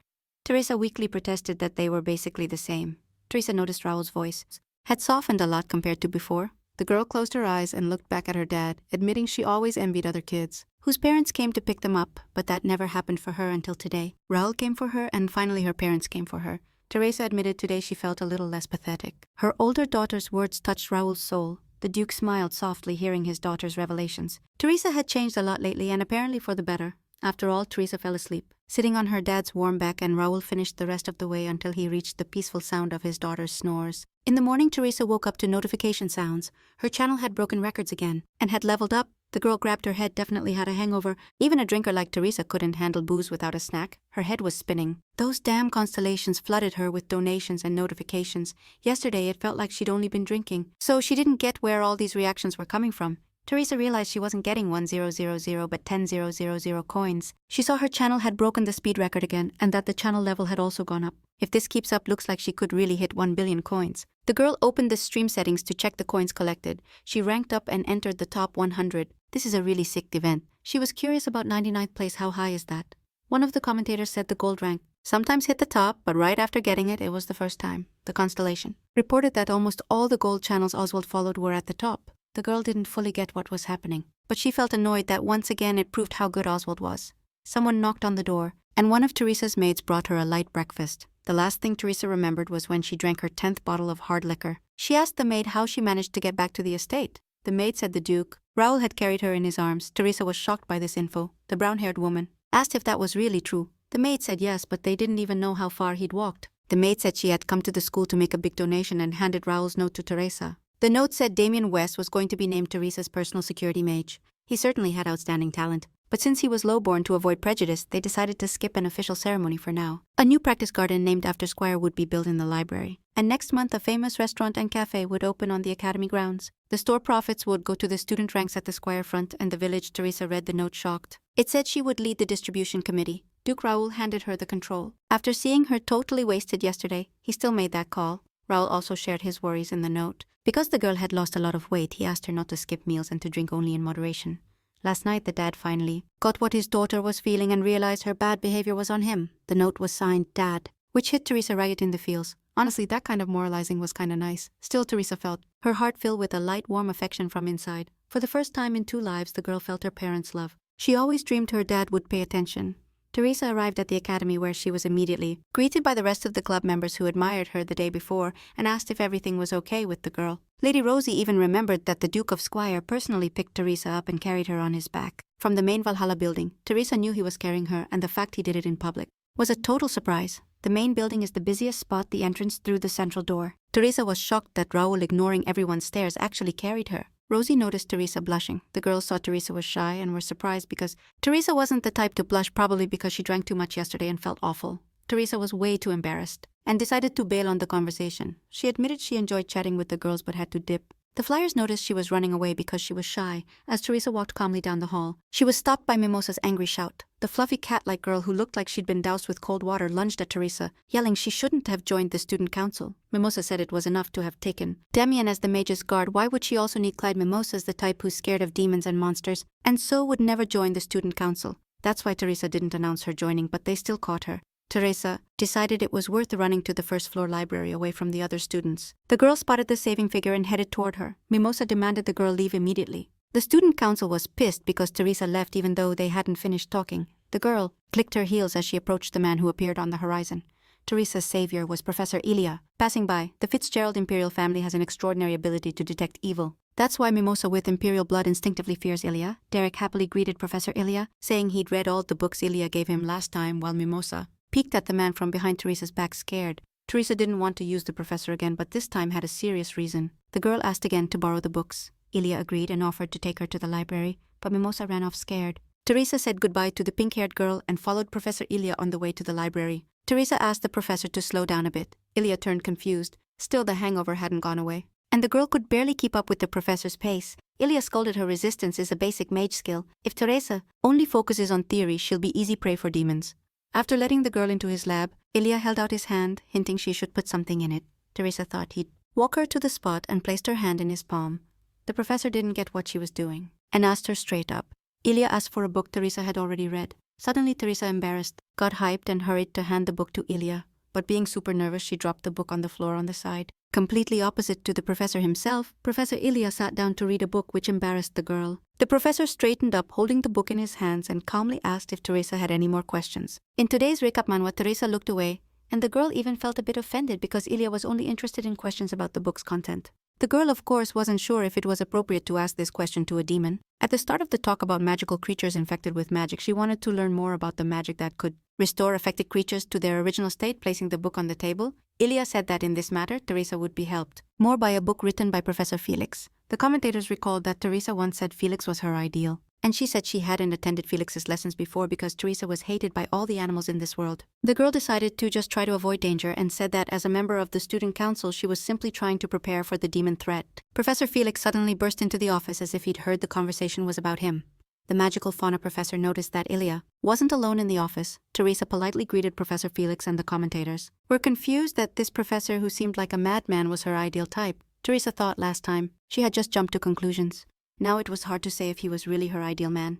S1: Teresa weakly protested that they were basically the same. Teresa noticed Raoul's voice had softened a lot compared to before. The girl closed her eyes and looked back at her dad, admitting she always envied other kids. whose parents came to pick them up, but that never happened for her until today. Raul came for her, and finally her parents came for her. Teresa admitted today she felt a little less pathetic. Her older daughter's words touched Raul's soul. The Duke smiled softly hearing his daughter's revelations. Teresa had changed a lot lately, and apparently for the better. After all, Teresa fell asleep, sitting on her dad's warm back, and Raul finished the rest of the way until he reached the peaceful sound of his daughter's snores. In the morning, Teresa woke up to notification sounds. Her channel had broken records again, and had leveled up. The girl grabbed her head, definitely had a hangover. Even a drinker like Teresa couldn't handle booze without a snack. Her head was spinning. Those damn constellations flooded her with donations and notifications. Yesterday it felt like she'd only been drinking, so she didn't get where all these reactions were coming from. Teresa realized she wasn't getting 1000 but 10,000 coins. She saw her channel had broken the speed record again, and that the channel level had also gone up. If this keeps up, looks like she could really hit 1 billion coins. The girl opened the stream settings to check the coins collected. She ranked up and entered the top 100. This is a really sick event. She was curious about 99th place. How high is that? One of the commentators said the gold rank sometimes hit the top, but right after getting it, it was the first time. The constellation reported that almost all the gold channels Oswald followed were at the top. The girl didn't fully get what was happening, but she felt annoyed that once again it proved how good Oswald was. Someone knocked on the door, and one of Teresa's maids brought her a light breakfast. The last thing Teresa remembered was when she drank her 10th bottle of hard liquor. She asked the maid how she managed to get back to the estate. The maid said the Duke. Raoul had carried her in his arms. Teresa was shocked by this info. The brown-haired woman asked if that was really true. The maid said yes, but they didn't even know how far he'd walked. The maid said she had come to the school to make a big donation and handed Raoul's note to Teresa. The note said Damien West was going to be named Teresa's personal security mage. He certainly had outstanding talent, but since he was lowborn, to avoid prejudice, they decided to skip an official ceremony for now. A new practice garden named after Squire would be built in the library, and next month a famous restaurant and cafe would open on the academy grounds. The store profits would go to the student ranks at the Squire front and the village. Teresa read the note shocked. It said she would lead the distribution committee. Duke Raoul handed her the control. After seeing her totally wasted yesterday, he still made that call. Raoul also shared his worries in the note. Because the girl had lost a lot of weight, he asked her not to skip meals and to drink only in moderation. Last night the dad finally got what his daughter was feeling and realized her bad behavior was on him. The note was signed Dad, which hit Teresa right in the feels. Honestly, that kind of moralizing was kinda nice. Still, Teresa felt her heart fill with a light, warm affection from inside. For the first time in 2 lives, the girl felt her parents' love. She always dreamed her dad would pay attention. Teresa arrived at the academy, where she was immediately greeted by the rest of the club members who admired her the day before and asked if everything was okay with the girl. Lady Rosie even remembered that the Duke of Squire personally picked Teresa up and carried her on his back. From the main Valhalla building, Teresa knew he was carrying her, and the fact he did it in public was a total surprise. The main building is the busiest spot, the entrance through the central door. Teresa was shocked that Raoul, ignoring everyone's stares, actually carried her. Rosie noticed Teresa blushing. The girls saw Teresa was shy and were surprised because Teresa wasn't the type to blush, probably because she drank too much yesterday and felt awful. Teresa was way too embarrassed and decided to bail on the conversation. She admitted she enjoyed chatting with the girls but had to dip. The flyers noticed she was running away because she was shy. As Teresa walked calmly down the hall, she was stopped by Mimosa's angry shout. The fluffy cat-like girl, who looked like she'd been doused with cold water, lunged at Teresa, yelling she shouldn't have joined the student council. Mimosa said it was enough to have taken Damien as the mage's guard. Why would she also need Clyde? Mimosa's the type who's scared of demons and monsters, and so would never join the student council. That's why Teresa didn't announce her joining, but they still caught her. Teresa decided it was worth running to the first-floor library away from the other students. The girl spotted the saving figure and headed toward her. Mimosa demanded the girl leave immediately. The student council was pissed because Teresa left even though they hadn't finished talking. The girl clicked her heels as she approached the man who appeared on the horizon. Teresa's savior was Professor Ilya. Passing by, the Fitzgerald Imperial family has an extraordinary ability to detect evil. That's why Mimosa, with Imperial blood, instinctively fears Ilya. Derek happily greeted Professor Ilya, saying he'd read all the books Ilya gave him last time, while Mimosa peeked at the man from behind Teresa's back, scared. Teresa didn't want to use the professor again, but this time had a serious reason. The girl asked again to borrow the books. Ilya agreed and offered to take her to the library, but Mimosa ran off scared. Teresa said goodbye to the pink-haired girl and followed Professor Ilya on the way to the library. Teresa asked the professor to slow down a bit. Ilya turned confused. Still, the hangover hadn't gone away, and the girl could barely keep up with the professor's pace. Ilya scolded her. Resistance is a basic mage skill. If Teresa only focuses on theory, she'll be easy prey for demons. After letting the girl into his lab, Ilya held out his hand, hinting she should put something in it. Teresa thought he'd walk her to the spot and placed her hand in his palm. The professor didn't get what she was doing and asked her straight up. Ilya asked for a book Teresa had already read. Suddenly Teresa, embarrassed, got hyped and hurried to hand the book to Ilya. But being super nervous, she dropped the book on the floor on the side. Completely opposite to the professor himself, Professor Ilya sat down to read a book which embarrassed the girl. The professor straightened up, holding the book in his hands, and calmly asked if Teresa had any more questions. In today's Reca Manhwa, Teresa looked away, and the girl even felt a bit offended because Ilya was only interested in questions about the book's content. The girl, of course, wasn't sure if it was appropriate to ask this question to a demon. At the start of the talk about magical creatures infected with magic, she wanted to learn more about the magic that could restore affected creatures to their original state. Placing the book on the table, Ilya said that in this matter, Teresa would be helped more by a book written by Professor Felix. The commentators recalled that Teresa once said Felix was her ideal, and she said she hadn't attended Felix's lessons before because Teresa was hated by all the animals in this world. The girl decided to just try to avoid danger and said that as a member of the student council, she was simply trying to prepare for the demon threat. Professor Felix suddenly burst into the office as if he'd heard the conversation was about him. The magical fauna professor noticed that Ilya wasn't alone in the office. Teresa politely greeted Professor Felix, and the commentators were confused that this professor who seemed like a madman was her ideal type. Teresa thought last time she had just jumped to conclusions. Now it was hard to say if he was really her ideal man.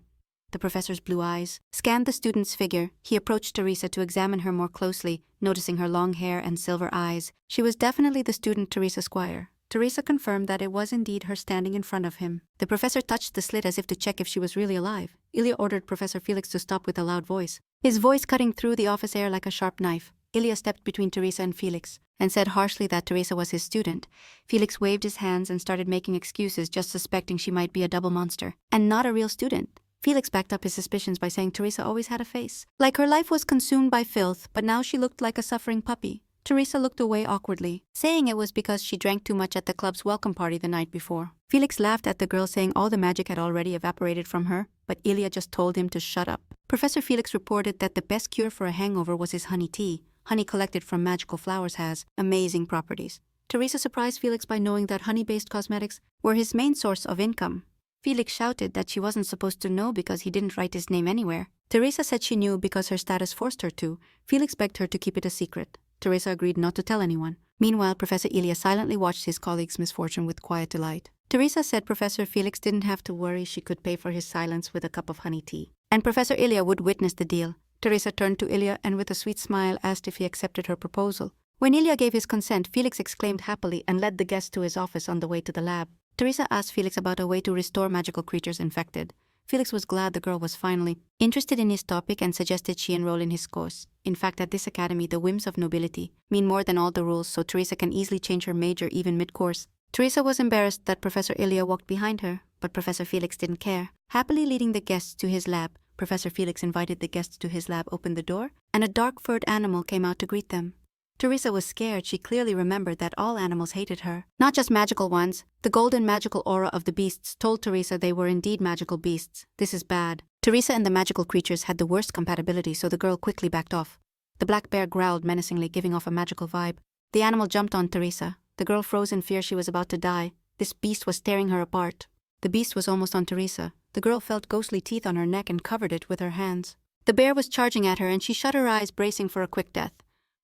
S1: The professor's blue eyes scanned the student's figure. He approached Teresa to examine her more closely, noticing her long hair and silver eyes. She was definitely the student Teresa Squire. Teresa confirmed that it was indeed her standing in front of him. The professor touched the slit as if to check if she was really alive. Ilya ordered Professor Felix to stop with a loud voice, his voice cutting through the office air like a sharp knife. Ilya stepped between Teresa and Felix and said harshly that Teresa was his student. Felix waved his hands and started making excuses, just suspecting she might be a double monster and not a real student. Felix backed up his suspicions by saying Teresa always had a face like her life was consumed by filth, but now she looked like a suffering puppy. Teresa looked away awkwardly, saying it was because she drank too much at the club's welcome party the night before. Felix laughed at the girl, saying all the magic had already evaporated from her, but Ilya just told him to shut up. Professor Felix reported that the best cure for a hangover was his honey tea. Honey collected from magical flowers has amazing properties. Teresa surprised Felix by knowing that honey-based cosmetics were his main source of income. Felix shouted that she wasn't supposed to know because he didn't write his name anywhere. Teresa said she knew because her status forced her to. Felix begged her to keep it a secret. Teresa agreed not to tell anyone. Meanwhile, Professor Ilya silently watched his colleague's misfortune with quiet delight. Teresa said Professor Felix didn't have to worry, she could pay for his silence with a cup of honey tea. And Professor Ilya would witness the deal. Teresa turned to Ilya and with a sweet smile asked if he accepted her proposal. When Ilya gave his consent, Felix exclaimed happily and led the guest to his office on the way to the lab. Teresa asked Felix about a way to restore magical creatures infected. Felix was glad the girl was finally interested in his topic and suggested she enroll in his course. In fact, at this academy, the whims of nobility mean more than all the rules, so Teresa can easily change her major even mid-course. Teresa was embarrassed that Professor Ilya walked behind her, but Professor Felix didn't care. Happily leading the guests to his lab, Professor Felix invited the guests to his lab, opened the door, and a dark-furred animal came out to greet them. Teresa was scared. She clearly remembered that all animals hated her, not just magical ones. The golden magical aura of the beasts told Teresa they were indeed magical beasts. This is bad. Teresa and the magical creatures had the worst compatibility, so the girl quickly backed off. The black bear growled menacingly, giving off a magical vibe. The animal jumped on Teresa. The girl froze in fear. She was about to die. This beast was tearing her apart. The beast was almost on Teresa. The girl felt ghostly teeth on her neck and covered it with her hands. The bear was charging at her and she shut her eyes, bracing for a quick death.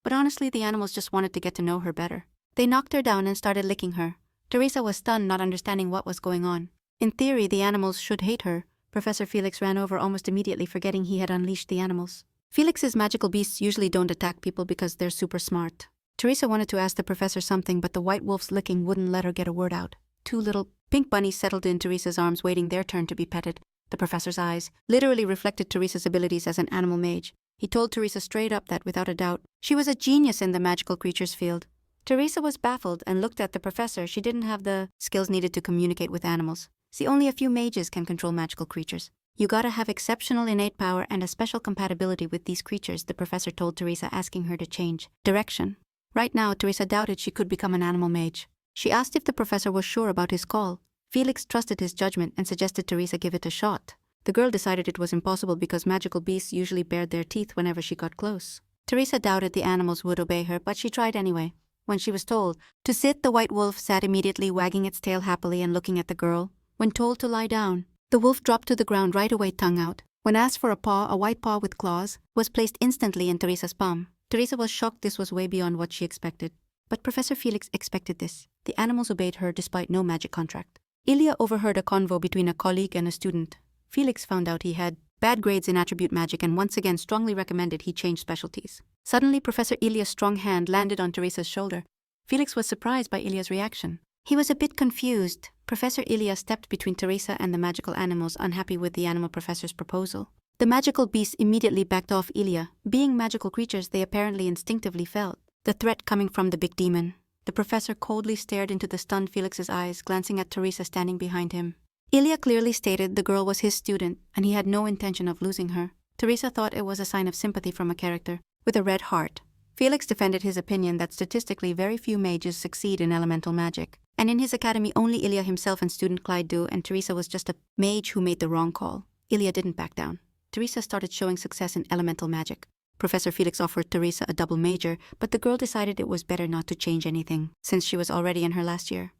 S1: But honestly, the animals just wanted to get to know her better. They knocked her down and started licking her. Teresa was stunned, not understanding what was going on. In theory, the animals should hate her. Professor Felix ran over almost immediately, forgetting he had unleashed the animals. Felix's magical beasts usually don't attack people because they're super smart. Teresa wanted to ask the professor something, but the white wolf's licking wouldn't let her get a word out. Two little pink bunnies settled in Teresa's arms, waiting their turn to be petted. The professor's eyes literally reflected Teresa's abilities as an animal mage. He told Teresa straight up that, without a doubt, she was a genius in the magical creatures field. Teresa was baffled and looked at the professor. She didn't have the skills needed to communicate with animals. See, only a few mages can control magical creatures. You gotta have exceptional innate power and a special compatibility with these creatures, the professor told Teresa, asking her to change direction. Right now, Teresa doubted she could become an animal mage. She asked if the professor was sure about his call. Felix trusted his judgment and suggested Teresa give it a shot. The girl decided it was impossible because magical beasts usually bared their teeth whenever she got close. Teresa doubted the animals would obey her, but she tried anyway. When she was told to sit, the white wolf sat immediately, wagging its tail happily and looking at the girl. When told to lie down, the wolf dropped to the ground right away, tongue out. When asked for a paw, a white paw with claws was placed instantly in Teresa's palm. Teresa was shocked. This was way beyond what she expected. But Professor Felix expected this. The animals obeyed her despite no magic contract. Ilya overheard a convo between a colleague and a student. Felix found out he had bad grades in attribute magic and once again strongly recommended he change specialties. Suddenly, Professor Ilya's strong hand landed on Teresa's shoulder. Felix was surprised by Ilya's reaction. He was a bit confused. Professor Ilya stepped between Teresa and the magical animals, unhappy with the animal professor's proposal. The magical beasts immediately backed off Ilya. Being magical creatures, they apparently instinctively felt the threat coming from the big demon. The professor coldly stared into the stunned Felix's eyes, glancing at Teresa standing behind him. Ilya clearly stated the girl was his student, and he had no intention of losing her. Teresa thought it was a sign of sympathy from a character with a red heart. Felix defended his opinion that statistically very few mages succeed in elemental magic, and in his academy only Ilya himself and student Clyde do, and Teresa was just a mage who made the wrong call. Ilya didn't back down. Teresa started showing success in elemental magic. Professor Felix offered Teresa a double major, but the girl decided it was better not to change anything, since she was already in her last year.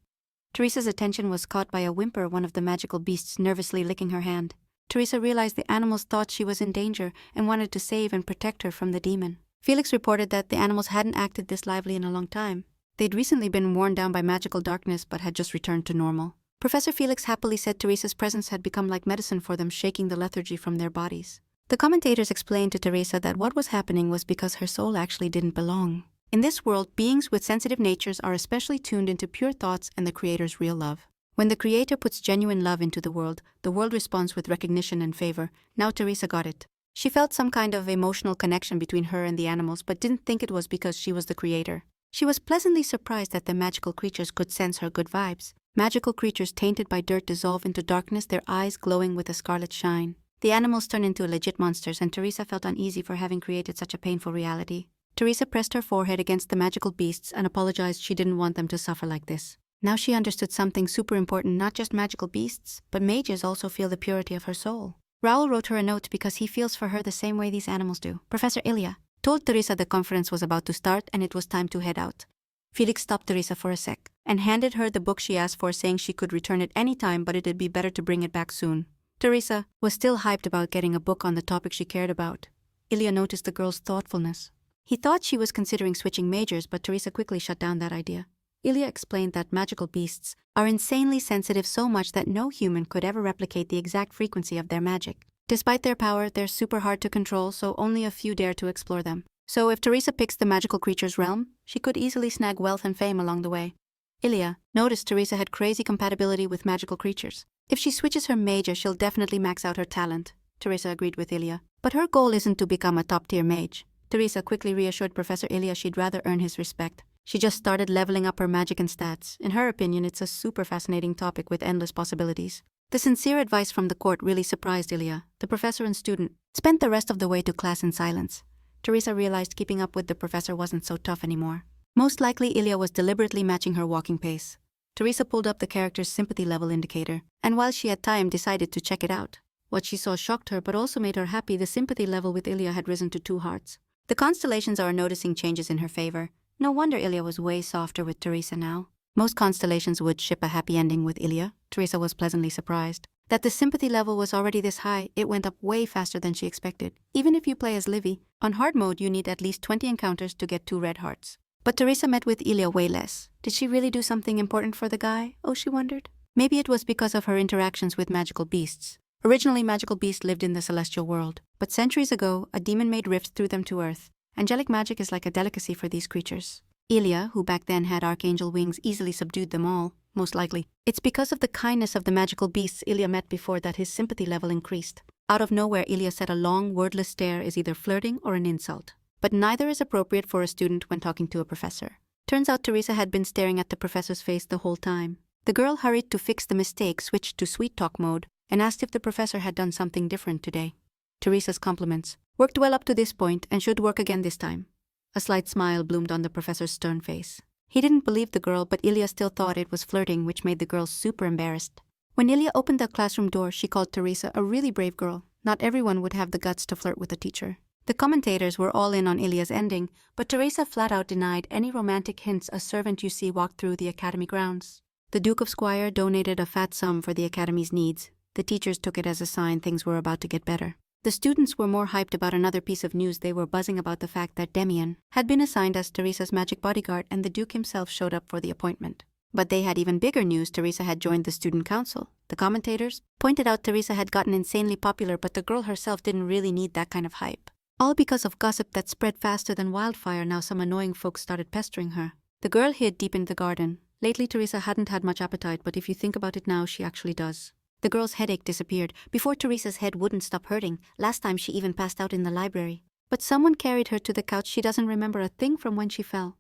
S1: Teresa's attention was caught by a whimper, one of the magical beasts nervously licking her hand. Teresa realized the animals thought she was in danger and wanted to save and protect her from the demon. Felix reported that the animals hadn't acted this lively in a long time. They'd recently been worn down by magical darkness but had just returned to normal. Professor Felix happily said Teresa's presence had become like medicine for them, shaking the lethargy from their bodies. The commentators explained to Teresa that what was happening was because her soul actually didn't belong. In this world, beings with sensitive natures are especially tuned into pure thoughts and the Creator's real love. When the Creator puts genuine love into the world responds with recognition and favor. Now Teresa got it. She felt some kind of emotional connection between her and the animals, but didn't think it was because she was the Creator. She was pleasantly surprised that the magical creatures could sense her good vibes. Magical creatures tainted by dirt dissolve into darkness, their eyes glowing with a scarlet shine. The animals turn into legit monsters, and Teresa felt uneasy for having created such a painful reality. Teresa pressed her forehead against the magical beasts and apologized. She didn't want them to suffer like this. Now she understood something super important: not just magical beasts, but mages also feel the purity of her soul. Raoul wrote her a note because he feels for her the same way these animals do. Professor Ilya told Teresa the conference was about to start and it was time to head out. Felix stopped Teresa for a sec and handed her the book she asked for, saying she could return it any time, but it'd be better to bring it back soon. Teresa was still hyped about getting a book on the topic she cared about. Ilya noticed the girl's thoughtfulness. He thought she was considering switching majors, but Teresa quickly shut down that idea. Ilya explained that magical beasts are insanely sensitive, so much that no human could ever replicate the exact frequency of their magic. Despite their power, they're super hard to control, so only a few dare to explore them. So if Teresa picks the magical creature's realm, she could easily snag wealth and fame along the way. Ilya noticed Teresa had crazy compatibility with magical creatures. If she switches her major, she'll definitely max out her talent. Teresa agreed with Ilya. But her goal isn't to become a top-tier mage. Teresa quickly reassured Professor Ilya she'd rather earn his respect. She just started leveling up her magic and stats. In her opinion, it's a super fascinating topic with endless possibilities. The sincere advice from the court really surprised Ilya. The professor and student spent the rest of the way to class in silence. Teresa realized keeping up with the professor wasn't so tough anymore. Most likely, Ilya was deliberately matching her walking pace. Teresa pulled up the character's sympathy level indicator, and while she had time, decided to check it out. What she saw shocked her, but also made her happy. The sympathy level with Ilya had risen to 2 hearts. The constellations are noticing changes in her favor. No wonder Ilya was way softer with Teresa now. Most constellations would ship a happy ending with Ilya. Teresa was pleasantly surprised that the sympathy level was already this high. It went up way faster than she expected. Even if you play as Livy, on hard mode you need at least 20 encounters to get 2 red hearts. But Teresa met with Ilya way less. Did she really do something important for the guy? Oh, she wondered. Maybe it was because of her interactions with magical beasts. Originally, magical beasts lived in the celestial world, but centuries ago, a demon made rifts through them to Earth. Angelic magic is like a delicacy for these creatures. Ilya, who back then had archangel wings, easily subdued them all, most likely. It's because of the kindness of the magical beasts Ilya met before that his sympathy level increased. Out of nowhere, Ilya said a long, wordless stare is either flirting or an insult. But neither is appropriate for a student when talking to a professor. Turns out Teresa had been staring at the professor's face the whole time. The girl hurried to fix the mistake, switched to sweet talk mode, and asked if the professor had done something different today. Teresa's compliments. Worked well up to this point and should work again this time. A slight smile bloomed on the professor's stern face. He didn't believe the girl, but Ilya still thought it was flirting, which made the girl super embarrassed. When Ilya opened the classroom door, she called Teresa a really brave girl. Not everyone would have the guts to flirt with a teacher. The commentators were all in on Ilya's ending, but Teresa flat out denied any romantic hints a servant you see walked through the academy grounds. The Duke of Squire donated a fat sum for the academy's needs. The teachers took it as a sign things were about to get better. The students were more hyped about another piece of news. They were buzzing about the fact that Demian had been assigned as Teresa's magic bodyguard, and the Duke himself showed up for the appointment. But they had even bigger news. Teresa had joined the student council. The commentators pointed out Teresa had gotten insanely popular, but the girl herself didn't really need that kind of hype. All because of gossip that spread faster than wildfire. Now some annoying folks started pestering her. The girl hid deep in the garden. Lately, Teresa hadn't had much appetite, but if you think about it now, she actually does. The girl's headache disappeared. Before, Teresa's head wouldn't stop hurting. Last time she even passed out in the library. But someone carried her to the couch. She doesn't remember a thing from when she fell.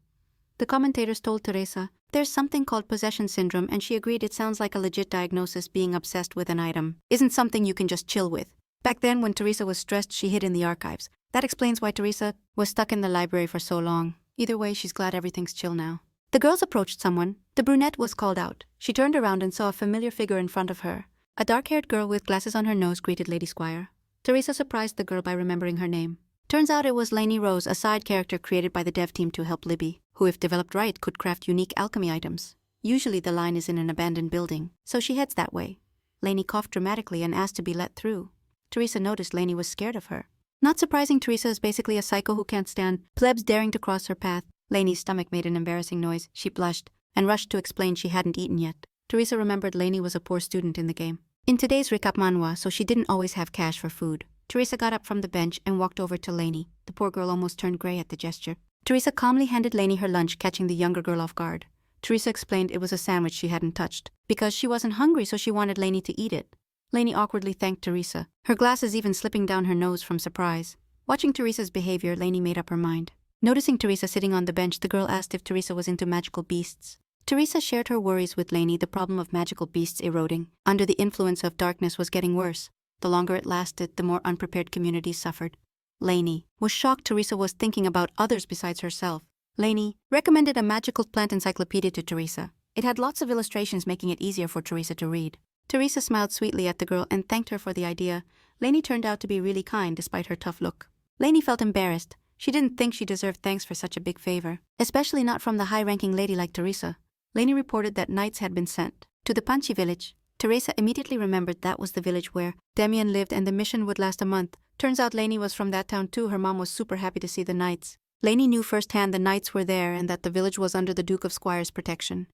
S1: The commentators told Teresa, there's something called possession syndrome, and she agreed it sounds like a legit diagnosis. Being obsessed with an item isn't something you can just chill with. Back then, when Teresa was stressed, she hid in the archives. That explains why Teresa was stuck in the library for so long. Either way, she's glad everything's chill now. The girls approached someone. The brunette was called out. She turned around and saw a familiar figure in front of her. A dark-haired girl with glasses on her nose greeted Lady Squire. Teresa surprised the girl by remembering her name. Turns out it was Lainey Rose, a side character created by the dev team to help Libby, who if developed right could craft unique alchemy items. Usually the line is in an abandoned building, so she heads that way. Lainey coughed dramatically and asked to be let through. Teresa noticed Lainey was scared of her. Not surprising, Teresa is basically a psycho who can't stand plebs daring to cross her path. Lainey's stomach made an embarrassing noise. She blushed and rushed to explain she hadn't eaten yet. Teresa remembered Lainey was a poor student in the game. In today's Reca Manhwa, so she didn't always have cash for food. Teresa got up from the bench and walked over to Lainey. The poor girl almost turned gray at the gesture. Teresa calmly handed Lainey her lunch, catching the younger girl off guard. Teresa explained it was a sandwich she hadn't touched, because she wasn't hungry, so she wanted Lainey to eat it. Lainey awkwardly thanked Teresa, her glasses even slipping down her nose from surprise. Watching Teresa's behavior, Lainey made up her mind. Noticing Teresa sitting on the bench, the girl asked if Teresa was into magical beasts. Teresa shared her worries with Lainey. The problem of magical beasts eroding under the influence of darkness was getting worse. The longer it lasted, the more unprepared communities suffered. Lainey was shocked Teresa was thinking about others besides herself. Lainey recommended a magical plant encyclopedia to Teresa. It had lots of illustrations, making it easier for Teresa to read. Teresa smiled sweetly at the girl and thanked her for the idea. Lainey turned out to be really kind despite her tough look. Lainey felt embarrassed. She didn't think she deserved thanks for such a big favor, especially not from the high-ranking lady like Teresa. Lainey reported that knights had been sent to the Panchi village. Teresa immediately remembered that was the village where Demian lived and the mission would last a month. Turns out Lainey was from that town too. Her mom was super happy to see the knights. Lainey knew firsthand the knights were there and that the village was under the Duke of Squire's protection.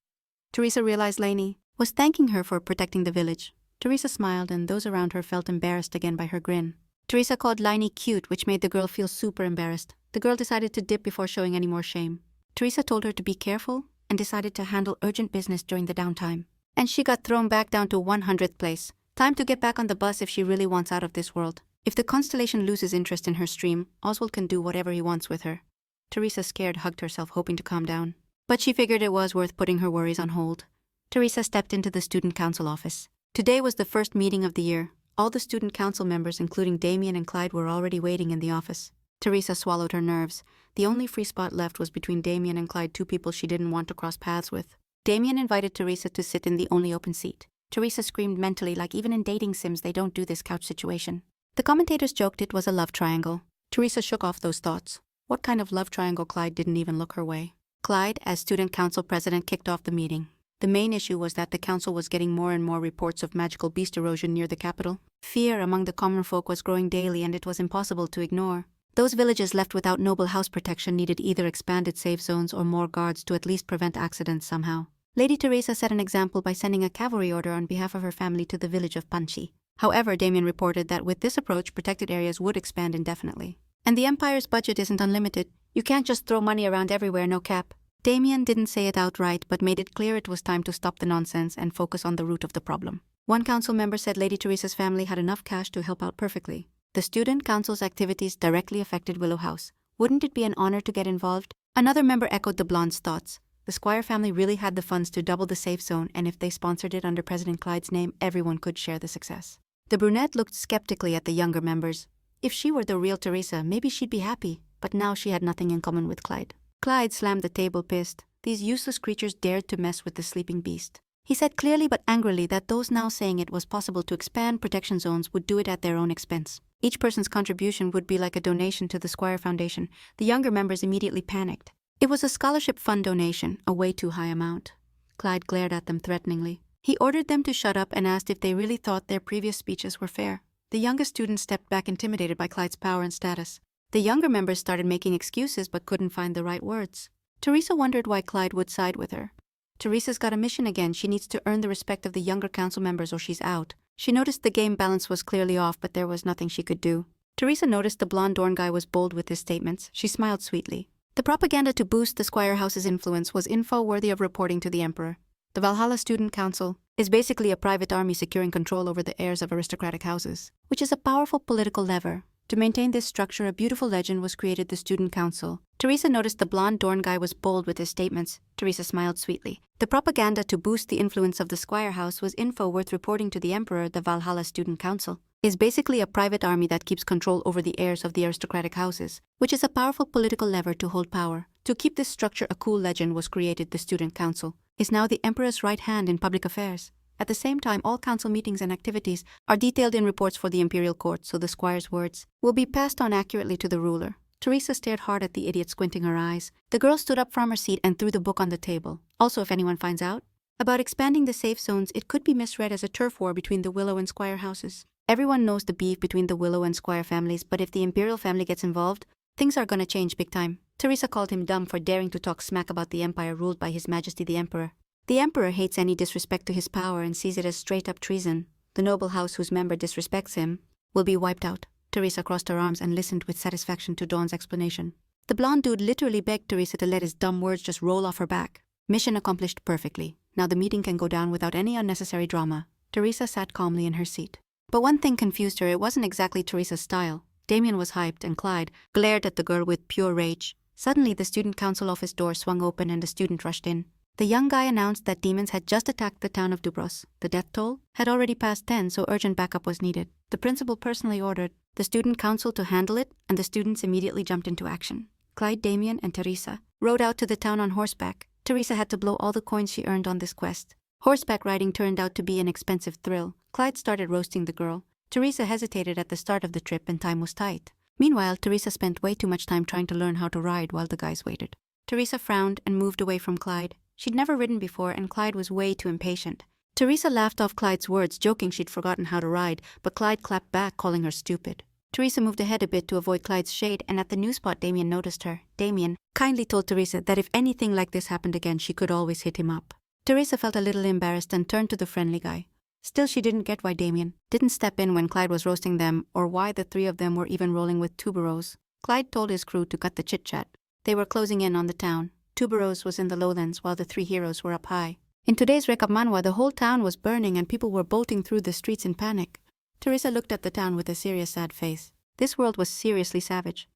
S1: Teresa realized Lainey was thanking her for protecting the village. Teresa smiled and those around her felt embarrassed again by her grin. Teresa called Lainey cute, which made the girl feel super embarrassed. The girl decided to dip before showing any more shame. Teresa told her to be careful and decided to handle urgent business during the downtime. And she got thrown back down to 100th place. Time to get back on the bus if she really wants out of this world. If the constellation loses interest in her stream, Oswald can do whatever he wants with her. Teresa, scared, hugged herself, hoping to calm down. But she figured it was worth putting her worries on hold. Teresa stepped into the student council office. Today was the first meeting of the year. All the student council members, including Damien and Clyde, were already waiting in the office. Teresa swallowed her nerves. The only free spot left was between Damien and Clyde, two people she didn't want to cross paths with. Damien invited Teresa to sit in the only open seat. Teresa screamed mentally, like even in dating sims they don't do this couch situation. The commentators joked it was a love triangle. Teresa shook off those thoughts. What kind of love triangle? Clyde didn't even look her way. Clyde, as student council president, kicked off the meeting. The main issue was that the council was getting more and more reports of magical beast erosion near the capital. Fear among the common folk was growing daily and it was impossible to ignore. Those villages left without noble house protection needed either expanded safe zones or more guards to at least prevent accidents somehow. Lady Teresa set an example by sending a cavalry order on behalf of her family to the village of Panchi. However, Damien reported that with this approach, protected areas would expand indefinitely. And the Empire's budget isn't unlimited. You can't just throw money around everywhere, no cap. Damien didn't say it outright, but made it clear it was time to stop the nonsense and focus on the root of the problem. One council member said Lady Teresa's family had enough cash to help out perfectly. The student council's activities directly affected Willow House. Wouldn't it be an honor to get involved? Another member echoed the blonde's thoughts. The Squire family really had the funds to double the safe zone, and if they sponsored it under President Clyde's name, everyone could share the success. The brunette looked skeptically at the younger members. If she were the real Teresa, maybe she'd be happy, but now she had nothing in common with Clyde. Clyde slammed the table, pissed. These useless creatures dared to mess with the sleeping beast. He said clearly but angrily that those now saying it was possible to expand protection zones would do it at their own expense. Each person's contribution would be like a donation to the Squire Foundation. The younger members immediately panicked. It was a scholarship fund donation, a way too high amount. Clyde glared at them threateningly. He ordered them to shut up and asked if they really thought their previous speeches were fair. The youngest student stepped back, intimidated by Clyde's power and status. The younger members started making excuses but couldn't find the right words. Teresa wondered why Clyde would side with her. Teresa's got a mission again. She needs to earn the respect of the younger council members or she's out. She noticed the game balance was clearly off, but there was nothing she could do. Teresa noticed the blonde Dorn guy was bold with his statements. She smiled sweetly. The propaganda to boost the Squire house's influence was info worthy of reporting to the emperor. The Valhalla Student Council is basically a private army securing control over the heirs of aristocratic houses, which is a powerful political lever. To maintain this structure, a beautiful legend was created: the Student Council. Teresa noticed the blonde Dorn guy was bold with his statements. Teresa smiled sweetly. The propaganda to boost the influence of the Squire house was info worth reporting to the emperor. The Valhalla Student Council is basically a private army that keeps control over the heirs of the aristocratic houses, which is a powerful political lever to hold power. To keep this structure a cool legend was created: the Student Council is now the emperor's right hand in public affairs. At the same time, all council meetings and activities are detailed in reports for the imperial court, so the squire's words will be passed on accurately to the ruler. Teresa stared hard at the idiot, squinting her eyes. The girl stood up from her seat and threw the book on the table. Also, if anyone finds out about expanding the safe zones, it could be misread as a turf war between the Willow and Squire houses. Everyone knows the beef between the Willow and Squire families, but if the imperial family gets involved, things are gonna change big time. Teresa called him dumb for daring to talk smack about the empire ruled by His Majesty the Emperor. The emperor hates any disrespect to his power and sees it as straight-up treason. The noble house whose member disrespects him will be wiped out. Teresa crossed her arms and listened with satisfaction to Dawn's explanation. The blonde dude literally begged Teresa to let his dumb words just roll off her back. Mission accomplished perfectly. Now the meeting can go down without any unnecessary drama. Teresa sat calmly in her seat. But one thing confused her: it wasn't exactly Teresa's style. Damien was hyped, and Clyde glared at the girl with pure rage. Suddenly, the student council office door swung open and a student rushed in. The young guy announced that demons had just attacked the town of Dubros. The death toll had already passed 10, so urgent backup was needed. The principal personally ordered the student council to handle it, and the students immediately jumped into action. Clyde, Damien, and Teresa rode out to the town on horseback. Teresa had to blow all the coins she earned on this quest. Horseback riding turned out to be an expensive thrill. Clyde started roasting the girl. Teresa hesitated at the start of the trip and time was tight. Meanwhile, Teresa spent way too much time trying to learn how to ride while the guys waited. Teresa frowned and moved away from Clyde. She'd never ridden before, and Clyde was way too impatient. Teresa laughed off Clyde's words, joking she'd forgotten how to ride, but Clyde clapped back, calling her stupid. Teresa moved ahead a bit to avoid Clyde's shade, and at the new spot Damien noticed her. Damien kindly told Teresa that if anything like this happened again, she could always hit him up. Teresa felt a little embarrassed and turned to the friendly guy. Still, she didn't get why Damien didn't step in when Clyde was roasting them, or why the three of them were even rolling with Tuberos. Clyde told his crew to cut the chit-chat. They were closing in on the town. Tuberos was in the lowlands while the three heroes were up high. In today's Reca Manhwa, the whole town was burning and people were bolting through the streets in panic. Teresa looked at the town with a serious, sad face. This world was seriously savage.